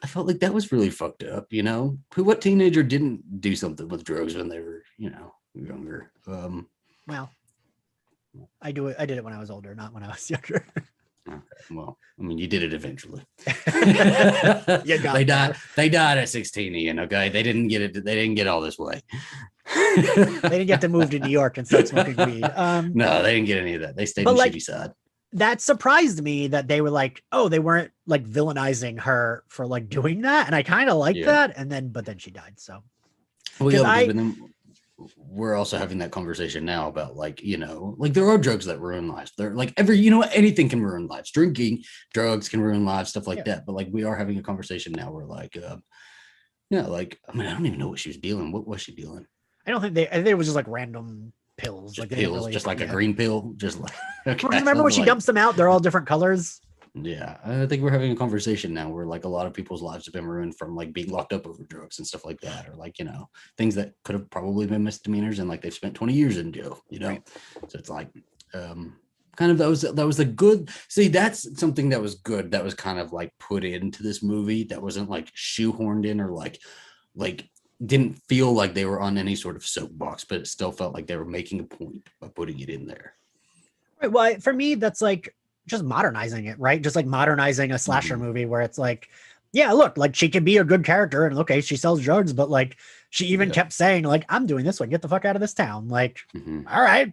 Speaker 1: I felt like that was really fucked up, you know? What teenager didn't do something with drugs when they were, you know, younger?
Speaker 2: Well, I did it when I was older, not when I was younger.
Speaker 1: Okay. Well, I mean, you did it eventually. They died at 16, Ian. Okay, they didn't get it. They didn't get all this way.
Speaker 2: They didn't get to move to New York and start smoking weed.
Speaker 1: No, they didn't get any of that. They stayed in shitty side.
Speaker 2: That surprised me that they were like, oh, they weren't like villainizing her for like doing that, and I kind of liked that. But then she died. So,
Speaker 1: well, yeah, but then we're also having that conversation now about like, you know, like there are drugs that ruin lives. They're like anything can ruin lives. Drinking, drugs can ruin lives, stuff like that. But like we are having a conversation now where like, like, I mean, I don't even know what she was dealing. What was she dealing?
Speaker 2: I think it was just like random pills.
Speaker 1: Just like pills, just like a green pill. Just like,
Speaker 2: okay. Remember when she dumps them out? They're all different colors.
Speaker 1: Yeah, I think we're having a conversation now where like a lot of people's lives have been ruined from like being locked up over drugs and stuff like that, or like, you know, things that could have probably been misdemeanors and like they've spent 20 years in jail, you know. Right. So it's like kind of that was a good, see, that's something that was good, that was kind of like put into this movie, that wasn't like shoehorned in, or like didn't feel like they were on any sort of soapbox, but it still felt like they were making a point by putting it in there.
Speaker 2: Right. Well, for me, that's like just modernizing it, right? Just like modernizing a slasher movie where it's like, yeah, look, like she can be a good character and okay, she sells drugs, but like she even kept saying like, I'm doing this one, get the fuck out of this town. Like, all right.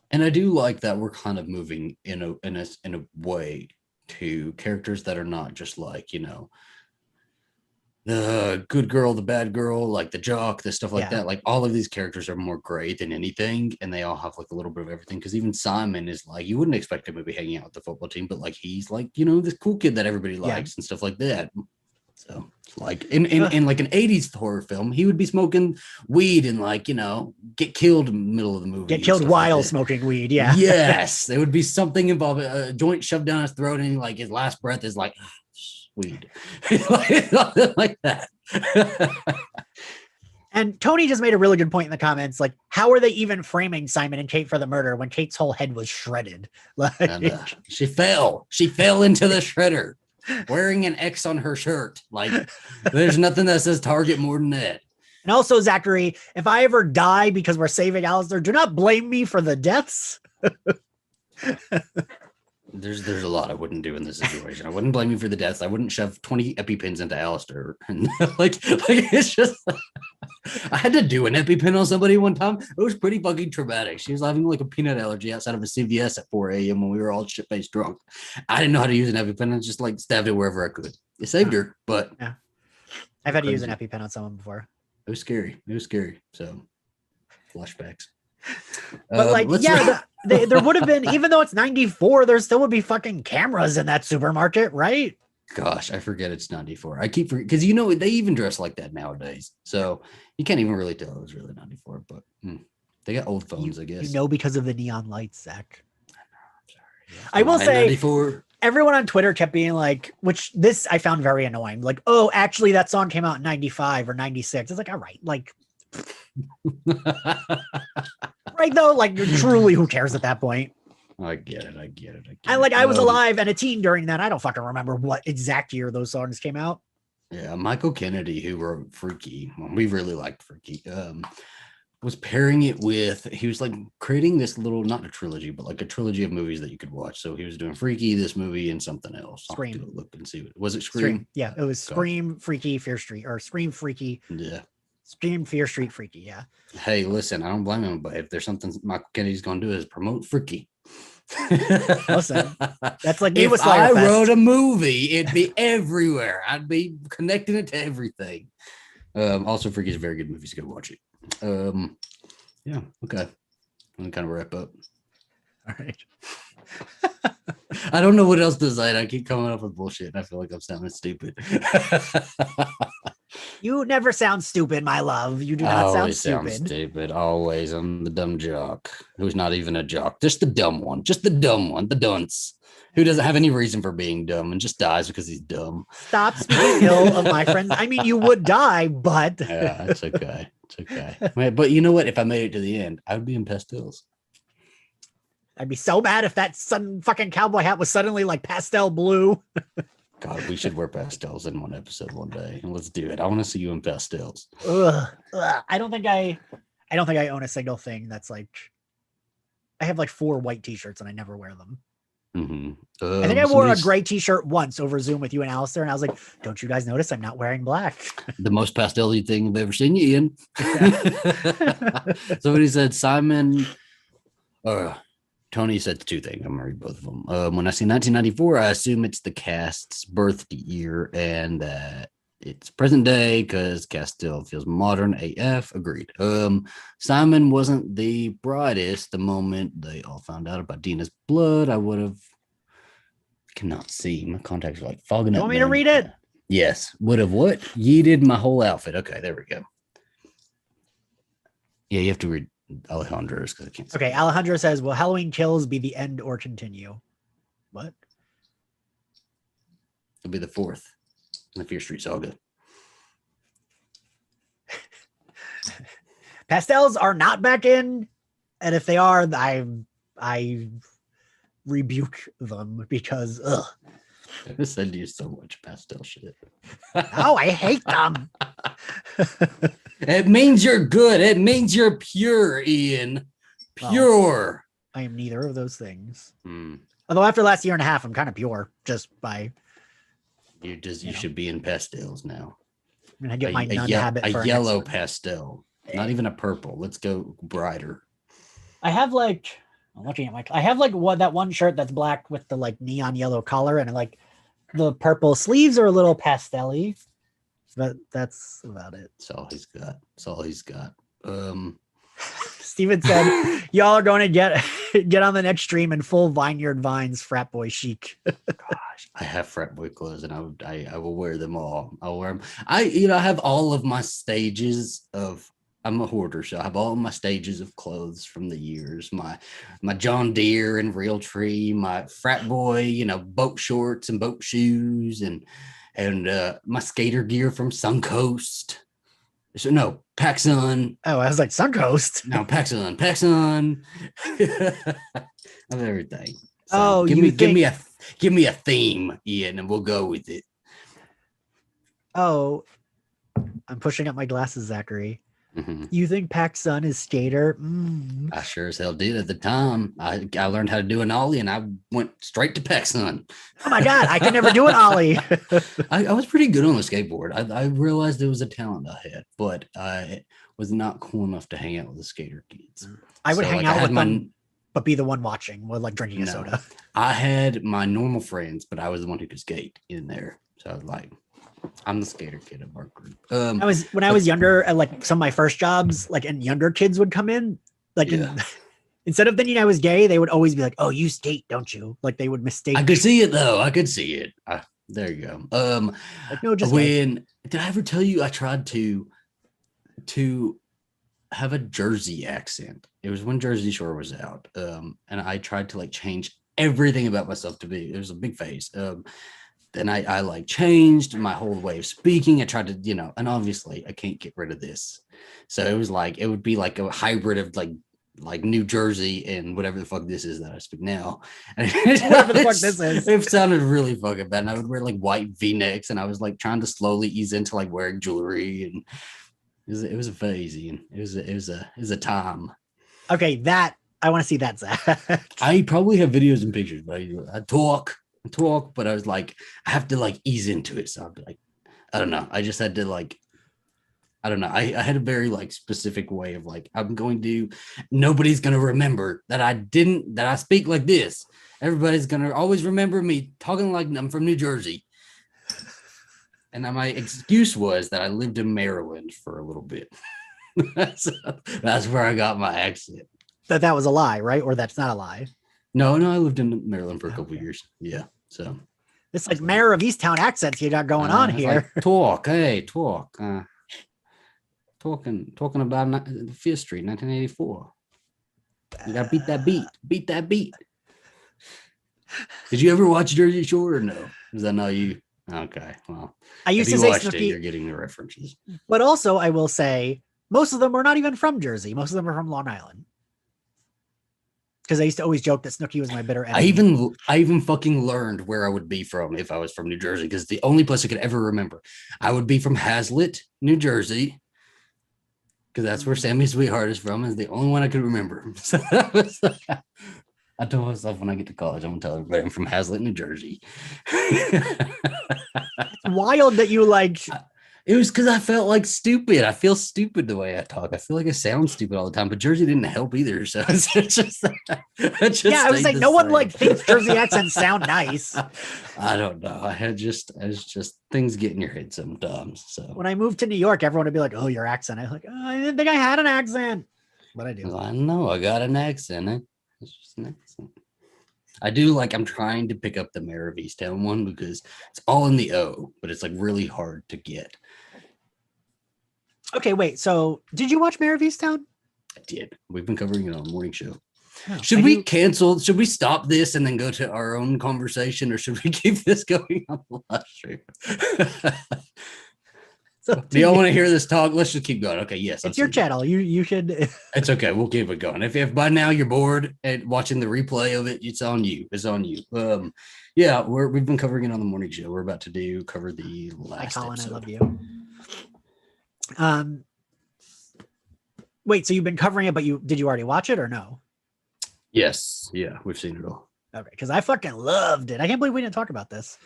Speaker 1: And I do like that we're kind of moving in a way to characters that are not just like, you know, the good girl, the bad girl, like the jock, the stuff like that. Like all of these characters are more gray than anything, and they all have like a little bit of everything. Because even Simon is like, you wouldn't expect him to be hanging out with the football team, but like he's like, you know, this cool kid that everybody likes and stuff like that. So like in like an 80s horror film, he would be smoking weed and like, get killed in the middle of the movie.
Speaker 2: Get killed while smoking weed. Yeah.
Speaker 1: Yes. There would be something involving a joint shoved down his throat and like his last breath is like weed. Like that.
Speaker 2: And Tony just made a really good point in the comments. Like, how are they even framing Simon and Kate for the murder when Kate's whole head was shredded? Like,
Speaker 1: and, she fell into the shredder wearing an X on her shirt. Like, there's nothing that says target more than that.
Speaker 2: And also, Zachary, if I ever die because we're saving Alistair, do not blame me for the deaths.
Speaker 1: There's a lot I wouldn't do in this situation. I wouldn't blame you for the deaths. I wouldn't shove 20 EpiPens into Alistair. And like it's just I had to do an EpiPen on somebody one time. It was pretty fucking traumatic. She was having like a peanut allergy outside of a CVS at 4 a.m. when we were all shit-faced drunk. I didn't know how to use an EpiPen. I just like stabbed it wherever I could. It saved her, but
Speaker 2: yeah. I've had to use an EpiPen on someone before.
Speaker 1: It was scary. So flashbacks.
Speaker 2: But like, there would have been, even though it's 94, there still would be fucking cameras in that supermarket, right?
Speaker 1: Gosh, I forget it's 94. I keep forgetting because they even dress like that nowadays, so you can't even really tell it was really 94. But they got old phones, I guess.
Speaker 2: Because of the neon lights, Zach.
Speaker 1: Yeah,
Speaker 2: I will say,
Speaker 1: 94. Everyone
Speaker 2: on Twitter kept being like, which this I found very annoying. Like, oh, actually, that song came out in 95 or 96. It's like, all right, like. Right though, like truly, who cares at that point?
Speaker 1: I get it.
Speaker 2: I was alive and a teen during that. I don't fucking remember what exact year those songs came out.
Speaker 1: Yeah, Michael Kennedy, who wrote Freaky, we really liked Freaky, was pairing it with, he was like creating this little, not a trilogy, but like a trilogy of movies that you could watch. So he was doing Freaky, this movie, and something else.
Speaker 2: Scream.
Speaker 1: I'll have to look and see. Was it Scream?
Speaker 2: Yeah, it was Scream, Freaky, Fear Street, or Scream, Freaky.
Speaker 1: Yeah.
Speaker 2: Scream, Fear Street, Freaky, yeah.
Speaker 1: Hey, listen, I don't blame him, but if there's something Michael Kennedy's going to do is promote Freaky.
Speaker 2: Listen, that's like me
Speaker 1: if
Speaker 2: with
Speaker 1: I
Speaker 2: Fest.
Speaker 1: wrote a movie, it'd be everywhere. I'd be connecting it to everything. Also, Freaky is a very good movie, so go watch it. Yeah, okay. I'm gonna kind of wrap up.
Speaker 2: All right.
Speaker 1: I don't know what else to say. I keep coming up with bullshit, and I feel like I'm sounding stupid.
Speaker 2: You never sound stupid, my love. You do not sound
Speaker 1: stupid. Always. I'm the dumb jock who's not even a jock. Just the dumb one. The dunce who doesn't have any reason for being dumb and just dies because he's dumb.
Speaker 2: Stop speaking ill of my friends. I mean, you would die, but
Speaker 1: yeah, it's okay. But you know what? If I made it to the end, I would be in pastels.
Speaker 2: I'd be so mad if that fucking cowboy hat was suddenly like pastel blue.
Speaker 1: God, we should wear pastels in one episode one day. Let's do it. I want to see you in pastels.
Speaker 2: Ugh. I don't think I own a single thing that's like. I have like 4 white t-shirts and I never wear them.
Speaker 1: Mm-hmm.
Speaker 2: I think I wore a gray t-shirt once over Zoom with you and Alistair, and I was like, "Don't you guys notice I'm not wearing black?"
Speaker 1: The most pastel-y thing I've ever seen you in. Somebody said Simon. Tony said 2 things. I'm gonna read both of them. When I see 1994, I assume it's the cast's birth year and that it's present day because cast still feels modern AF. Agreed. Simon wasn't the brightest the moment they all found out about Dina's blood. I would have cannot see. My contacts are like fogging up.
Speaker 2: You want me to read it?
Speaker 1: Yes. Would have what? Yeeted my whole outfit. Okay, there we go. Yeah, you have to read Alejandro's because I can't see.
Speaker 2: Okay, Alejandro says, will Halloween Kills be the end or continue? What?
Speaker 1: It'll be the 4th in the Fear Street Saga.
Speaker 2: Pastels are not back in, and if they are, I rebuke them because
Speaker 1: I send you so much pastel shit.
Speaker 2: Oh, I hate them.
Speaker 1: It means you're good. It means you're pure, Ian. Pure.
Speaker 2: I am neither of those things. Although after last year and a half, I'm kind of pure just by.
Speaker 1: You should be in pastels now.
Speaker 2: I'm gonna get my nun habit.
Speaker 1: A yellow pastel, not even a purple. Let's go brighter.
Speaker 2: I have like. I'm looking at I have like that one shirt that's black with the like neon yellow collar and like the purple sleeves are a little pastel-y. But that's about it.
Speaker 1: That's all he's got.
Speaker 2: Steven said, y'all are going to get on the next stream in full Vineyard Vines frat boy chic.
Speaker 1: God, I have frat boy clothes, and I will wear them all. I'll wear them. I have all of my stages of. I'm a hoarder, so I have all of my stages of clothes from the years. My John Deere and Realtree, my frat boy, boat shorts and boat shoes, and my skater gear from Suncoast. So no, PacSun.
Speaker 2: Oh, I was like Suncoast.
Speaker 1: No, PacSun. Of everything. So
Speaker 2: Oh,
Speaker 1: give me a theme, Ian, and we'll go with it.
Speaker 2: Oh, I'm pushing up my glasses, Zachary.
Speaker 1: Mm-hmm.
Speaker 2: You think PacSun is skater?
Speaker 1: I sure as hell did at the time. I learned how to do an ollie, and I went straight to PacSun.
Speaker 2: Oh my god, I could never do an ollie.
Speaker 1: I was pretty good on the skateboard. I realized there was a talent I had, but I was not cool enough to hang out with the skater kids.
Speaker 2: I would hang out with them, but be the one watching while like drinking a soda.
Speaker 1: I had my normal friends, but I was the one who could skate in there. So I was like, I'm the skater kid of our group.
Speaker 2: When I was younger, at like some of my first jobs, like and younger kids would come in, like instead of thinking I was gay, they would always be like, "Oh, you skate, don't you?" Like they would mistake.
Speaker 1: I could see it though. I could see it. There you go.
Speaker 2: Like, no, just
Speaker 1: did I ever tell you I tried to have a Jersey accent? It was when Jersey Shore was out, and I tried to like change everything about myself to be. It was a big face. Then I like changed my whole way of speaking. I tried to, and obviously I can't get rid of this. So it was like, it would be like a hybrid of like New Jersey and whatever the fuck this is that I speak now.
Speaker 2: Whatever the fuck this is.
Speaker 1: It sounded really fucking bad. And I would wear like white V-necks, and I was like trying to slowly ease into like wearing jewelry, and it was a phase, Ian. It was a time.
Speaker 2: Okay, that I want to see that, Zach.
Speaker 1: I probably have videos and pictures, but I talk, but I was like, I have to like ease into it. So I'd be like, I don't know. I just had to like, I don't know. I had a very like specific way of like, nobody's going to remember that I speak like this. Everybody's going to always remember me talking like I'm from New Jersey. And my excuse was that I lived in Maryland for a little bit. That's where I got my accent.
Speaker 2: That was a lie, right? Or that's not a lie?
Speaker 1: No, I lived in Maryland for a couple years. Yeah. So
Speaker 2: it's like Mayor of Easttown accents you got going on here.
Speaker 1: Like, talk. Talking about Fifth Street, 1984. You gotta beat that beat. Did you ever watch Jersey Shore or no? Is that not you? Okay, well,
Speaker 2: I used to say
Speaker 1: Snooki, you're getting the references.
Speaker 2: But also, I will say most of them were not even from Jersey. Most of them are from Long Island. Because I used to always joke that Snooki was my bitter enemy.
Speaker 1: I even fucking learned where I would be from if I was from New Jersey, because the only place I could ever remember, I would be from Hazlitt, New Jersey, because that's where Sammy Sweetheart is from. Is the only one I could remember. So that was, I told myself when I get to college, I'm gonna tell everybody I'm from Hazlitt, New Jersey.
Speaker 2: It's wild that you like.
Speaker 1: It was because I felt like stupid. I feel stupid the way I talk. I feel like I sound stupid all the time, but Jersey didn't help either. So it's just
Speaker 2: I was like, no one like thinks Jersey accents sound nice.
Speaker 1: I don't know. It's just things get in your head sometimes. So
Speaker 2: when I moved to New York, everyone would be like, "Oh, your accent." I was like, "Oh, I didn't think I had an accent," but I do.
Speaker 1: I know I got an accent. It's just an accent. I do like. I'm trying to pick up the Mayor of Easttown one because it's all in the O, but it's like really hard to get.
Speaker 2: Okay, wait. So, did you watch Mayor of Easttown?
Speaker 1: I did. We've been covering it on the morning show. Oh, should we cancel? Should we stop this and then go to our own conversation, or should we keep this going on the live stream? Do y'all want to hear this talk? Let's just keep going. Okay, yes.
Speaker 2: It's your channel. You should.
Speaker 1: It's okay. We'll keep it going. If by now you're bored and watching the replay of it, it's on you. It's on you. Yeah, we've been covering it on the morning show. We're about to cover the last.
Speaker 2: Hi, Colin,
Speaker 1: episode.
Speaker 2: I love you. Wait, so you've been covering it, but did you already watch it or no?
Speaker 1: Yes. Yeah, we've seen it all.
Speaker 2: Okay, because I fucking loved it. I can't believe we didn't talk about this.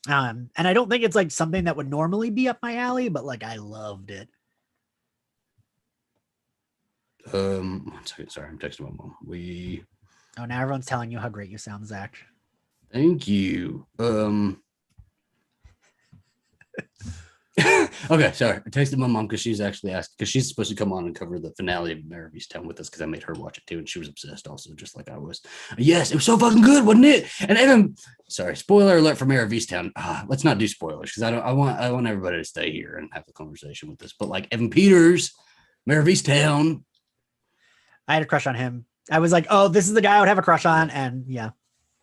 Speaker 2: And I don't think it's like something that would normally be up my alley, but like I loved it.
Speaker 1: 1 second. Sorry, I'm texting my mom.
Speaker 2: Oh, now everyone's telling you how great you sound, Zach.
Speaker 1: Thank you. Okay, sorry. I texted my mom because she's actually asked because she's supposed to come on and cover the finale of Mare of Easttown with us because I made her watch it too, and she was obsessed also, just like I was. Yes, it was so fucking good, wasn't it? And Evan, sorry, spoiler alert for Mare of Easttown. Let's not do spoilers because I want everybody to stay here and have a conversation with us. But like Evan Peters, Mare of Easttown.
Speaker 2: I had a crush on him. I was like, oh, this is the guy I would have a crush on, and yeah.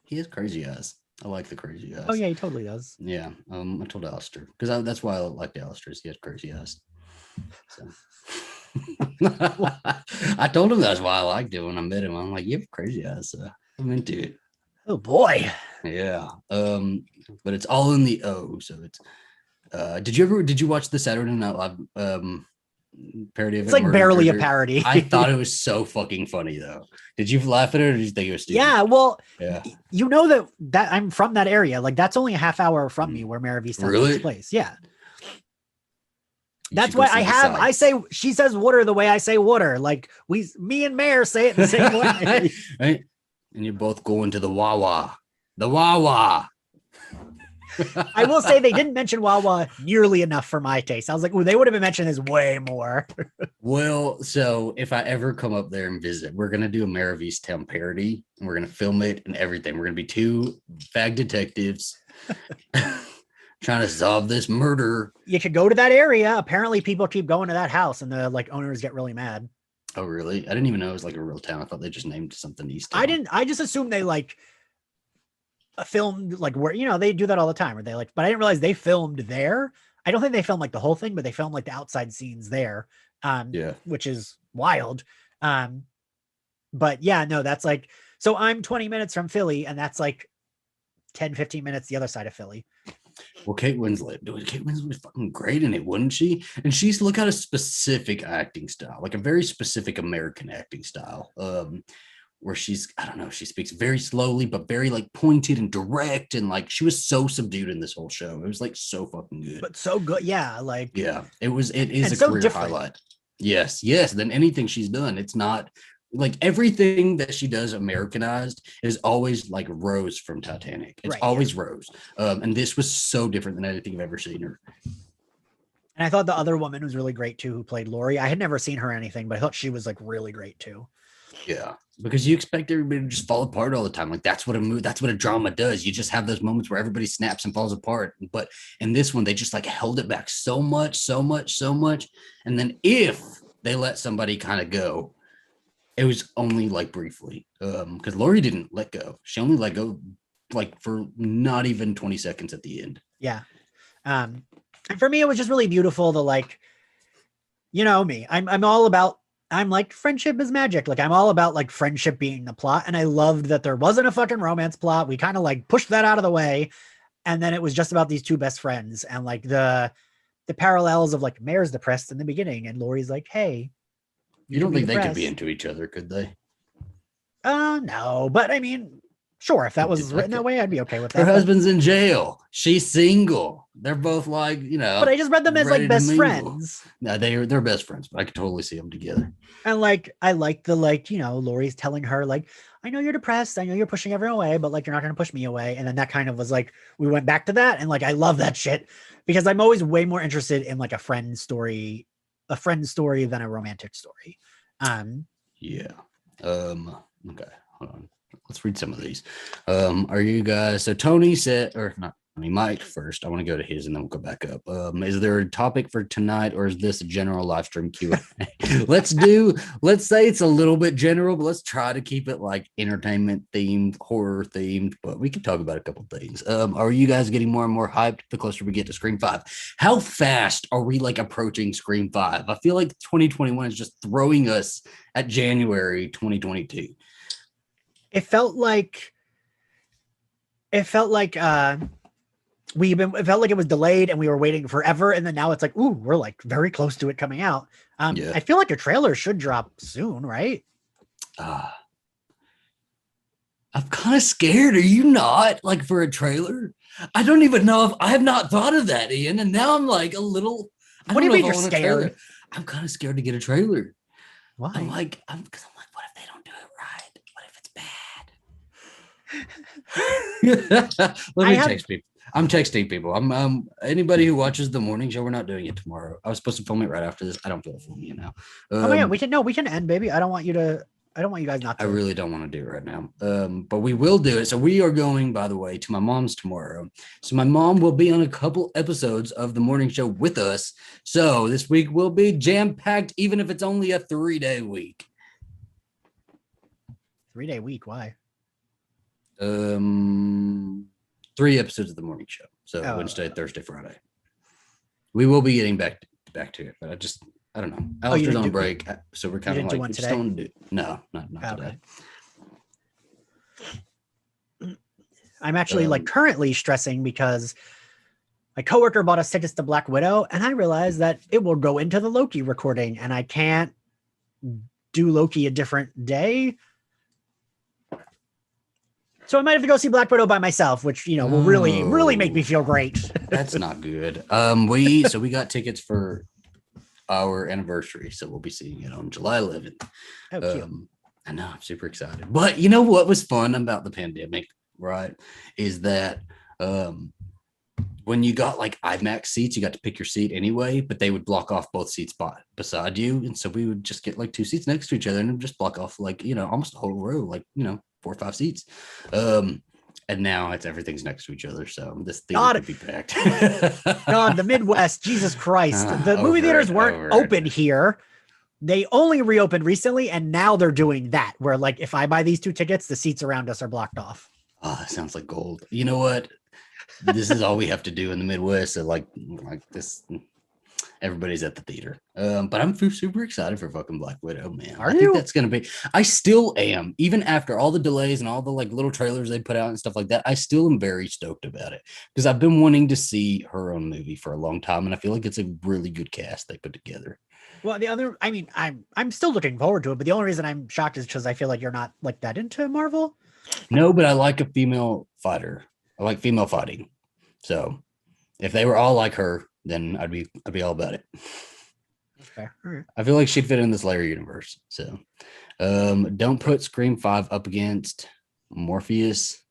Speaker 1: He has crazy eyes. I like the crazy eyes.
Speaker 2: Oh yeah, he totally does.
Speaker 1: Yeah. I told Alistair because that's why I like Alistair. He has crazy eyes. So I told him that's why I liked it when I met him. I'm like, you have crazy eyes. So I'm into it.
Speaker 2: Oh boy.
Speaker 1: Yeah. But it's all in the O. So it's. Did you watch the Saturday Night Live parody of it?
Speaker 2: It's like barely a parody.
Speaker 1: I thought it was so fucking funny though. Did you laugh at it or did you think it was stupid?
Speaker 2: Yeah, well,
Speaker 1: yeah.
Speaker 2: You know that I'm from that area. Like that's only a half hour from me where Mare of Easttown takes place. Yeah. That's why I say she says water the way I say water. Like me and Mare say it the same way.
Speaker 1: Right? And you're both going to the Wawa. The Wawa.
Speaker 2: I will say they didn't mention Wawa nearly enough for my taste. I was like, oh, they would have been mentioning this way more.
Speaker 1: Well, so if I ever come up there and visit, we're going to do a Mare of Easttown parody and we're going to film it and everything. We're going to be two fag detectives trying to solve this murder.
Speaker 2: You should go to that area. Apparently people keep going to that house and the like owners get really mad.
Speaker 1: Oh, really? I didn't even know it was like a real town. I thought they just named something Easttown.
Speaker 2: I just assumed they like filmed like where, you know, they do that all the time where they like, but I didn't realize they filmed there. I don't think they filmed like the whole thing, but they filmed like the outside scenes there. Yeah, which is wild. But yeah, no, that's like, so I'm 20 minutes from Philly and that's like 10-15 minutes the other side of Philly.
Speaker 1: Well, Kate Winslet was fucking great in it, wouldn't she? And she's look at a specific acting style, like a very specific American acting style. Where she's, I don't know, she speaks very slowly, but very like pointed and direct. And like, she was so subdued in this whole show. It was like so fucking good.
Speaker 2: But so good. Yeah. Like,
Speaker 1: yeah, it is a so career different. Highlight. Yes. Than anything she's done. It's not like everything that she does Americanized is always like Rose from Titanic. It's always Rose. And this was so different than anything I've ever seen her.
Speaker 2: And I thought the other woman was really great too, who played Lori. I had never seen her or anything, but I thought she was like really great too.
Speaker 1: Yeah, because you expect everybody to just fall apart all the time. Like that's what a drama does. You just have those moments where everybody snaps and falls apart. But in this one, they just like held it back so much. And then if they let somebody kind of go, it was only like briefly. Because Lori didn't let go. She only let go like for not even 20 seconds at the end.
Speaker 2: Yeah. And for me, it was just really beautiful to like, you know me, I'm like, friendship is magic. Like I'm all about like friendship being the plot. And I loved that there wasn't a fucking romance plot. We kind of like pushed that out of the way. And then it was just about these two best friends and like the parallels of like Mare's depressed in the beginning. And Lori's like, hey,
Speaker 1: you don't think they could be into each other, could they?
Speaker 2: No, but I mean, sure. If that was written that way, I'd be okay with that.
Speaker 1: Her husband's in jail. She's single. They're both like, you know.
Speaker 2: But I just read them as like best friends.
Speaker 1: No, they're best friends, but I could totally see them together.
Speaker 2: And like, I like the like, you know, Lori's telling her like, I know you're depressed. I know you're pushing everyone away, but like, you're not going to push me away. And then that kind of was like, we went back to that. And like, I love that shit because I'm always way more interested in like a friend story than a romantic story.
Speaker 1: Yeah. Okay. Hold on. Let's read some of these. Are you guys, so Tony said, or not Mike first. I want to go to his and then we'll go back up. Is there a topic for tonight or is this a general live stream Q&A? let's say it's a little bit general, but let's try to keep it like entertainment themed, horror themed, but we can talk about a couple things. Are you guys getting more and more hyped the closer we get to Scream 5? How fast are we like approaching Scream 5? I feel like 2021 is just throwing us at January 2022.
Speaker 2: It felt like it felt like it was delayed and we were waiting forever. And then now it's like, ooh, we're like very close to it coming out. Yeah. I feel like a trailer should drop soon, right?
Speaker 1: I'm kind of scared. Are you not, like, for a trailer? I don't even know if I have not thought of that, Ian. And now I'm like a little.
Speaker 2: What do you mean you're scared?
Speaker 1: I'm kind of scared to get a trailer.
Speaker 2: Why?
Speaker 1: I'm like, what if they don't do it right? What if it's bad? Let me text people. I'm texting people. I'm anybody who watches the morning show. We're not doing it tomorrow. I was supposed to film it right after this. I don't feel like filming it now.
Speaker 2: Oh my god, we can end, baby. I don't want you guys not to.
Speaker 1: I really don't want to do it right now. But we will do it. So we are going, by the way, to my mom's tomorrow. So my mom will be on a couple episodes of the morning show with us. So this week will be jam-packed, even if it's only a 3-day week.
Speaker 2: 3-day week, why?
Speaker 1: 3 episodes of the morning show. So Wednesday, Thursday, Friday. We will be getting back to it, but I don't know. Alistair's on break, so we're kind of like, we just don't do. No, not today.
Speaker 2: I'm actually like currently stressing because my coworker bought us tickets to Black Widow, and I realized that it will go into the Loki recording, and I can't do Loki a different day. So I might have to go see Black Widow by myself, which, will really make me feel great.
Speaker 1: That's not good. We got tickets for our anniversary, so we'll be seeing it on July 11th.
Speaker 2: Oh, cute.
Speaker 1: I know, I'm super excited. But you know what was fun about the pandemic, right? Is that when you got like IMAX seats, you got to pick your seat anyway, but they would block off both seats beside you, and so we would just get like 2 seats next to each other and just block off like almost a whole row, like 4 or 5 seats. And now everything's next to each other, so this theater could be packed.
Speaker 2: God, the Midwest, Jesus Christ. The movie theaters weren't open here. They only reopened recently, and now they're doing that, where like if I buy these 2 tickets, the seats around us are blocked off.
Speaker 1: Oh, that sounds like gold. You know what? This is all we have to do in the Midwest. So like this, everybody's at the theater. But I'm super excited for fucking Black Widow, man. I think that's gonna be. I still am, even after all the delays and all the like little trailers they put out and stuff like that. I still am very stoked about it because I've been wanting to see her own movie for a long time, and I feel like it's a really good cast they put together.
Speaker 2: Well, I'm still looking forward to it, but the only reason I'm shocked is because I feel like you're not like that into Marvel.
Speaker 1: No, but I like a female fighter. I like female fighting. So if they were all like her, then I'd be all about it.
Speaker 2: Okay. All right.
Speaker 1: I feel like she'd fit in this Larry universe. So don't put Scream 5 up against Morpheus.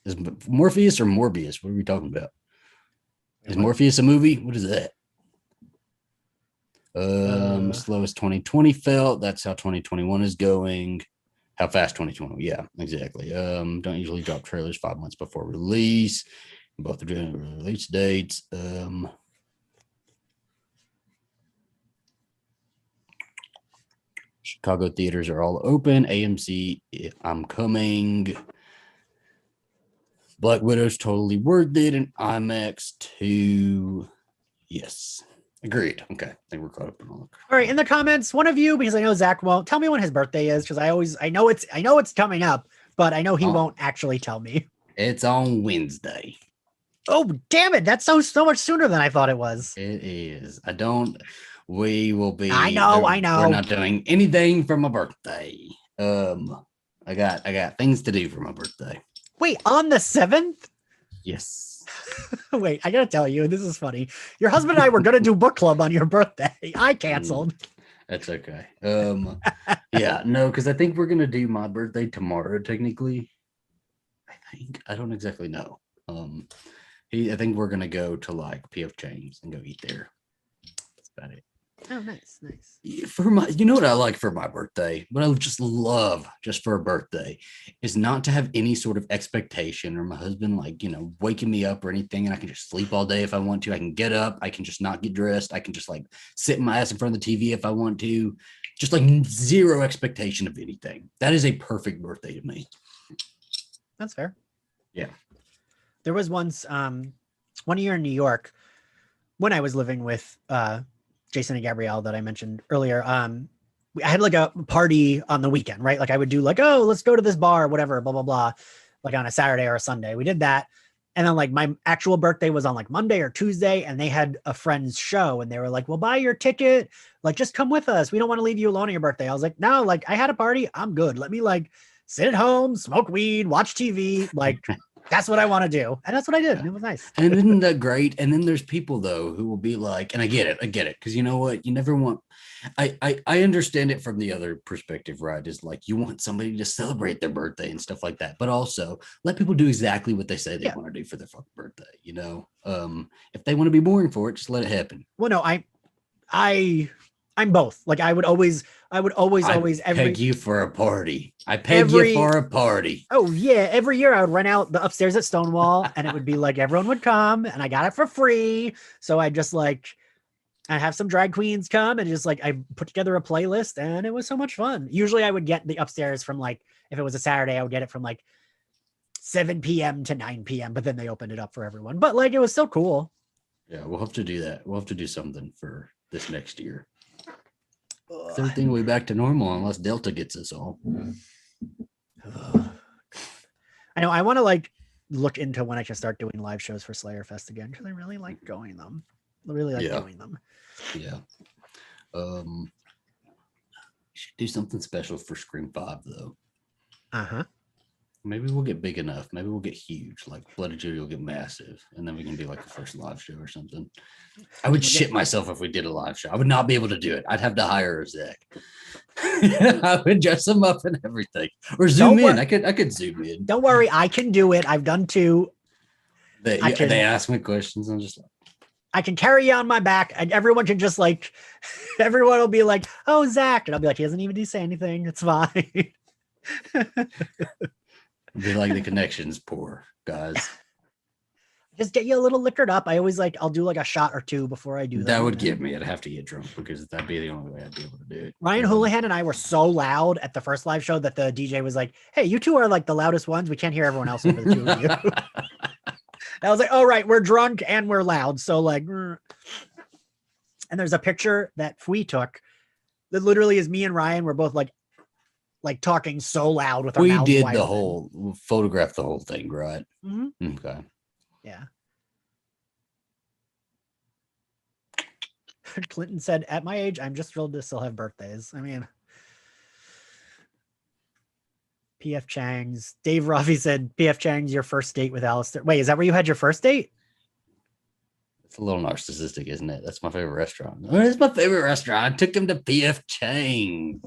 Speaker 1: Is Morpheus or Morbius? What are we talking about? Is Morpheus a movie? What is that? Slow as 2020 felt. That's how 2021 is going. How fast 2020? Yeah, exactly. Don't usually drop trailers 5 months before release. Both are doing release dates. Chicago theaters are all open. AMC, I'm coming. Black Widow's totally worth it. And IMAX too. Yes. Agreed. Okay. I think we're caught up in all.
Speaker 2: All right. In the comments, one of you, because I know Zach won't tell me when his birthday is, because I know it's coming up, but I know he won't actually tell me.
Speaker 1: It's on Wednesday.
Speaker 2: Oh, damn it. That's so much sooner than I thought it was.
Speaker 1: It is. We will be.
Speaker 2: I know.
Speaker 1: We're not doing anything for my birthday. I got things to do for my birthday.
Speaker 2: Wait, on the 7th?
Speaker 1: Yes.
Speaker 2: Wait, I gotta tell you, this is funny. Your husband and I were gonna do book club on your birthday. I canceled.
Speaker 1: That's okay. Yeah, no, because I think we're gonna do my birthday tomorrow, technically. I don't exactly know. I think we're gonna go to like PF Chang's and go eat there. That's about it.
Speaker 2: Oh, nice.
Speaker 1: For you know what I like for my birthday? What I just love just for a birthday is not to have any sort of expectation or my husband waking me up or anything, and I can just sleep all day if I want to. I can get up. I can just not get dressed. I can just like sit my ass in front of the TV if I want to. Just like zero expectation of anything. That is a perfect birthday to me.
Speaker 2: That's fair.
Speaker 1: Yeah.
Speaker 2: There was once, 1 year in New York when I was living with Jason and Gabrielle that I mentioned earlier. I had like a party on the weekend, right? Like I would do like, oh, let's go to this bar, whatever, blah, blah, blah, like on a Saturday or a Sunday. We did that. And then like my actual birthday was on like Monday or Tuesday, and they had a friend's show and they were like, well, buy your ticket. Like, just come with us. We don't want to leave you alone on your birthday. I was like, no, like I had a party. I'm good. Let me like sit at home, smoke weed, watch TV. Like That's what I want to do. And that's what I did. And it was nice.
Speaker 1: And isn't that great? And then there's people though who will be like, and I get it. Because you know what? You never want I understand it from the other perspective, right? Is like you want somebody to celebrate their birthday and stuff like that, but also let people do exactly what they say they want to do for their fucking birthday. You know, if they want to be boring for it, just let it happen.
Speaker 2: Well, no, I'm both. Like I would always
Speaker 1: peg you for a party. I peg you for a party.
Speaker 2: Oh yeah, every year I would rent out the upstairs at Stonewall, and it would be like everyone would come, and I got it for free. So I just like I have some drag queens come, and just like I put together a playlist, and it was so much fun. Usually I would get the upstairs from like if it was a Saturday, I would get it from like 7 p.m. to 9 p.m. But then they opened it up for everyone. But like it was still cool.
Speaker 1: Yeah, we'll have to do that. We'll have to do something for this next year. Everything will be back to normal unless Delta gets us all.
Speaker 2: I know. I want to like look into when I can start doing live shows for Slayer Fest again because I really like going them. I really like doing them.
Speaker 1: Yeah. Should do something special for Scream 5 though. Maybe we'll get big enough. Maybe we'll get huge. Like Blood of Judy will get massive, and then we can do like the first live show or something. I would shit myself if we did a live show. I would not be able to do it. I'd have to hire a Zach. I would dress him up and everything, or zoom in. I could zoom in.
Speaker 2: Don't worry, I can do it. I've done 2.
Speaker 1: They ask me questions. I'm just like,
Speaker 2: I can carry you on my back, and everyone can just like, everyone will be like, "Oh, Zach," and I'll be like, "He doesn't even need to say anything. It's fine."
Speaker 1: Be like the connection's poor, guys.
Speaker 2: Just get you a little liquored up. I always I'll do like a shot or 2 before I do that.
Speaker 1: That would get me. I'd have to get drunk because that'd be the only way I'd be able to do it.
Speaker 2: Ryan Houlihan and I were so loud at the first live show that the DJ was like, "Hey, you two are like the loudest ones. We can't hear everyone else over the 2 of you." I was like, "Oh, right, we're drunk and we're loud." So like, and there's a picture that Fui took that literally is me and Ryan. We're both like talking so loud with our mouths wide open.
Speaker 1: Photograph the whole thing, right?
Speaker 2: Mm-hmm.
Speaker 1: Okay.
Speaker 2: Yeah. Clinton said, "At my age, I'm just thrilled to still have birthdays." I mean, PF Chang's Dave Rafi said, "PF Chang's your first date with Alistair." Wait, is that where you had your first date?
Speaker 1: It's a little narcissistic, isn't it? That's my favorite restaurant. It's my favorite restaurant. I took him to PF Chang's.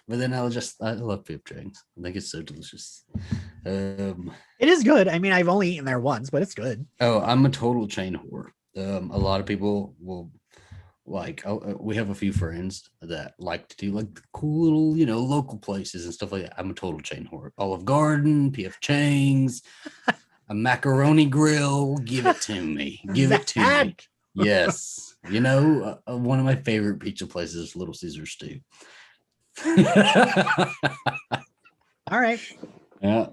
Speaker 1: But then I love PF Chang's. I think it's so delicious.
Speaker 2: It is good. I mean, I've only eaten there once, but it's good.
Speaker 1: Oh, I'm a total chain whore. A lot of people will like. We have a few friends that like to do like the cool little, local places and stuff like that. I'm a total chain whore. Olive Garden, PF Chang's, a macaroni grill. Give it to me. Give it to me. Yes. One of my favorite pizza places is Little Caesars too.
Speaker 2: All right.
Speaker 1: Yeah.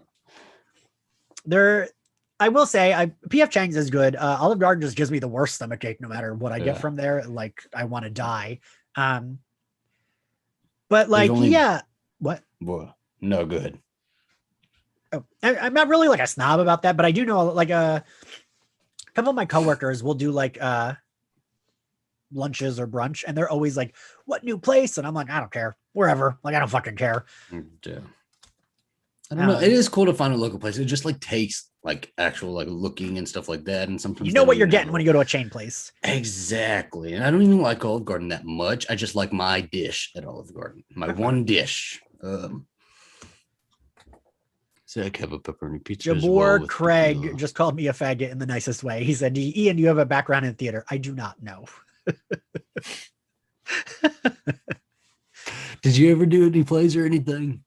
Speaker 2: I will say PF Chang's is good. Olive Garden just gives me the worst stomach ache no matter what I get from there. Like I want to die. But like, what?
Speaker 1: Boy, no good.
Speaker 2: Oh, I'm not really like a snob about that, but I do know like a couple of my coworkers will do like lunches or brunch, and they're always like, "What new place?" And I'm like, "I don't care, wherever. Like, I don't fucking care."
Speaker 1: Yeah. I don't know. It is cool to find a local place. It just like takes like actual like looking and stuff like that, and sometimes
Speaker 2: you know what you're getting when you go to a chain place.
Speaker 1: Exactly. And I don't even like Olive Garden that much. I just like my dish at Olive Garden. My one dish. So I have a pepperoni pizza.
Speaker 2: Jabor Craig just called me a faggot in the nicest way. He said, "Ian, you have a background in theater." I do not know.
Speaker 1: Did you ever do any plays or anything?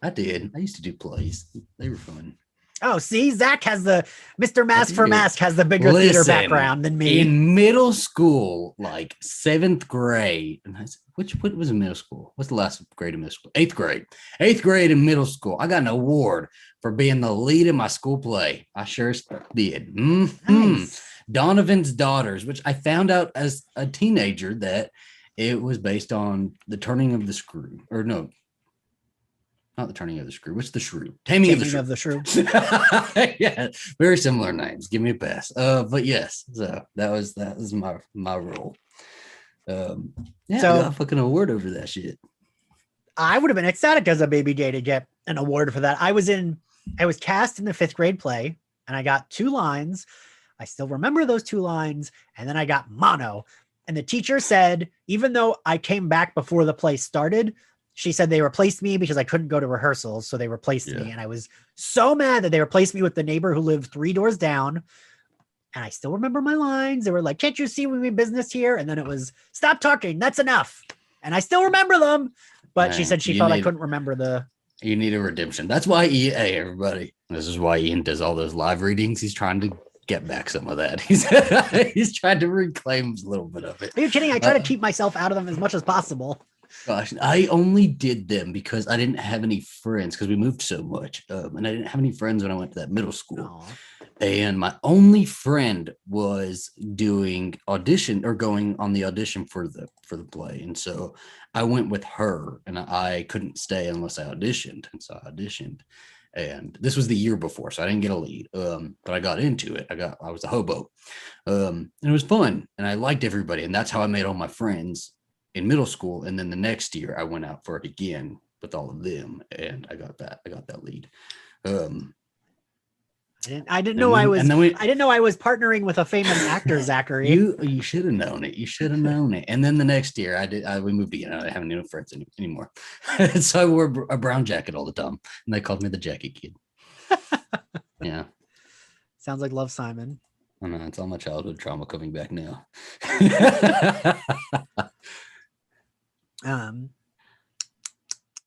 Speaker 1: I did. I used to do plays. They were fun.
Speaker 2: Oh, see, Zach has the Mr. Mask for Mask has the bigger theater background than me.
Speaker 1: In middle school, like 7th grade, and what was in middle school? What's the last grade in middle school? 8th grade. 8th grade in middle school. I got an award for being the lead in my school play. I sure did. Nice. Donovan's Daughters, which I found out as a teenager that it was based on the turning of the screw. Or no, not the turning of the screw. What's the shrew? Taming of the shrew. Yeah, very similar names. Give me a pass. But yes, so that was my role. So I got a fucking award over that shit.
Speaker 2: I would have been ecstatic as a baby gay to get an award for that. I was in I was cast in the 5th grade play, and I got 2 lines. I still remember those 2 lines, and then I got mono. And the teacher said, even though I came back before the play started, she said they replaced me because I couldn't go to rehearsals, so they replaced me. And I was so mad that they replaced me with the neighbor who lived 3 doors down. And I still remember my lines. They were like, "Can't you see we mean business here?" And then it was, "Stop talking. That's enough." And I still remember them. But she said she felt I couldn't remember the...
Speaker 1: You need a redemption. That's why hey, everybody. This is why Ian does all those live readings. He's trying to get back some of that. He's trying to reclaim a little bit of it.
Speaker 2: Are you kidding? I try to keep myself out of them as much as possible.
Speaker 1: Gosh, I only did them because I didn't have any friends because we moved so much. And I didn't have any friends when I went to that middle school. Aww. And my only friend was doing audition or going on the audition for the play. And so I went with her, and I couldn't stay unless I auditioned. And so I auditioned. And this was the year before, so I didn't get a lead. But I got into it. I was a hobo. And it was fun. And I liked everybody. And that's how I made all my friends in middle school. And then the next year I went out for it again with all of them, and I got that lead.
Speaker 2: I didn't know I was partnering with a famous actor, Zachary.
Speaker 1: You should have known it. You should have known it. And then the next year we moved again. I didn't have any friends anymore. So I wore a brown jacket all the time, and they called me the Jacket Kid. Yeah.
Speaker 2: Sounds like Love, Simon.
Speaker 1: I know, it's all my childhood trauma coming back now.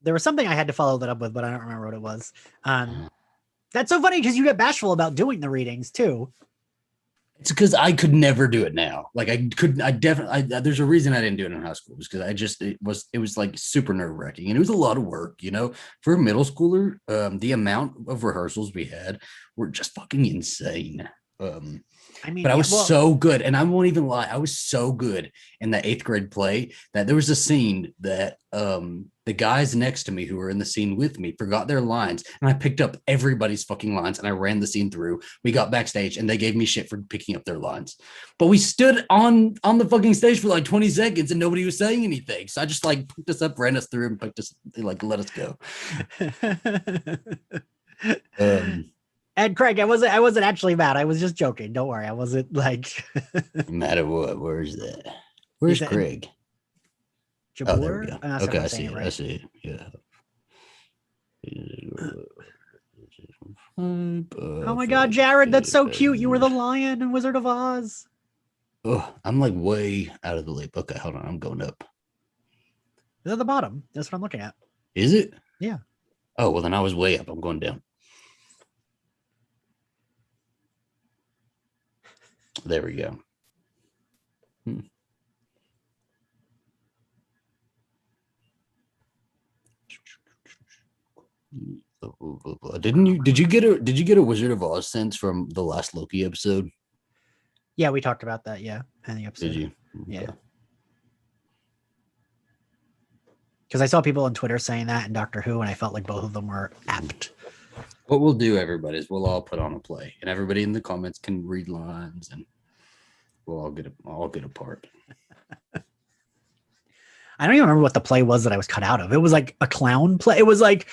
Speaker 2: There was something I had to follow that up with, but I don't remember what it was. That's so funny because you get bashful about doing the readings too.
Speaker 1: It's because I could never do it now. Like there's a reason I didn't do it in high school, because it was like super nerve wracking, and it was a lot of work, for a middle schooler. The amount of rehearsals we had were just fucking insane. But I was so good, and I won't even lie, I was so good in that 8th grade play that there was a scene that the guys next to me who were in the scene with me forgot their lines, and I picked up everybody's fucking lines, and I ran the scene through. We got backstage, and they gave me shit for picking up their lines, but we stood on the fucking stage for like 20 seconds, and nobody was saying anything. So I just like picked us up, ran us through, and picked us, like, let us go.
Speaker 2: And Craig, I wasn't actually mad. I was just joking. Don't worry. I wasn't like
Speaker 1: mad at what? Where's that? Where's Craig?
Speaker 2: Jabor?
Speaker 1: Oh, there we go. Okay, I see it.
Speaker 2: Right.
Speaker 1: I see it. Yeah.
Speaker 2: Oh my God, Jared, that's so cute. You were the lion in Wizard of Oz.
Speaker 1: Oh, I'm like way out of the loop. Okay, hold on. I'm going up.
Speaker 2: It's at the bottom. That's what I'm looking at.
Speaker 1: Is it?
Speaker 2: Yeah.
Speaker 1: Oh, well, then I was way up. I'm going down. There we go. Did you get a Wizard of Oz sense from the last Loki episode?
Speaker 2: Yeah, we talked about that. Yeah, in the episode.
Speaker 1: Did you?
Speaker 2: Yeah. Because I saw people on Twitter saying that in Doctor Who, and I felt like both of them were apt.
Speaker 1: What we'll do, everybody, is we'll all put on a play, and everybody in the comments can read lines, and we'll all get a part.
Speaker 2: I don't even remember what the play was that I was cut out of. It was like a clown play. It was like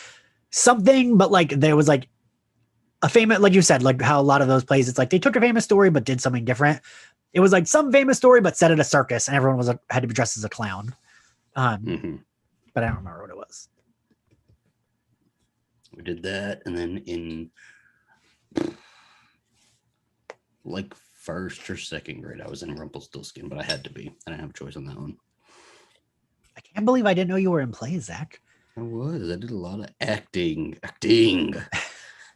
Speaker 2: something, but like there was like a famous, like you said, like how a lot of those plays, it's like they took a famous story but did something different. It was like some famous story but set at a circus, and everyone had to be dressed as a clown. But I don't remember what it was.
Speaker 1: We did that, and then in like 1st or 2nd grade, I was in Rumpelstiltskin, but I had to be. I didn't have a choice on that one.
Speaker 2: I can't believe I didn't know you were in plays, Zach.
Speaker 1: I was. I did a lot of acting.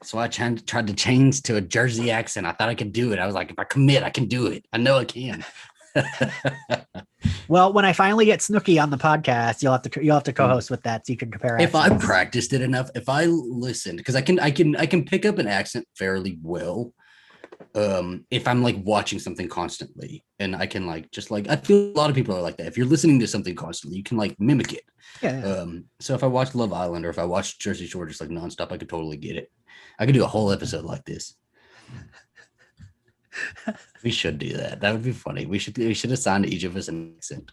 Speaker 1: So I tried to change to a Jersey accent. I thought I could do it. I was like, if I commit, I can do it. I know I can.
Speaker 2: Well, when I finally get Snooki on the podcast, you'll have to co-host with that so you can compare accents.
Speaker 1: If I practiced it enough, if I listened, because I can pick up an accent fairly well. If I'm like watching something constantly, and I can like just like, I feel a lot of people are like that. If you're listening to something constantly, you can like mimic it.
Speaker 2: Yeah.
Speaker 1: So if I watch Love Island or if I watch Jersey Shore just like nonstop, I could totally get it. I could do a whole episode like this. We should do that. That would be funny. We should assign to each of us an accent.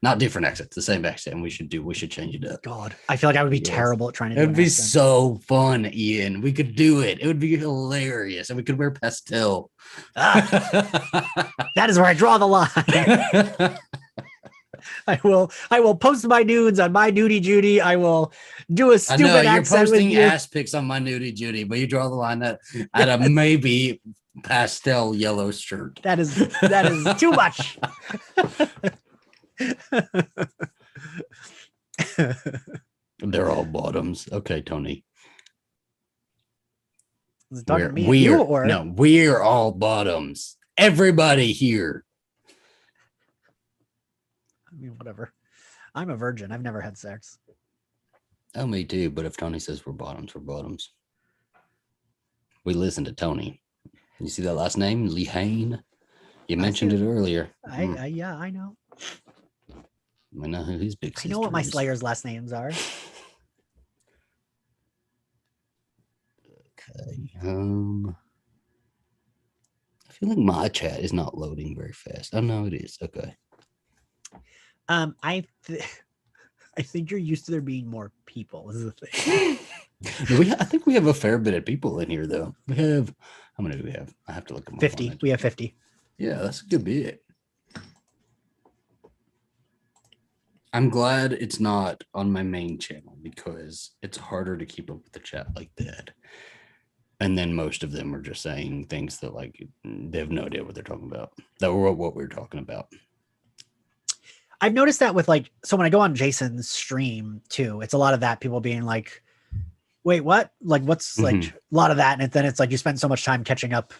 Speaker 1: Not different accents, the same accent. We should change it up.
Speaker 2: God, I feel like I would be terrible at trying to do
Speaker 1: It'd be
Speaker 2: accent.
Speaker 1: so fun, Ian. We could do it. It would be hilarious. And we could wear pastel.
Speaker 2: That is where I draw the line. I will post my nudes on my Nudie Judy. I will do a stupid accent.
Speaker 1: You're posting ass pics on my Nudie Judy, but you draw the line at a maybe pastel yellow shirt.
Speaker 2: That is too much.
Speaker 1: They're all bottoms. Okay, Tony.
Speaker 2: Is it talking to me and you, or
Speaker 1: no, we're all bottoms. Everybody here.
Speaker 2: I mean, whatever. I'm a virgin. I've never had sex.
Speaker 1: Oh, me too. But if Tony says we're bottoms, we're bottoms. We listen to Tony. You see that last name, Lehane? You mentioned it earlier.
Speaker 2: Yeah, I know.
Speaker 1: I know who his big sister
Speaker 2: I know what my
Speaker 1: is.
Speaker 2: Slayer's last names are.
Speaker 1: Okay. I feel like my chat is not loading very fast. Oh no, it is. Okay.
Speaker 2: I think you're used to there being more people. Is the thing.
Speaker 1: I think we have a fair bit of people in here, though. We have, how many do we have? I have to look at my
Speaker 2: 50.
Speaker 1: phone.
Speaker 2: We have 50.
Speaker 1: Yeah, that's a good bit. I'm glad it's not on my main channel because it's harder to keep up with the chat like that. And then most of them are just saying things that like they have no idea what they're talking about. That were what we were talking about.
Speaker 2: I've noticed that with like, so when I go on Jason's stream too, it's a lot of that, people being like, wait, what? Like, what's like a lot of that? And then it's like you spend so much time catching up.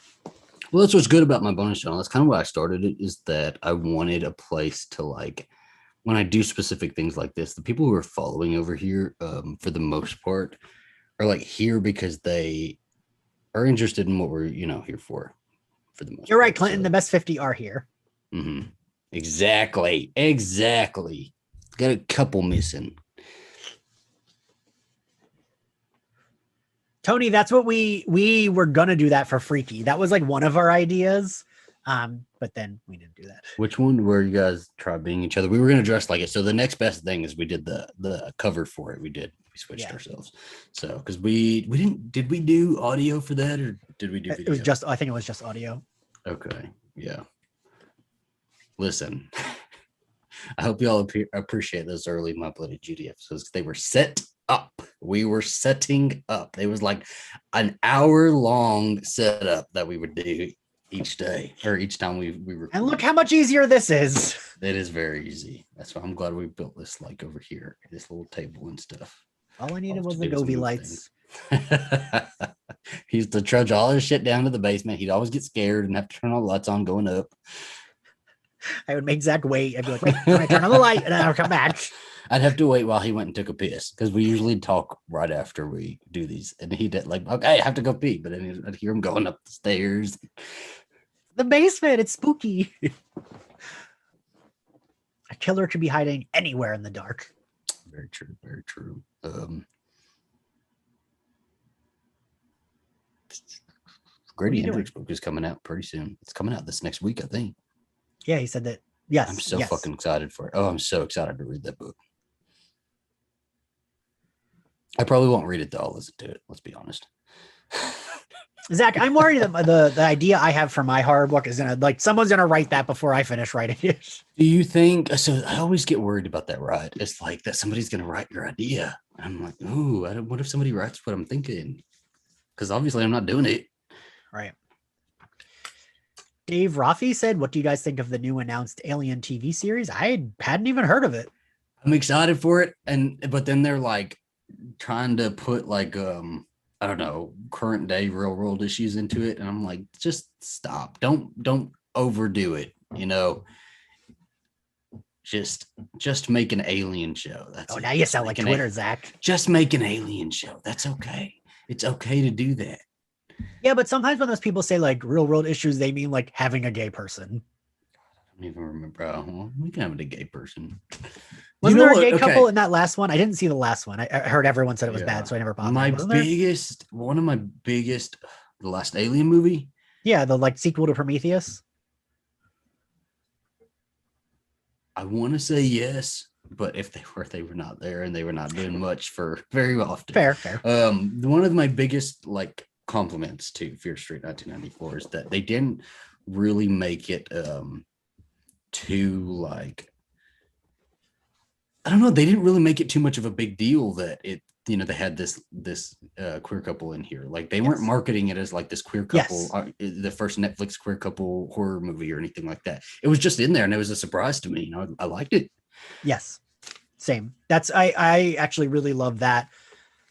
Speaker 1: Well, that's what's good about my bonus channel. That's kind of why I started it, is that I wanted a place to like, when I do specific things like this, the people who are following over here, for the most part, are like here because they are interested in what we're, here for the most.
Speaker 2: You're right, Clinton. So, the best 50 are here.
Speaker 1: Mm-hmm. Exactly. Got a couple missing.
Speaker 2: Tony, that's what we were gonna do that for Freaky. That was like one of our ideas. But then we didn't do that.
Speaker 1: Which one where you guys try being each other? We were gonna dress like it. So the next best thing is we did the cover for it. We switched ourselves. So because we did we do audio for that, or did we do video?
Speaker 2: I think it was just audio.
Speaker 1: Okay. Yeah. Listen, I hope you all appreciate those early My Bloody Judy episodes. They were set up. We were setting up. It was like an hour-long setup that we would do each day or each time we record.
Speaker 2: And look how much easier this is.
Speaker 1: It is very easy. That's why I'm glad we built this like over here, this little table and stuff.
Speaker 2: All I needed was the Govee lights.
Speaker 1: He used to trudge all his shit down to the basement. He'd always get scared and have to turn all the lights on going up.
Speaker 2: I would make Zach wait. I'd be like, wait, I'm gonna turn on the light and then I'll come back.
Speaker 1: I'd have to wait while he went and took a piss because we usually talk right after we do these. And he did like, okay, I have to go pee. But then I'd hear him going up the stairs.
Speaker 2: The basement, it's spooky. A killer could be hiding anywhere in the dark.
Speaker 1: Very true. Very true. Grady Hendrix book is coming out pretty soon. It's coming out this next week, I think.
Speaker 2: Yeah, he said that. Yes.
Speaker 1: I'm so fucking excited for it. Oh, I'm so excited to read that book. I probably won't read it though. I'll listen to it. Let's be honest.
Speaker 2: Zach, I'm worried that the idea I have for my horror book is gonna someone's gonna write that before I finish writing it.
Speaker 1: Do you think so? I always get worried about that, right? It's like that somebody's gonna write your idea. I'm like, ooh, what if somebody writes what I'm thinking? Because obviously I'm not doing it.
Speaker 2: Right. Dave Rafi said, what do you guys think of the new announced Alien TV series? I hadn't even heard of it.
Speaker 1: I'm excited for it. But then they're like trying to put like, I don't know, current day real world issues into it. And I'm like, just stop. Don't overdo it. Just make an alien show. That's
Speaker 2: now you sound like Twitter, Zach.
Speaker 1: Just make an alien show. That's okay. It's okay to do that.
Speaker 2: Yeah, but sometimes when those people say like real world issues, they mean like having a gay person.
Speaker 1: I don't even remember. Well, we can have a gay person.
Speaker 2: Wasn't there a gay couple in that last one? I didn't see the last one. I heard everyone said it was bad, so I never bothered.
Speaker 1: One of my biggest, the last Alien movie.
Speaker 2: Yeah, the sequel to Prometheus.
Speaker 1: I want to say yes, but if they were not there, and they were not doing much for very often.
Speaker 2: Fair.
Speaker 1: One of my biggest like compliments to Fear Street 1994 is that they didn't really make it too like, I don't know, they didn't really make it too much of a big deal that it, you know, they had this queer couple in here. Like they weren't marketing it as like this queer couple, the first Netflix queer couple horror movie or anything like that. It was just in there, and it was a surprise to me. You know, I liked it.
Speaker 2: Yes, same. That's I actually really love that,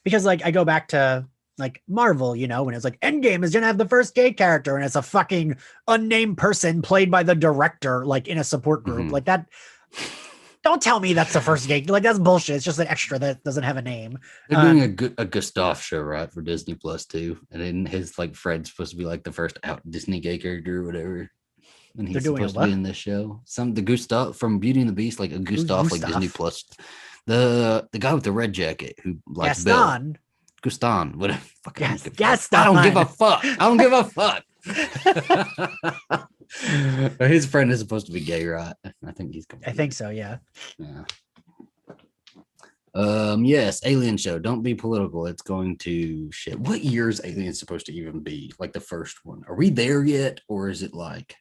Speaker 2: because like I go back to like Marvel, you know, when it's like Endgame is gonna have the first gay character, and it's a fucking unnamed person played by the director, like in a support group, like that. Don't tell me that's the first gay. Like that's bullshit. It's just an extra that doesn't have a name.
Speaker 1: They're doing a Gustav show, right, for Disney Plus too, and then his like Fred's supposed to be like the first out Disney gay character or whatever. And he's supposed to be in this show. The Gustav from Beauty and the Beast, like a Gustav, like Disney Plus. The guy with the red jacket who likes Gaston. Gaston, whatever.
Speaker 2: Gaston.
Speaker 1: I don't give a fuck. I don't give a fuck. His friend is supposed to be gay, right? I think he's.
Speaker 2: I think so. Yeah.
Speaker 1: Yes, Alien show. Don't be political. It's going to shit. What year is Alien supposed to even be? Like the first one? Are we there yet, or is it like?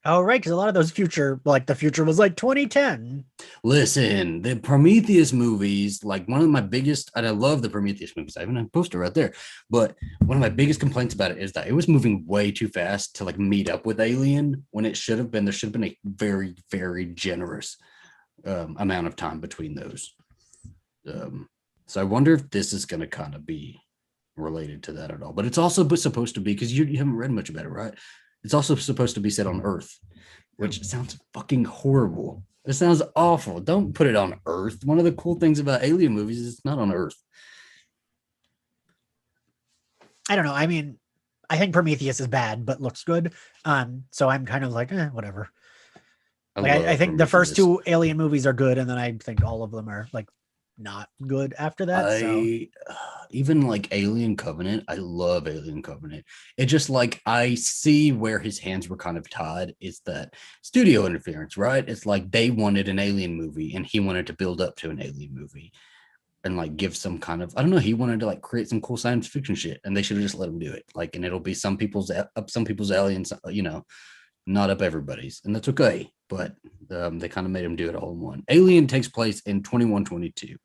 Speaker 2: Oh, right, because a lot of those future, like the future was like 2010.
Speaker 1: Listen, the Prometheus movies, like one of my biggest, and I love the Prometheus movies. I even have a poster right there. But one of my biggest complaints about it is that it was moving way too fast to like meet up with Alien when it should have been. There should have been a very, very generous amount of time between those. So I wonder if this is going to kind of be related to that at all. But it's also supposed to be, because you haven't read much about it, right? It's also supposed to be set on Earth, which sounds fucking horrible. It sounds awful. Don't put it on Earth. One of the cool things about Alien movies is it's not on Earth.
Speaker 2: I don't know. I mean, I think Prometheus is bad, but looks good. So I'm kind of like, whatever. I think the first two Alien movies are good, and then I think all of them are like not good after that.
Speaker 1: Even like Alien Covenant, I love Alien Covenant. It just like, I see where his hands were kind of tied. Is that studio interference, right? It's like they wanted an Alien movie, and he wanted to build up to an Alien movie and like give some kind of, I don't know, he wanted to like create some cool science fiction shit, and they should have just let him do it. Like, and it'll be some people's aliens, you know, not up everybody's, and that's okay. But they kind of made him do it all in one. Alien takes place in 2122.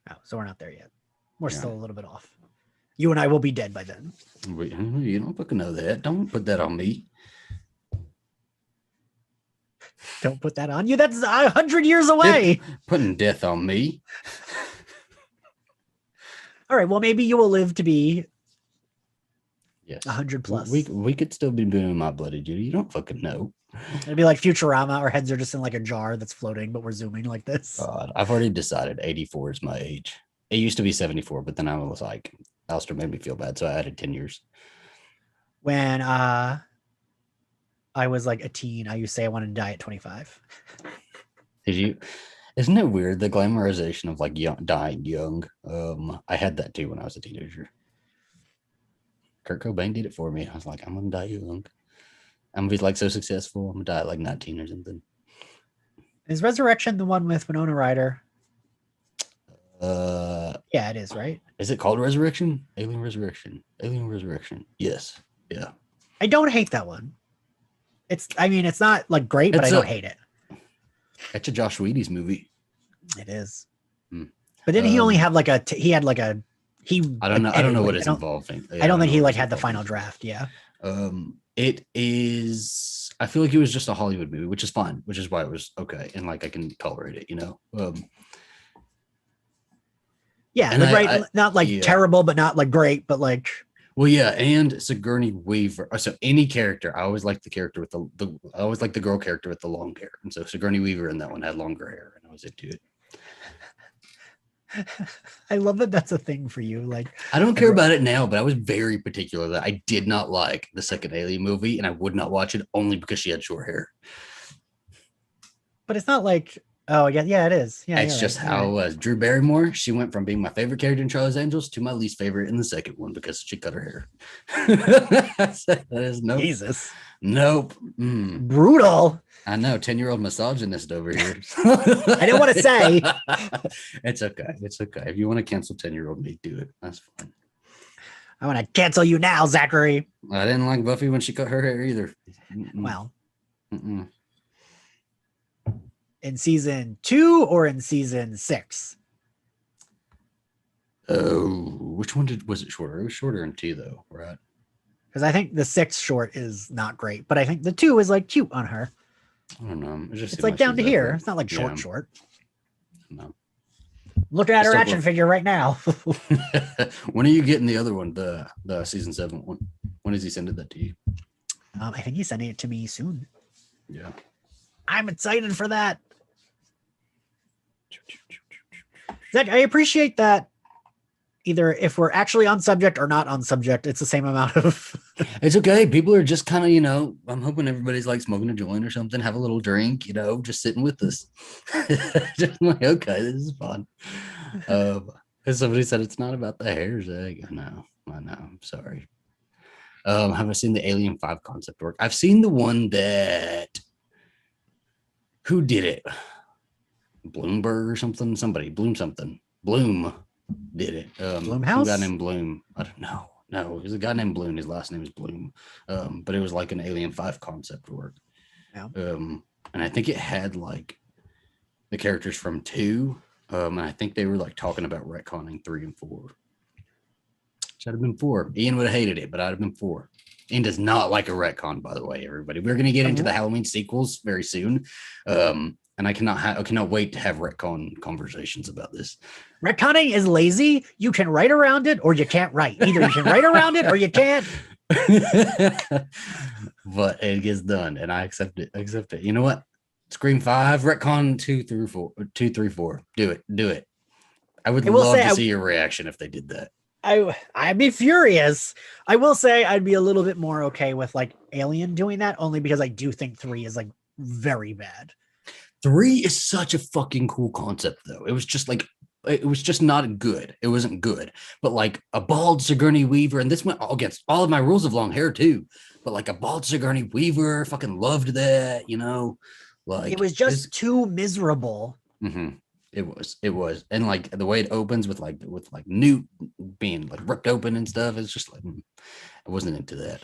Speaker 2: Oh, so we're not there yet. We're still a little bit off. You and I will be dead by then.
Speaker 1: You don't fucking know that. Don't put that on me.
Speaker 2: Don't put that on you. That's 100 years away.
Speaker 1: Putting death on me.
Speaker 2: All right. Well, maybe you will live to be
Speaker 1: 100
Speaker 2: plus.
Speaker 1: We could still be doing my bloody Judy. You don't fucking know.
Speaker 2: It'd be like Futurama. Our heads are just in like a jar that's floating, but we're zooming like this.
Speaker 1: God, I've already decided 84 is my age. It used to be 74, but then I was like, Alistair made me feel bad, so I added 10 years.
Speaker 2: When I was like a teen, I used to say I wanted to die at 25.
Speaker 1: Did you? Isn't it weird, the glamorization of like dying young? I had that too when I was a teenager. Kurt Cobain did it for me. I was like, I'm gonna die young. I'm gonna be like so successful. I'm gonna die at like 19 or something.
Speaker 2: Is Resurrection the one with Winona Ryder? Yeah, it is, right?
Speaker 1: Is it called Resurrection? Alien Resurrection. Alien Resurrection. Yes. Yeah.
Speaker 2: I don't hate that one. It's not like great, but I don't hate it.
Speaker 1: It's a Josh Whedon's movie.
Speaker 2: It is. But didn't he only have like I don't
Speaker 1: know what it's involving.
Speaker 2: I don't think he like had the final draft. Yeah.
Speaker 1: It is, I feel like it was just a Hollywood movie, which is fine, which is why it was okay. And like, I can tolerate it, you know?
Speaker 2: Yeah. Like, not like terrible, but not like great, but like.
Speaker 1: Well, yeah. And Sigourney Weaver. So any character, I always like the character with I always like the girl character with the long hair. And so Sigourney Weaver in that one had longer hair, and I was into it.
Speaker 2: I love that that's a thing for you. Like,
Speaker 1: I don't care about it now, but I was very particular that I did not like the second Alien movie, and I would not watch it only because she had short hair.
Speaker 2: But it's not like Oh yeah, it is. Yeah,
Speaker 1: It's just
Speaker 2: right.
Speaker 1: how it was. Drew Barrymore, she went from being my favorite character in Charlie's Angels to my least favorite in the second one because she cut her hair. That is nope.
Speaker 2: Jesus.
Speaker 1: Nope.
Speaker 2: Brutal.
Speaker 1: I know, 10-year-old misogynist over here.
Speaker 2: I didn't want to say.
Speaker 1: It's okay. It's okay. If you want to cancel 10-year-old me, do it. That's fine.
Speaker 2: I want to cancel you now, Zachary.
Speaker 1: I didn't like Buffy when she cut her hair either.
Speaker 2: Well,
Speaker 1: Mm-mm.
Speaker 2: in season 2 or in season 6?
Speaker 1: Oh, which one was it shorter? It was shorter in 2 though, right?
Speaker 2: Because I think the 6 short is not great, but I think the 2 is like cute on her.
Speaker 1: I don't know.
Speaker 2: It's like down to here. It's not like short.
Speaker 1: No.
Speaker 2: Look at her action figure right now.
Speaker 1: When are you getting the other one, the season 7 one? When does he send that to you?
Speaker 2: I think he's sending it to me soon.
Speaker 1: Yeah.
Speaker 2: I'm excited for that. Zach, I appreciate that. Either if we're actually on subject or not on subject, it's the same amount of.
Speaker 1: It's okay. People are just kind of, I'm hoping everybody's like smoking a joint or something, have a little drink, just sitting with us. Just like, okay, this is fun. Somebody said it's not about the hairs. I know. I'm sorry. Have I seen the Alien 5 concept work? I've seen the one that. Who did it? Bloomberg or something? Somebody. Bloom something. Bloom did it.
Speaker 2: Bloomhouse?
Speaker 1: A guy named Bloom. I don't know. No, it was a guy named Bloom. His last name is Bloom. But it was like an Alien 5 concept work.
Speaker 2: Yeah.
Speaker 1: And I think it had like the characters from 2. And I think they were like talking about retconning 3 and 4. Should have been 4. Ian would have hated it, but I'd have been 4. Ian does not like a retcon, by the way, everybody. We're going to get into the Halloween sequels very soon. And I cannot wait to have retcon conversations about this.
Speaker 2: Retconning is lazy. You can write around it or you can't write. Either you can write around it or you can't.
Speaker 1: But it gets done, and I accept it. You know what? Scream 5, retcon 2 through 4, 2, 3, 4. Do it. I would love to see your reaction if they did that.
Speaker 2: I'd be furious. I will say I'd be a little bit more okay with like Alien doing that, only because I do think 3 is like very bad.
Speaker 1: 3 is such a fucking cool concept, though. It was just not good. It wasn't good. But like a bald Sigourney Weaver, and this went against all of my rules of long hair too. But like a bald Sigourney Weaver, fucking loved that, Like
Speaker 2: it was just too miserable.
Speaker 1: Mm-hmm. It was, and like the way it opens with Newt being like ripped open and stuff, it's just like I wasn't into that.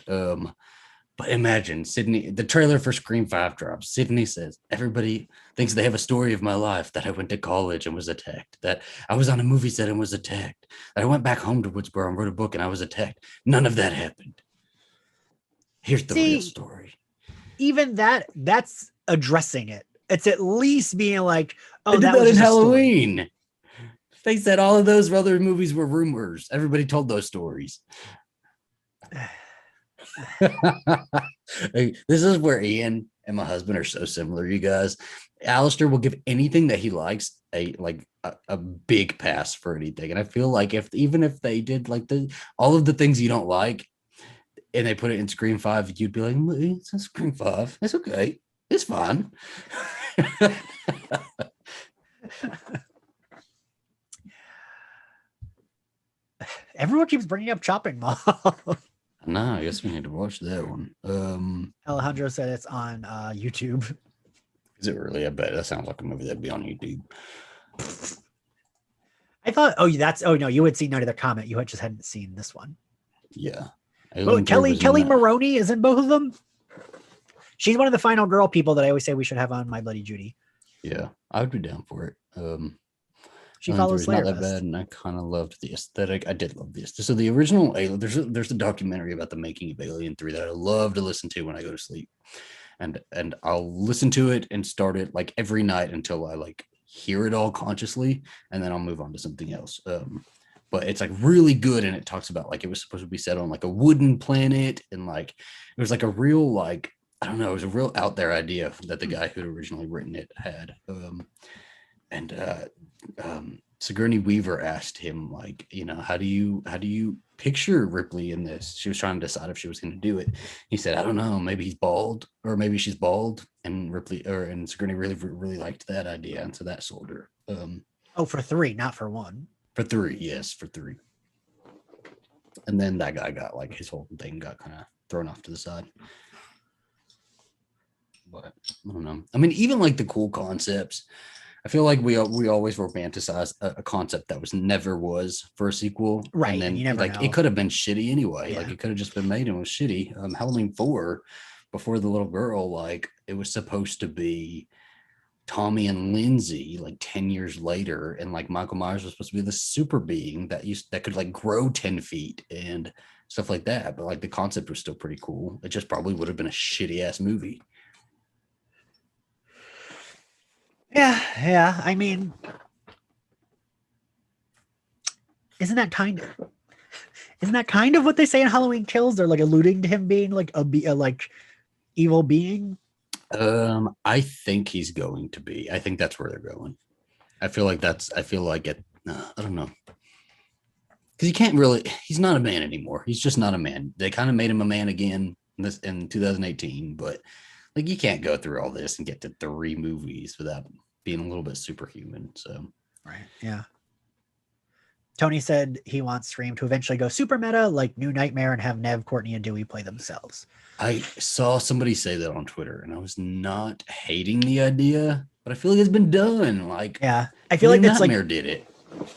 Speaker 1: But imagine Sydney, the trailer for Scream 5 drops. Sydney says, everybody thinks they have a story of my life, that I went to college and was attacked, that I was on a movie set and was attacked, that I went back home to Woodsboro and wrote a book and I was attacked. None of that happened. Here's the real story.
Speaker 2: Even that's addressing it. It's at least being like,
Speaker 1: oh, that was in Halloween. They said all of those other movies were rumors. Everybody told those stories. This is where Ian and my husband are so similar, you guys. Alistair will give anything that he likes a big pass for anything. And I feel like even if they did like all of the things you don't like and they put it in Scream 5, you'd be like, it's a Scream 5. It's okay. It's fine.
Speaker 2: Everyone keeps bringing up Chopping Mall.
Speaker 1: No, I guess we need to watch that one.
Speaker 2: Alejandro said it's on YouTube.
Speaker 1: Is it really? I bet that sounds like a movie that'd be on YouTube.
Speaker 2: I thought, no, you had seen another comment. You just hadn't seen this one.
Speaker 1: Yeah.
Speaker 2: Kelly Maroney is in both of them. She's one of the final girl people that I always say we should have on My Bloody Judy.
Speaker 1: Yeah, I would be down for it.
Speaker 2: She follows Slayer.
Speaker 1: Not that bad, and I kind of loved the aesthetic. I did love this. So the original Alien, there's a documentary about the making of Alien 3 that I love to listen to when I go to sleep, and I'll listen to it and start it like every night until I like hear it all consciously, and then I'll move on to something else. But it's like really good, and it talks about like it was supposed to be set on like a wooden planet, and like it was like a real like I don't know, it was a real out there idea that the guy who'd originally written it had. Sigourney Weaver asked him, like, how do you picture Ripley in this. She was trying to decide if she was going to do it. He said, I don't know, maybe he's bald or maybe she's bald. And Sigourney really liked that idea. And so that sold her.
Speaker 2: For 3, not for 1.
Speaker 1: For 3, yes, for 3. And then that guy got like his whole thing got kind of thrown off to the side. But I don't know. I mean, even like the cool concepts, I feel like we always romanticize a concept that never was for a sequel,
Speaker 2: right?
Speaker 1: And then
Speaker 2: you never
Speaker 1: like
Speaker 2: know.
Speaker 1: It could have been shitty anyway.
Speaker 2: Yeah.
Speaker 1: Like it could have just been made and was shitty. Halloween 4, before the little girl, like it was supposed to be Tommy and Lindsay like 10 years later, and like Michael Myers was supposed to be the super being that could like grow 10 feet and stuff like that. But like the concept was still pretty cool. It just probably would have been a shitty ass movie.
Speaker 2: Yeah. I mean, isn't that kind of what they say in Halloween Kills? They're like alluding to him being like a like evil being.
Speaker 1: I think he's going to be. I think that's where they're going. I feel like it. I don't know. Because he's not a man anymore. He's just not a man. They kind of made him a man again in 2018, but like you can't go through all this and get to 3 movies without being a little bit superhuman. So
Speaker 2: right. Yeah. Tony said he wants Scream to eventually go super meta, like New Nightmare, and have Nev, Courtney, and Dewey play themselves.
Speaker 1: I saw somebody say that on Twitter, and I was not hating the idea, but I feel like it's been done. Like,
Speaker 2: yeah, I feel like it's
Speaker 1: Nightmare
Speaker 2: like
Speaker 1: did it.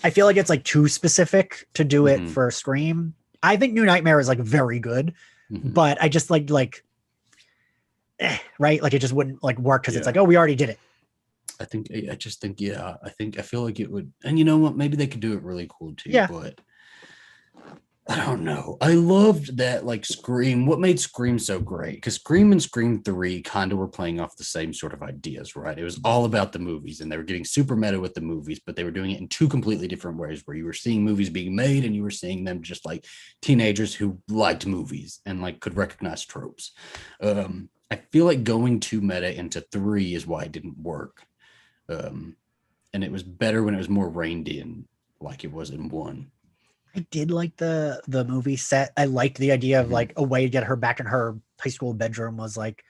Speaker 2: I feel like it's like too specific to do it for Scream. I think New Nightmare is like very good, but I just right? Like it just wouldn't like work because it's like, oh, we already did it.
Speaker 1: I feel like it would, and you know what? Maybe they could do it really cool too.
Speaker 2: Yeah.
Speaker 1: But I don't know. I loved that, like Scream. What made Scream so great? Because Scream and Scream 3 kind of were playing off the same sort of ideas, right? It was all about the movies, and they were getting super meta with the movies, but they were doing it in 2 completely different ways, where you were seeing movies being made, and you were seeing them just like teenagers who liked movies and like could recognize tropes. I feel like going too meta into 3 is why it didn't work. And it was better when it was more reined in, like it was in 1.
Speaker 2: I did like the movie set. I liked the idea of like a way to get her back in her high school bedroom was like,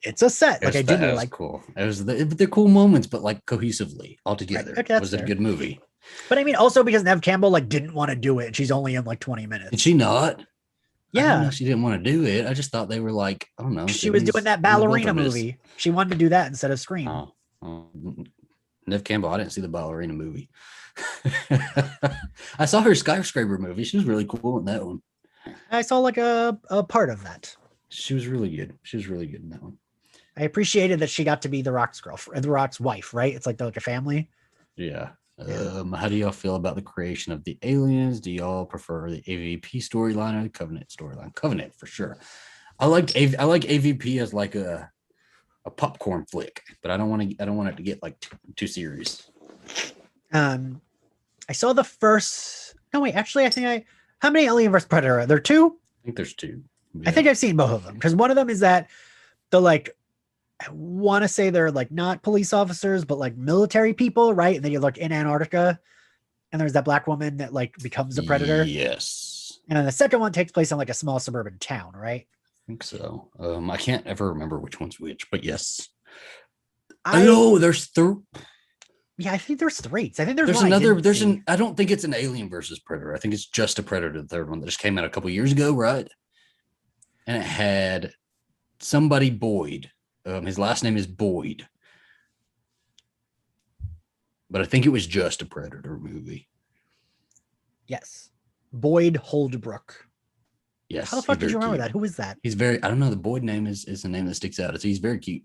Speaker 2: it's a set. Like I did like
Speaker 1: cool. It was they're cool moments, but like cohesively all together.
Speaker 2: Right.
Speaker 1: It was a good movie.
Speaker 2: But I mean, also because Nev Campbell like didn't want to do it, and she's only in like 20 minutes.
Speaker 1: Did she not?
Speaker 2: Yeah,
Speaker 1: I didn't know she didn't want to do it. I just thought they were like, I don't know.
Speaker 2: She was doing that ballerina movie. She wanted to do that instead of Scream.
Speaker 1: Nev Campbell, I didn't see the ballerina movie. I saw her skyscraper movie. She was really cool in that one.
Speaker 2: I saw like a part of that.
Speaker 1: She was really good. She was really good in that one.
Speaker 2: I appreciated that she got to be The Rock's girlfriend, The Rock's wife, right? It's like they're like a family.
Speaker 1: Yeah. How do y'all feel about the creation of the aliens? Do y'all prefer the AVP storyline or the Covenant storyline? Covenant for sure. I like AVP as like a popcorn flick, but I don't want it to get like too serious.
Speaker 2: I saw the first. No wait, actually, how many Alien vs Predator are there? 2?
Speaker 1: I think there's 2. Yeah.
Speaker 2: I think I've seen both of them because one of them is that the like. I want to say they're like not police officers, but like military people, right? And then you're like in Antarctica, and there's that black woman that like becomes a predator.
Speaker 1: Yes.
Speaker 2: And then the second one takes place in like a small suburban town, right?
Speaker 1: I think so. I can't ever remember which one's which, but yes. I know there's 3.
Speaker 2: Yeah, I think there's 3. I think there's
Speaker 1: another. I don't think it's an Alien versus Predator. I think it's just a Predator, the third one that just came out a couple years ago, right? And it had somebody Boyd. His last name is Boyd. But I think it was just a Predator movie.
Speaker 2: Yes. Boyd Holdbrook.
Speaker 1: Yes.
Speaker 2: How the fuck did you remember that? Who is that?
Speaker 1: He's I don't know. The Boyd name is the name that sticks out. He's very cute.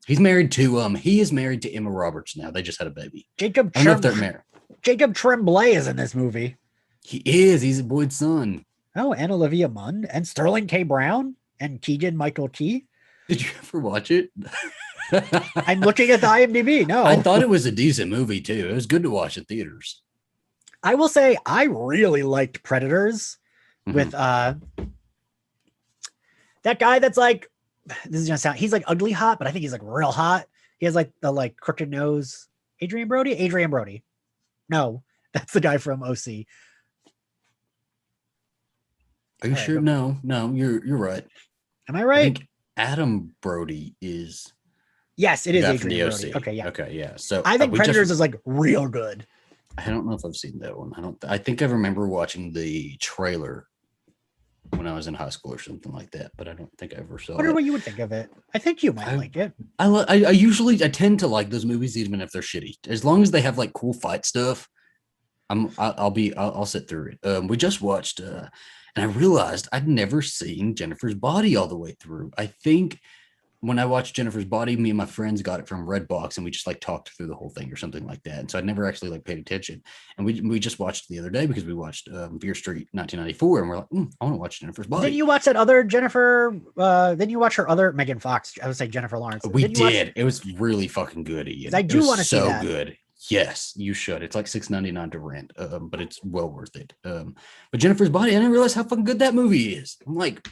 Speaker 1: He is married to Emma Roberts now. They just had a baby. I don't know if they're married.
Speaker 2: Jacob Tremblay is in this movie.
Speaker 1: He is. He's Boyd's son.
Speaker 2: Oh, and Olivia Munn and Sterling K. Brown and Keegan Michael Key.
Speaker 1: Did you ever watch it?
Speaker 2: I'm looking at the IMDb. No.
Speaker 1: I thought it was a decent movie too. It was good to watch in theaters.
Speaker 2: I will say I really liked Predators with that guy that's like, this is gonna sound, he's like ugly hot, but I think he's like real hot. He has like the like crooked nose. Adrian Brody. No, that's the guy from OC.
Speaker 1: Are you sure? No, you're right.
Speaker 2: Am I
Speaker 1: I
Speaker 2: right?
Speaker 1: think Adam Brody is.
Speaker 2: Yes, it
Speaker 1: the
Speaker 2: is
Speaker 1: guy from
Speaker 2: Adrian
Speaker 1: the
Speaker 2: Brody.
Speaker 1: OC.
Speaker 2: Okay, yeah.
Speaker 1: Okay, yeah. So
Speaker 2: I think
Speaker 1: we just.
Speaker 2: Predators is like real good.
Speaker 1: I don't know if I've seen that one. I don't. I think I remember watching the trailer when I was in high school or something like that, but I don't think I ever saw
Speaker 2: I wonder
Speaker 1: it.
Speaker 2: what you would think of it. I think you might like it.
Speaker 1: I usually I tend to like those movies even if they're shitty. As long as they have like cool fight stuff, I'll sit through it. We just watched and I realized I'd never seen Jennifer's Body all the way through. I think when I watched Jennifer's Body, me and my friends got it from Redbox, and we just like talked through the whole thing or something like that. And so I never actually like paid attention. And we just watched it the other day because we watched Fear Street 1994, and we're like, I want to watch Jennifer's Body.
Speaker 2: Didn't you watch that other Jennifer? Didn't you watch her other Megan Fox? I would say Jennifer Lawrence.
Speaker 1: We did. It was really fucking good, Ian.
Speaker 2: I do want to see
Speaker 1: so
Speaker 2: that.
Speaker 1: Good. Yes, you should. It's like $6.99 to rent, but it's well worth it. But Jennifer's Body, I didn't realize how fucking good that movie is. I'm like,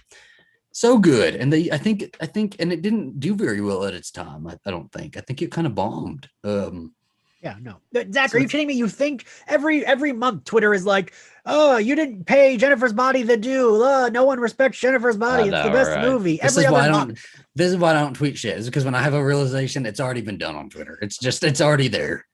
Speaker 1: so good. And I think, and it didn't do very well at its time. I don't think. I think it kind of bombed.
Speaker 2: Yeah, no. Zach, are you kidding me? You think every month Twitter is like, oh, you didn't pay Jennifer's Body the due. No one respects Jennifer's Body. It's the best movie.
Speaker 1: This is why I don't tweet shit. It's because when I have a realization, it's already been done on Twitter. It's already there.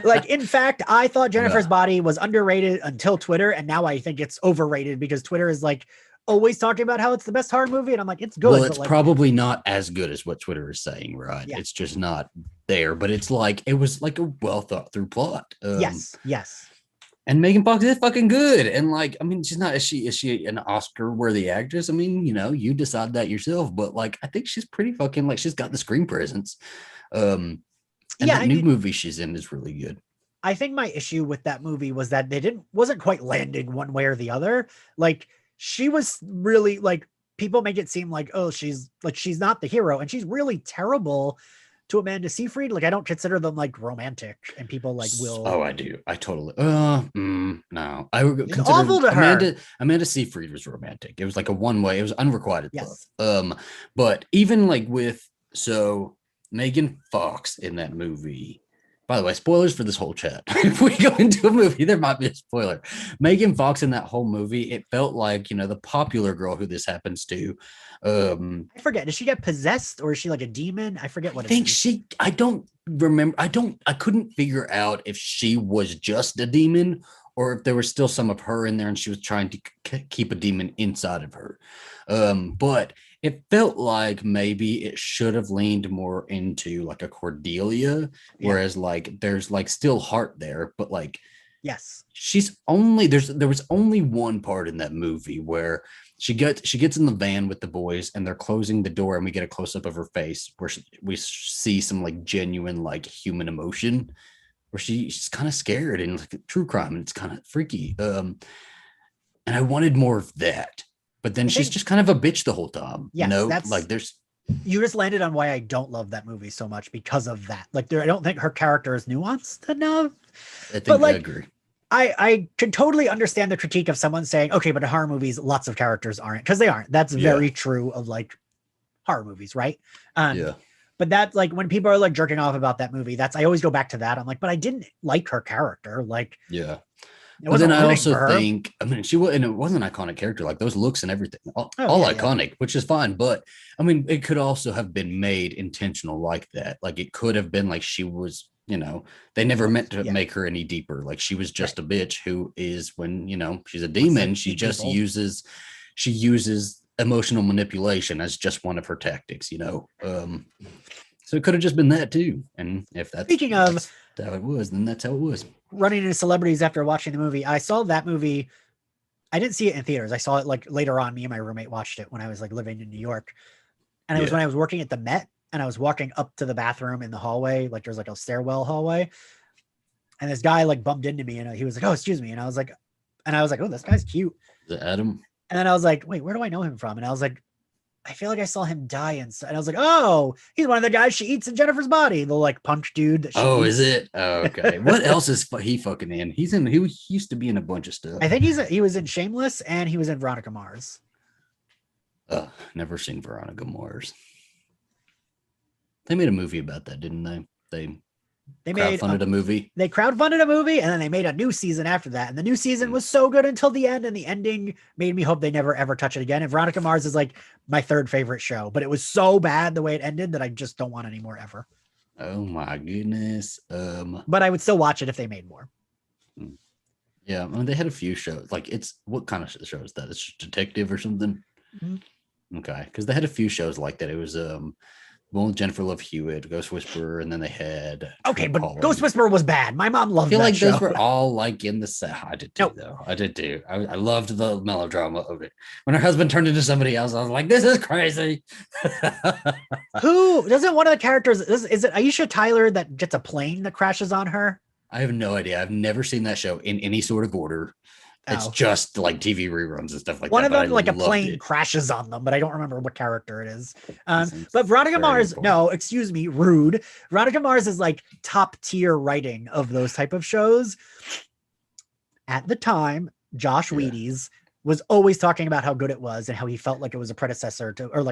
Speaker 2: Like, in fact, I thought Jennifer's Body was underrated until Twitter, and now I think it's overrated because Twitter is like always talking about how it's the best horror movie, and I'm like, it's good.
Speaker 1: Well, it's probably not as good as what Twitter is saying, right?
Speaker 2: Yeah.
Speaker 1: It's just not there, but it's like it was like a well thought through plot.
Speaker 2: Yes.
Speaker 1: And Megan Fox is fucking good, and like, I mean, she's not. Is she an Oscar worthy actress? I mean, you decide that yourself, but like, I think she's pretty fucking like she's got the screen presence. And that new movie she's in is really good.
Speaker 2: I think my issue with that movie was that wasn't quite landing one way or the other. Like, she was really like, people make it seem like, oh, she's not the hero, and she's really terrible to Amanda Seyfried. Like, I don't consider them like romantic, and people like will.
Speaker 1: Oh, I do. I totally. No, I would consider
Speaker 2: awful to her.
Speaker 1: Amanda Seyfried was romantic. It was like a one way. It was unrequited
Speaker 2: yes.
Speaker 1: love. But even like with Megan Fox in that movie. By the way, spoilers for this whole chat. If we go into a movie, there might be a spoiler. Megan Fox in that whole movie, it felt like, the popular girl who this happens to.
Speaker 2: I forget. Does she get possessed, or is she like a demon? I forget what
Speaker 1: I think I don't remember. I couldn't figure out if she was just a demon or if there was still some of her in there and she was trying to keep a demon inside of her. But it felt like maybe it should have leaned more into like a Cordelia, whereas like there's like still heart there, but like
Speaker 2: yes,
Speaker 1: there was only one part in that movie where she gets in the van with the boys and they're closing the door and we get a close up of her face where we see some like genuine like human emotion where she's kind of scared and like true crime and it's kind of freaky. And I wanted more of that. But then she's just kind of a bitch the whole time.
Speaker 2: Yes,
Speaker 1: that's like
Speaker 2: you just landed on why I don't love that movie so much because of that. Like, I don't think her character is nuanced enough.
Speaker 1: I agree.
Speaker 2: I can totally understand the critique of someone saying, okay, but in horror movies, lots of characters aren't, because they aren't. That's very true of like horror movies, right? But that's like when people are like jerking off about that movie, I always go back to that. I'm like, but I didn't like her character. Like,
Speaker 1: but then I also think, I mean, it wasn't an iconic character, like those looks and everything, all iconic, which is fine. But I mean, it could also have been made intentional like that. Like it could have been like she was, they never meant to make her any deeper. Like she was just a bitch who is when, she's a demon. She just uses emotional manipulation as just one of her tactics, So it could have just been that too. And if that's
Speaker 2: speaking of
Speaker 1: how it was, then that's how it was.
Speaker 2: Running into celebrities after watching the movie. I saw that movie. I didn't see it in theaters. I saw it like later on. Me and my roommate watched it when I was like living in New York. And it was when I was working at the Met and I was walking up to the bathroom in the hallway. Like there's like a stairwell hallway. And this guy like bumped into me and he was like, oh, excuse me. And I was like, oh, this guy's cute.
Speaker 1: Is it Adam?
Speaker 2: And then I was like, wait, where do I know him from? And I was like, I feel like I saw him die and I was like, oh, he's one of the guys she eats in Jennifer's Body, the like punch dude. That she eats.
Speaker 1: Is it? Oh, okay. What else is he fucking in? He used to be in a bunch of stuff.
Speaker 2: I think he was in Shameless and he was in Veronica Mars.
Speaker 1: Never seen Veronica Mars. They made a movie about that, didn't they?
Speaker 2: They
Speaker 1: crowdfunded a movie.
Speaker 2: They crowdfunded a movie, and then they made a new season after that. And the new season was so good until the end, and the ending made me hope they never ever touch it again. And Veronica Mars is like my third favorite show, but it was so bad the way it ended that I just don't want any more ever.
Speaker 1: Oh my goodness.
Speaker 2: But I would still watch it if they made more.
Speaker 1: Yeah, I mean, they had a few shows. Like, it's what kind of show is that? It's detective or something. Mm-hmm. Okay, because they had a few shows like that. It was one with Jennifer Love Hewitt, Ghost Whisperer, and then they had
Speaker 2: but Ghost Whisperer was bad. My mom loved. I feel like show.
Speaker 1: Those were all like in the set. I did too, though. I did too. I loved the melodrama of it. When her husband turned into somebody else, I was like, "This is crazy."
Speaker 2: Who doesn't one of the characters? Is it Aisha Tyler that gets a plane that crashes on her?
Speaker 1: I have no idea. I've never seen that show in any sort of order. It's just like TV reruns and stuff like
Speaker 2: one
Speaker 1: that.
Speaker 2: One of them, like a plane crashes on them, but I don't remember what character it is. But Veronica Mars, rude. Veronica Mars is like top tier writing of those type of shows. At the time, Josh Wheaties was always talking about how good it was and how he felt like it was a predecessor to, or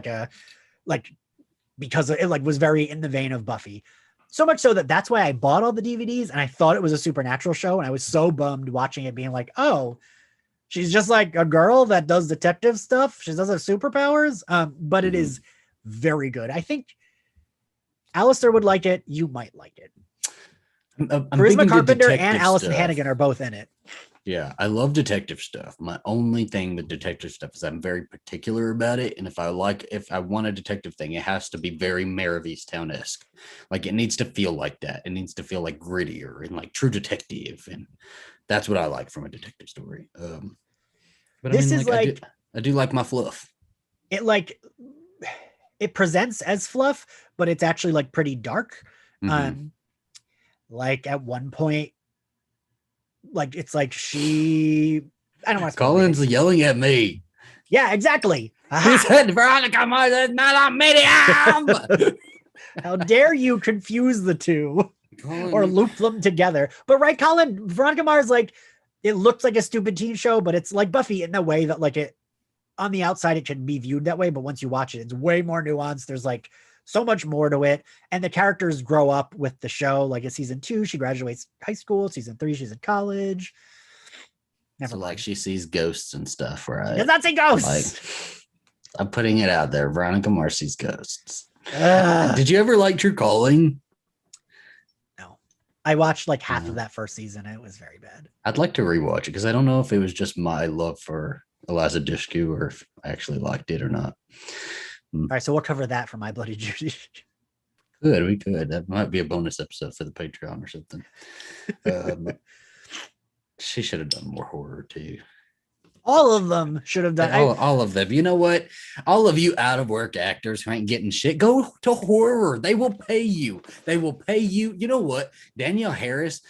Speaker 2: because it was very in the vein of Buffy. So much so that's why I bought all the DVDs and I thought it was a supernatural show. And I was so bummed watching it being like, oh, she's just like a girl that does detective stuff. She doesn't have superpowers. But it is very good. I think Alistair would like it. You might like it. Charisma Carpenter and Allison Hannigan are both in it.
Speaker 1: Yeah, I love detective stuff. My only thing with detective stuff is I'm very particular about it. And if I want a detective thing, it has to be very Mare of Easttown-esque. Like, it needs to feel like that. It needs to feel like grittier and like True Detective. And that's what I like from a detective story. But this is like I do like my fluff.
Speaker 2: It presents as fluff, but it's actually like pretty dark. Like at one point, like it's like I don't want to.
Speaker 1: Colin's yelling at me.
Speaker 2: Yeah, exactly.
Speaker 1: He said Veronica Mars is not a medium.
Speaker 2: How dare you confuse the two or loop them together? But right, Colin, Veronica Mars, like, it looks like a stupid teen show, but it's like Buffy in the way that, like, it on the outside it can be viewed that way, but once you watch it, it's way more nuanced. There's like so much more to it, and the characters grow up with the show. Like in season 2, she graduates high school. Season 3, she's in college.
Speaker 1: Like she sees ghosts and stuff, right?
Speaker 2: Does not say ghosts.
Speaker 1: Like, I'm putting it out there. Veronica Mars sees ghosts. Did you ever like True Calling?
Speaker 2: No, I watched like half of that first season. It was very bad.
Speaker 1: I'd like to rewatch it because I don't know if it was just my love for Eliza Dushku or if I actually liked it or not.
Speaker 2: All right, so we'll cover that for My Bloody Judy.
Speaker 1: We could. That might be a bonus episode for the Patreon or something. She should have done more horror too.
Speaker 2: All of them should have done.
Speaker 1: All of them. You know what? All of you out of work actors who ain't getting shit, go to horror. They will pay you. They will pay you. You know what? Danielle Harris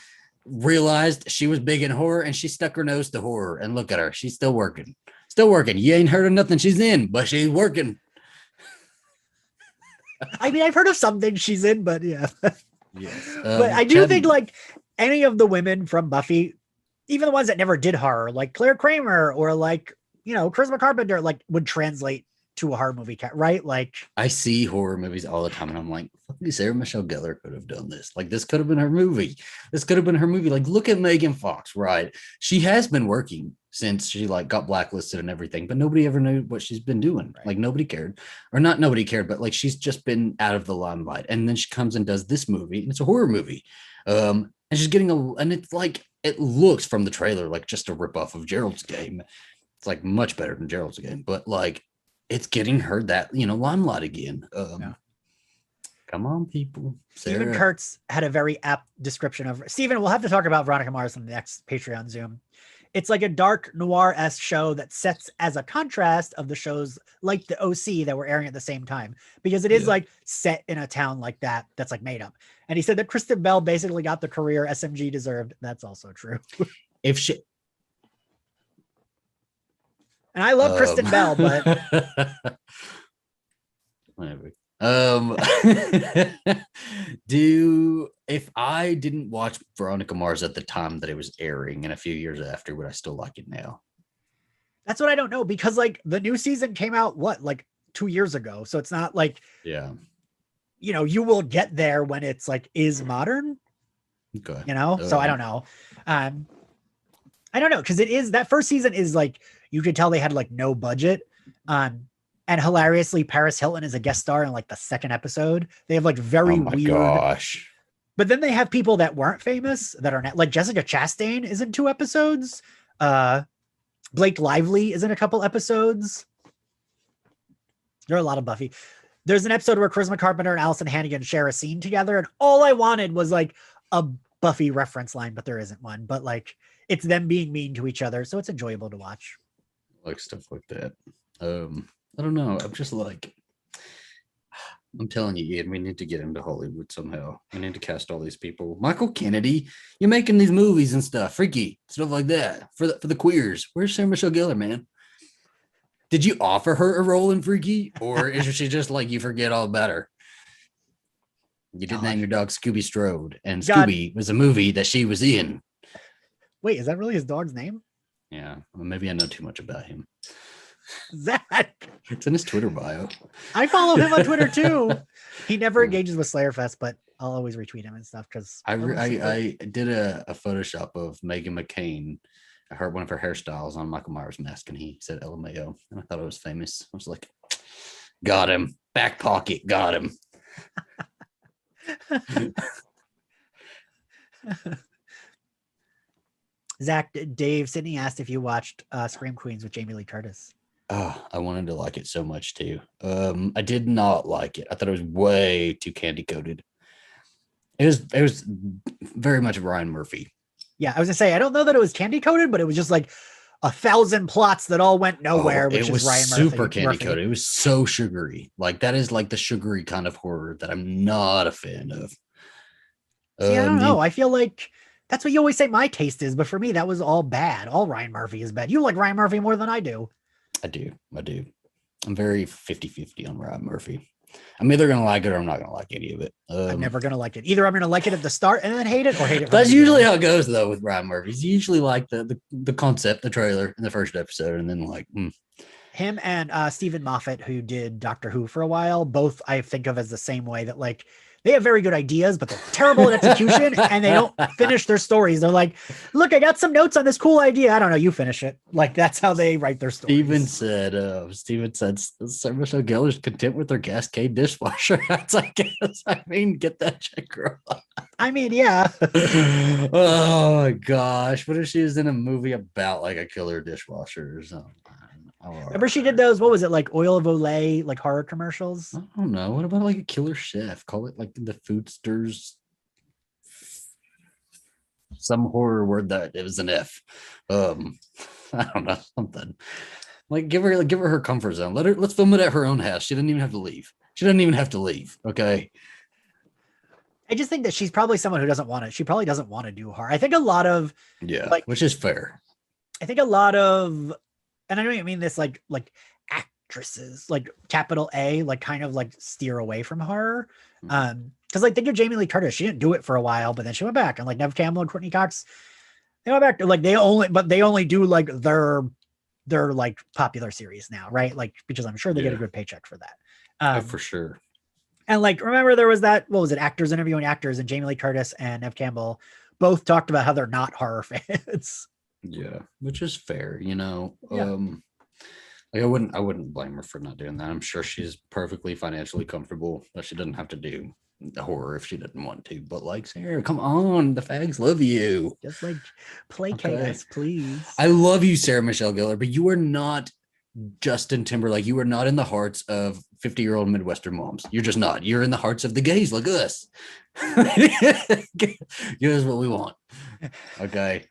Speaker 1: realized she was big in horror and she stuck her nose to horror. And look at her. She's still working. Still working. You ain't heard of nothing she's in, but she's working.
Speaker 2: I mean, I've heard of some things she's in, but yeah.
Speaker 1: Yes.
Speaker 2: But I do think like any of the women from Buffy, even the ones that never did horror, like Claire Kramer or like, Charisma Carpenter, like would translate to a horror movie, right? Like
Speaker 1: I see horror movies all the time and I'm like, Sarah Michelle Gellar could have done this. Like this could have been her movie. Like look at Megan Fox, right? She has been working since she like got blacklisted and everything, but nobody ever knew what she's been doing. Right. Like nobody cared, or not nobody cared, but like she's just been out of the limelight. And then she comes and does this movie and it's a horror movie. And she's getting and it's like, it looks from the trailer like just a ripoff of Gerald's Game. It's like much better than Gerald's Game, but like it's getting her that, limelight again. Come on, people.
Speaker 2: Stephen Kurtz had a very apt description of Stephen. We'll have to talk about Veronica Mars on the next Patreon Zoom. It's like a dark noir-esque show that sets as a contrast of the shows like the OC that were airing at the same time, because it is like set in a town like that that's like made up. And he said that Kristen Bell basically got the career SMG deserved. That's also true.
Speaker 1: If she,
Speaker 2: and I love Kristen Bell, but
Speaker 1: whatever. If I didn't watch Veronica Mars at the time that it was airing and a few years after, would I still like it now?
Speaker 2: That's what I don't know, because like the new season came out like 2 years ago, so it's not like you will get there when it's like is modern.
Speaker 1: Okay.
Speaker 2: You know, so I don't know. I don't know, because it is that first season is like you could tell they had like no budget. And hilariously, Paris Hilton is a guest star in like the second episode. They have like very weird.
Speaker 1: Gosh.
Speaker 2: But then they have people that weren't famous that are not, like Jessica Chastain is in 2 episodes. Blake Lively is in a couple episodes. There are a lot of Buffy. There's an episode where Charisma Carpenter and Allison Hannigan share a scene together, and all I wanted was like a Buffy reference line, but there isn't one. But like it's them being mean to each other, so it's enjoyable to watch.
Speaker 1: Like stuff like that. I don't know. I'm just like, I'm telling you, Ian, we need to get into Hollywood somehow. We need to cast all these people. Michael Kennedy, you're making these movies and stuff, Freaky, stuff like that for the queers. Where's Sarah Michelle Gellar, man? Did you offer her a role in Freaky, or is she just like you forget all about her? You did name your dog Scooby Strode, and Scooby was a movie that she was in.
Speaker 2: Wait, is that really his dog's name?
Speaker 1: Yeah, well, maybe I know too much about him.
Speaker 2: Zach,
Speaker 1: it's in his Twitter bio.
Speaker 2: I follow him on Twitter too. He never engages with Slayerfest, but I'll always retweet him and stuff because
Speaker 1: I did a Photoshop of Meghan McCain. I heard one of her hairstyles on Michael Myers' mask, and he said LMAO, and I thought it was famous. I was like, got him, back pocket, got him.
Speaker 2: Zach, Dave, Sydney asked if you watched Scream Queens with Jamie Lee Curtis.
Speaker 1: Oh, I wanted to like it so much too. I did not like it. I thought it was way too candy coated. It was very much Ryan Murphy.
Speaker 2: Yeah, I was gonna say I don't know that it was candy coated, but it was just like 1,000 plots that all went nowhere. Which was Ryan
Speaker 1: super candy coated. It was so sugary. Like that is like the sugary kind of horror that I'm not a fan of.
Speaker 2: See, I don't know. I feel like that's what you always say my taste is, but for me, that was all bad. All Ryan Murphy is bad. You like Ryan Murphy more than I do.
Speaker 1: I do. I'm very 50-50 on Ryan Murphy. I'm either going to like it or I'm not going to like any of it.
Speaker 2: I'm never going to like it. Either I'm going to like it at the start and then hate it, or hate it.
Speaker 1: That's usually how it goes, though, with Ryan Murphy. He's usually like the concept, the trailer in the first episode, and then like...
Speaker 2: Him and Stephen Moffat, who did Doctor Who for a while, both I think of as the same way, that like they have very good ideas, but they're terrible at execution and they don't finish their stories. They're like, look, I got some notes on this cool idea. I don't know. You finish it. Like that's how they write their stories.
Speaker 1: Steven said Sarah Michelle Gellar's content with her Cascade dishwasher. That's I guess. I mean, get that check, girl.
Speaker 2: I mean, yeah.
Speaker 1: Oh my gosh. What if she was in a movie about like a killer dishwasher or something?
Speaker 2: Remember she did those, what was it, like Oil of Olay, like horror commercials?
Speaker 1: I don't know. What about like a killer chef? Call it like the Foodsters. Some horror word that it was an F. I don't know, something. Like give her her comfort zone. Let's film it at her own house. She doesn't even have to leave. Okay.
Speaker 2: I just think that she's probably someone who doesn't want to. She probably doesn't want to do horror. I think a lot of
Speaker 1: which is fair.
Speaker 2: I think a lot of, and I don't mean this like actresses, like capital A, like kind of like steer away from horror. Because like think of Jamie Lee Curtis, she didn't do it for a while, but then she went back, and like Neve Campbell and Courtney Cox, they went back to like they only do like their like popular series now, right? Like because I'm sure they get a good paycheck for that.
Speaker 1: For sure.
Speaker 2: And like remember there was that, what was it, actors interviewing actors, and Jamie Lee Curtis and Neve Campbell both talked about how they're not horror fans.
Speaker 1: Yeah, which is fair, you know.
Speaker 2: Yeah.
Speaker 1: Like I wouldn't blame her for not doing that. I'm sure she's perfectly financially comfortable that she doesn't have to do the horror if she didn't want to. But like, Sarah, come on, the fags love you.
Speaker 2: Just like placate us, please.
Speaker 1: I love you, Sarah Michelle Gellar, but you are not Justin Timberlake. You are not in the hearts of 50-year-old Midwestern moms. You're just not. You're in the hearts of the gays like us. Give us what we want. Okay.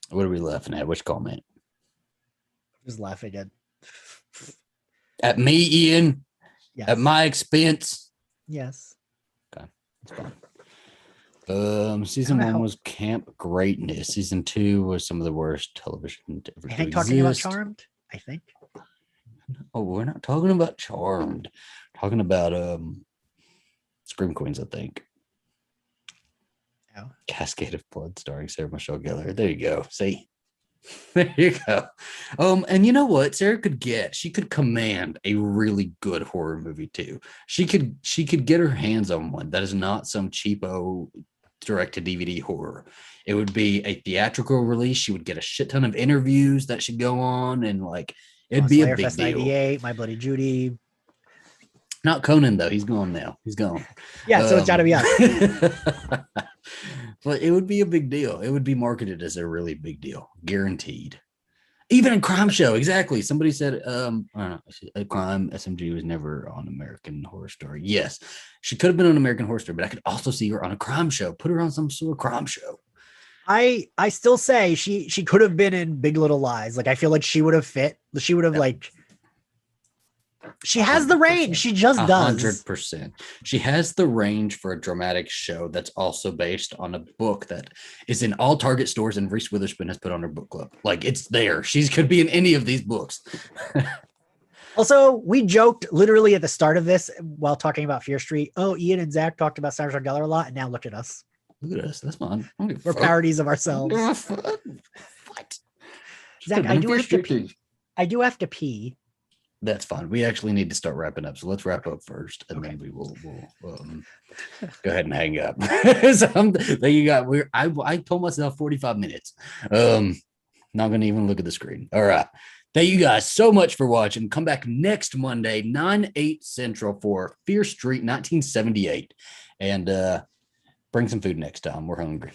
Speaker 1: What are we laughing at? Which comment?
Speaker 2: Just laughing
Speaker 1: at me, Ian.
Speaker 2: Yes.
Speaker 1: At my expense.
Speaker 2: Yes.
Speaker 1: Okay, that's fine. Season 1 was camp greatness. Season 2 was some of the worst television to ever exist.
Speaker 2: Talking about Charmed, I think.
Speaker 1: Oh, we're not talking about Charmed. We're talking about Scream Queens, I think. Oh. Cascade of Blood starring Sarah Michelle Gellar. There you go. See? There you go. And you know what? She could command a really good horror movie too. She could get her hands on one that is not some cheapo direct to DVD horror. It would be a theatrical release. She would get a shit ton of interviews that should go on, and like it'd be a
Speaker 2: Slayer
Speaker 1: big
Speaker 2: Fest
Speaker 1: deal.
Speaker 2: 98, My Bloody Judy.
Speaker 1: Not Conan though. He's gone now. He's gone.
Speaker 2: Yeah, so it's gotta be us.
Speaker 1: But it would be a big deal. It would be marketed as a really big deal, guaranteed. Even a crime show, exactly. Somebody said, I don't know, a crime SMG was never on American Horror Story. Yes, she could have been on American Horror Story, but I could also see her on a crime show. Put her on some sort of crime show.
Speaker 2: I still say she could have been in Big Little Lies. Like I feel like she would have fit. She would have like. She has the range. She just does.
Speaker 1: 100%. She has the range for a dramatic show that's also based on a book that is in all Target stores, and Reese Witherspoon has put on her book club. Like it's there. She could be in any of these books.
Speaker 2: Also, we joked literally at the start of this while talking about Fear Street. Oh, Ian and Zach talked about Sarah Geller a lot, and now look at us.
Speaker 1: Look at us. That's fine.
Speaker 2: We're parodies of ourselves.
Speaker 1: What?
Speaker 2: Zach, I do have to pee.
Speaker 1: That's fine. We actually need to start wrapping up. So let's wrap up first, and then we will go ahead and hang up. There you got. I told myself 45 minutes. Not going to even look at the screen. All right. Thank you guys so much for watching. Come back next Monday, 9/8 Central for Fear Street 1978, and bring some food next time. We're hungry.